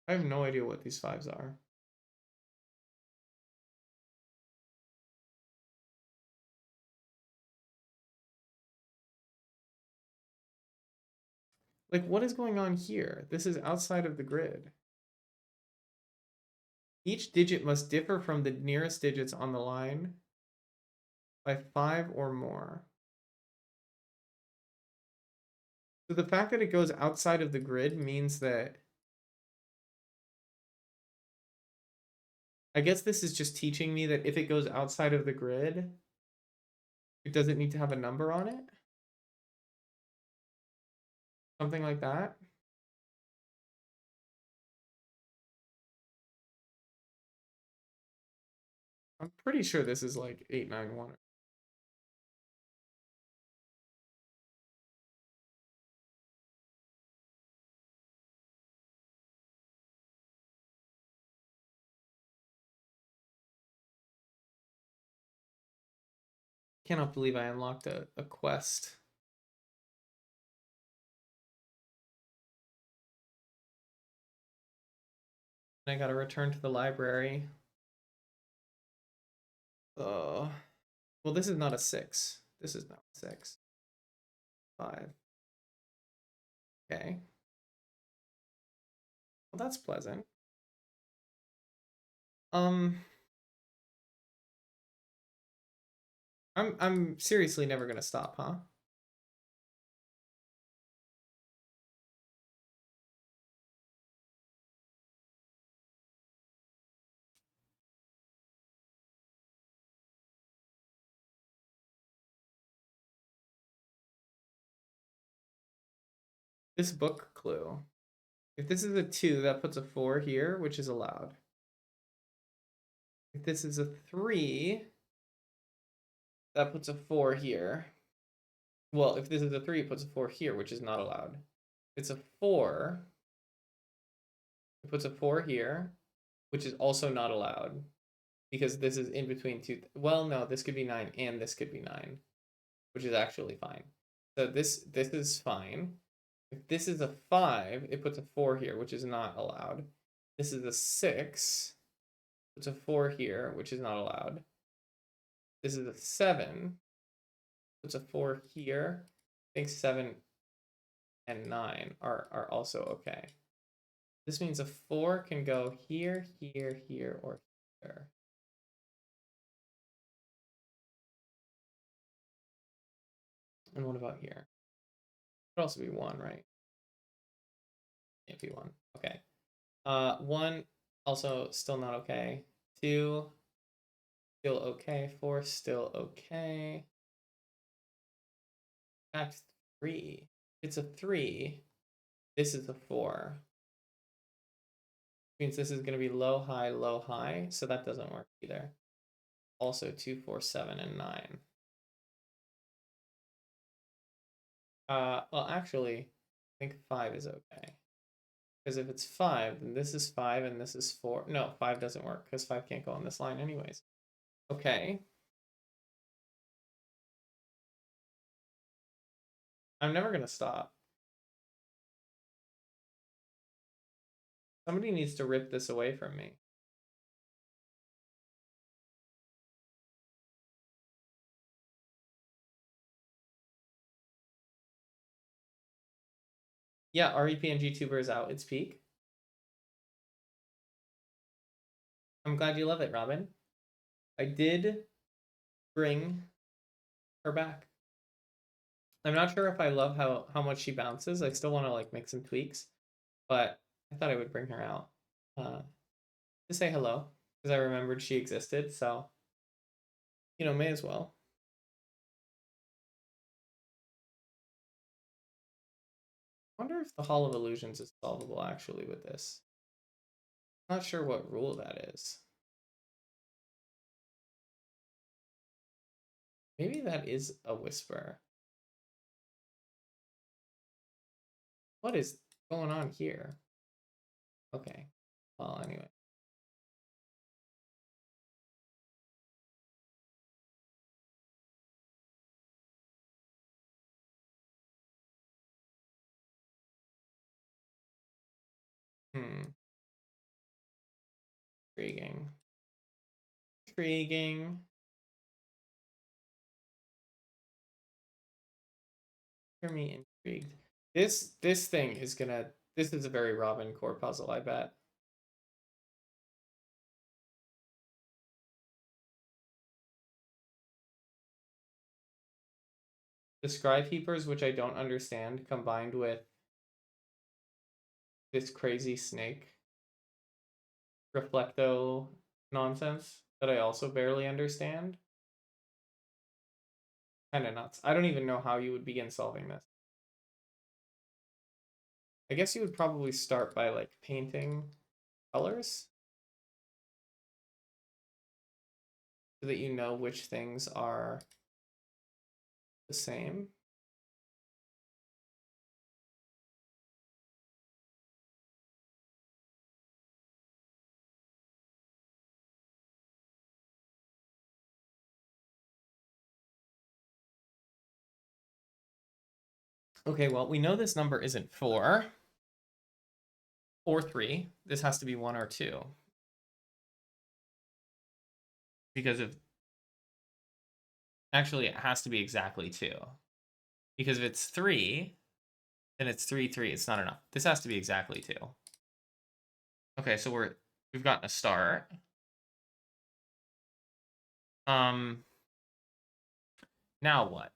I have no idea what these 5s are. Like, what is going on here? This is outside of the grid. Each digit must differ from the nearest digits on the line by 5 or more. So the fact that it goes outside of the grid means that... I guess this is just teaching me that if it goes outside of the grid, it doesn't need to have a number on it. Something like that. I'm pretty sure this is like 891. Cannot believe I unlocked a quest. I gotta return to the library. Well, this is not a 6. This is not a 6. 5. Okay. Well, that's pleasant. I'm seriously never gonna stop, huh? This book clue. If this is a 2, that puts a 4 here, which is allowed. If this is a 3, that puts a 4 here. Well, if this is a 3, it puts a 4 here, which is not allowed. If it's a 4, it puts a 4 here, which is also not allowed. Because this is in between 2. Well, no, this could be 9 and this could be 9, which is actually fine. So this is fine. If this is a 5, it puts a 4 here, which is not allowed. This is a 6, puts a 4 here, which is not allowed. This is a 7, Puts a 4 here. I think 7 and 9 are also okay. This means a 4 can go here, here, here, or here. And what about here? It could also be 1, right? Can't be 1. Okay. 1 also still not okay. 2 still okay. 4 still okay. Back 3. It's a 3. This is a 4. Means this is going to be low, high, so that doesn't work either. Also 2, 4, 7, and 9. Well, actually, I think 5 is okay. Because if it's 5, then this is 5 and this is 4. No, 5 doesn't work because 5 can't go on this line anyways. Okay. I'm never going to stop. Somebody needs to rip this away from me. Yeah, REPNG tuber is out. It's peak. I'm glad you love it, Robin. I did bring her back. I'm not sure if I love how much she bounces. I still want to like make some tweaks, but I thought I would bring her out to say hello because I remembered she existed. So, you know, may as well. I wonder if the Hall of Illusions is solvable actually with this. Not sure what rule that is. Maybe that is a whisper. What is going on here? Okay. Well, anyway. Intriguing. Intriguing. Hear me intrigued. This thing is gonna. This is a very Robin core puzzle, I bet. The scribe heapers, which I don't understand, combined with this crazy snake reflecto nonsense that I also barely understand. Kind of nuts. I don't even know how you would begin solving this. I guess you would probably start by like painting colors so that you know which things are the same. Okay, well, we know this number isn't 4 or 3. This has to be 1 or 2. Because of... Actually, it has to be exactly 2. Because if it's 3, then it's 3, 3. It's not enough. This has to be exactly 2. Okay, so we've gotten a start. Now what?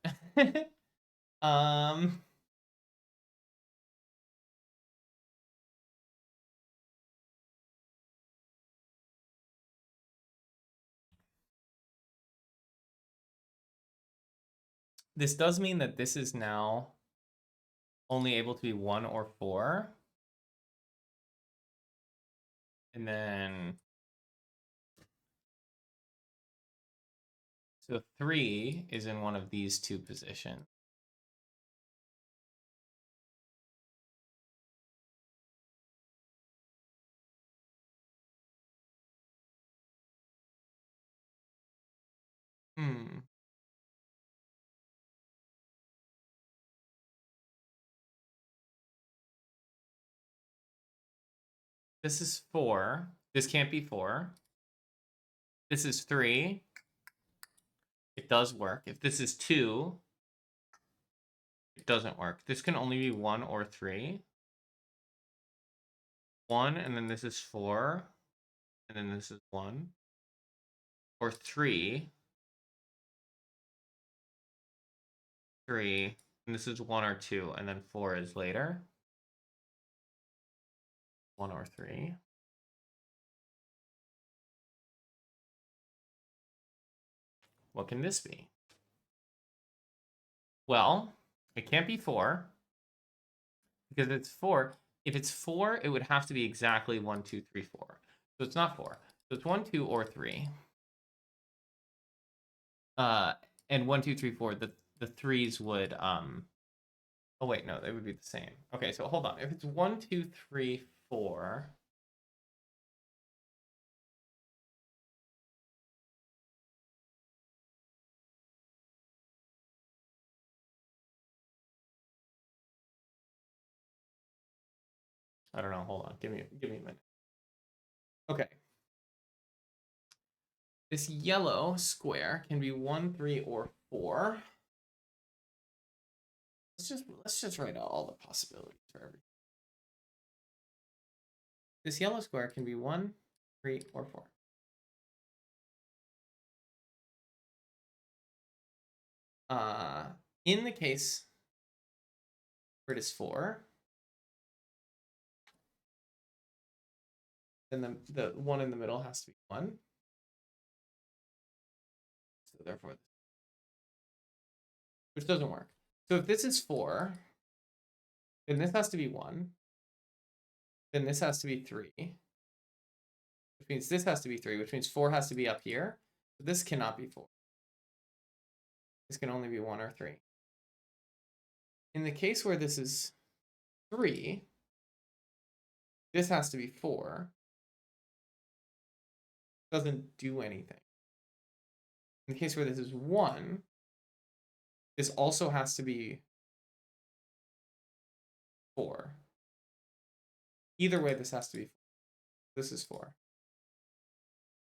This does mean that this is now only able to be 1 or 4. And then... So 3 is in one of these two positions. This is 4. This can't be 4. This is 3. It does work. If this is 2, It doesn't work. This can only be 1 or 3. 1, and then this is 4, and then this is 1. Or 3. 3, and this is 1 or 2, and then 4 is later. 1 or 3. What can this be? Well, it can't be 4. Because it's 4. If it's 4, it would have to be exactly 1, 2, 3, 4. So it's not 4. So it's 1, 2, or 3. And 1, 2, 3, 4, the 3s would oh wait, no, they would be the same. Okay, so hold on. If it's 1, 2, 3, 4. I don't know. Hold on. Give me a minute. Okay. This yellow square can be 1, 3, or 4. Let's just write out all the possibilities for everything. This yellow square can be 1, 3, or 4. In the case where it is 4, then the one in the middle has to be 1. So therefore, which doesn't work. So if this is 4, then this has to be 1. Then this has to be 3. Which means this has to be 3, which means 4 has to be up here. So this cannot be 4. This can only be 1 or 3. In the case where this is 3, this has to be 4. Doesn't do anything. In the case where this is 1, this also has to be 4. Either way, this has to be 4. This is 4.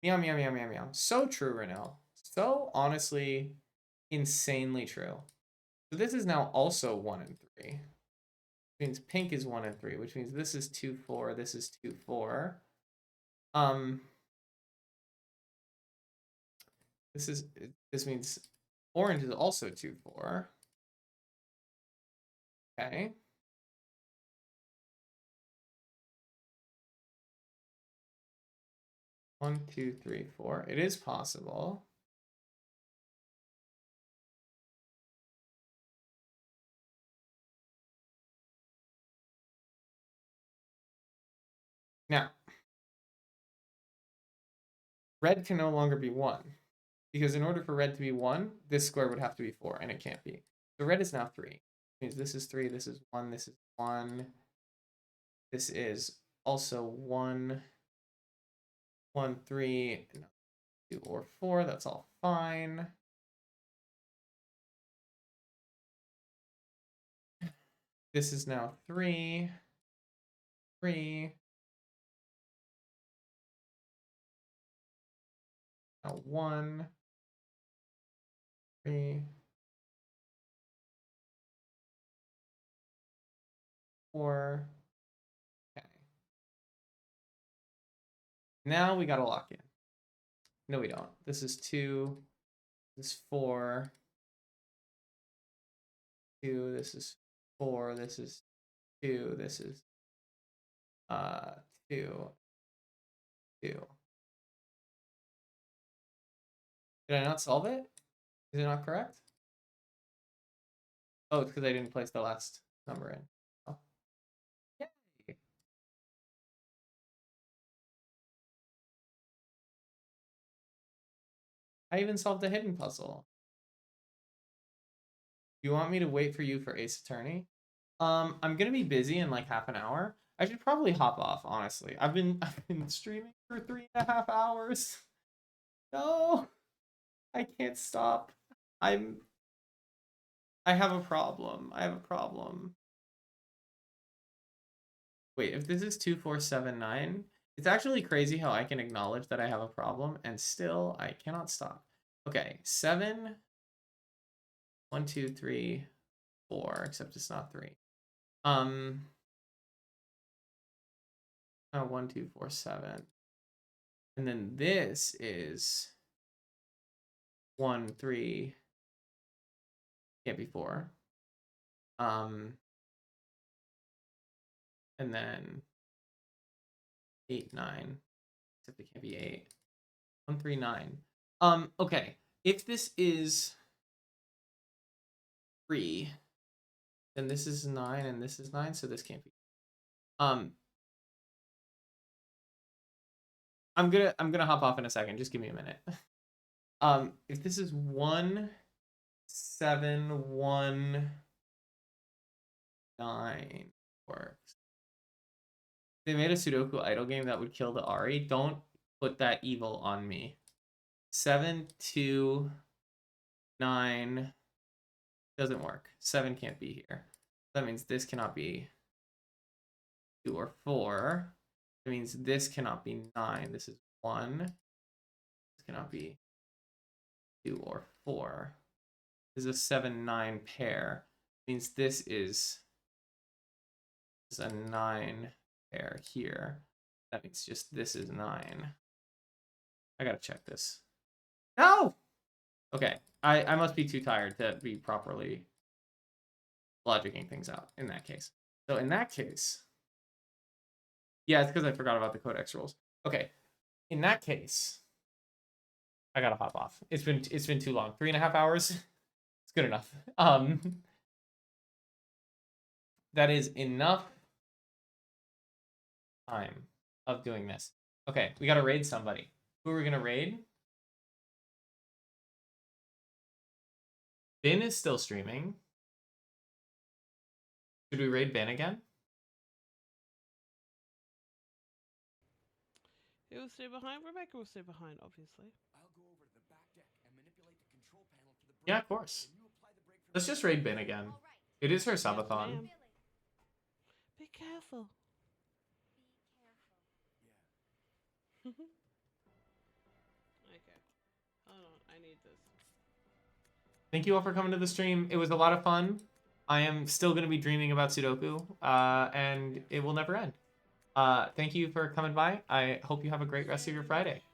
Meow, meow, meow, meow, meow. So true, Renell. So honestly, insanely true. So this is now also 1 and 3. Which means pink is 1 and 3, which means this is 2, 4, this is 2, 4. This means orange is also 2, 4. Okay. One, 2, 3, 4. It is possible. Now, red can no longer be 1. Because in order for red to be 1, this square would have to be 4, and it can't be. So red is now 3. Which means this is 3, this is 1, this is 1. This is also 1, 1, 3, 2, or 4. That's all fine. This is now 3, 3. Now 1, 3, 4. Okay. Now we gotta lock in. No, we don't. This is 2. This is 4. 2. This is 4. This is 2. This is 2. 2. Did I not solve it? Is it not correct? Oh, it's because I didn't place the last number in. Oh. Yay. I even solved a hidden puzzle. You want me to wait for you for Ace Attorney? I'm gonna be busy in like half an hour. I should probably hop off, honestly. I've been streaming for 3.5 hours. No, I can't stop. I have a problem. I have a problem. Wait, if this is 2479, it's actually crazy how I can acknowledge that I have a problem and still I cannot stop. Okay, 7, 1, 2, 3, 4, except it's not 3. 1, 2, 4, 7. And then this is 1, 3. Can't be 4. And then 8, 9. Except it can't be 8. 1, 3, 9. Okay. If this is 3, then this is 9 and this is 9, so this can't be. I'm gonna hop off in a second. Just give me a minute. If this is 1, 7, 1, 9 works. They made a Sudoku idle game that would kill the Ari. Don't put that evil on me. 7, 2, 9 doesn't work. 7 can't be here. That means this cannot be 2 or 4. That means this cannot be 9. This is 1. This cannot be 2 or 4. This is a 7, 9 pair. It means this is a 9 pair here. That means just this is 9. I gotta check this. No! Okay, I must be too tired to be properly logicking things out in that case. So in that case, yeah, it's because I forgot about the codex rules. Okay, in that case, I gotta hop off. It's been too long. 3.5 hours. It's good enough. That is enough time of doing this. Okay, we gotta raid somebody. Who are we gonna raid? Ben is still streaming. Should we raid Ben again? Who will stay behind? Rebecca will stay behind, obviously. I'll go over to the back deck and manipulate the control panel to the brake. Yeah, of course. Then you apply the brake for Let's just raid Ben again. It is her subathon. ma'am. Be careful. Okay. Hold on, I need this. Thank you all for coming to the stream. It was a lot of fun. I am still going to be dreaming about Sudoku, and it will never end. Thank you for coming by. I hope you have a great rest of your Friday.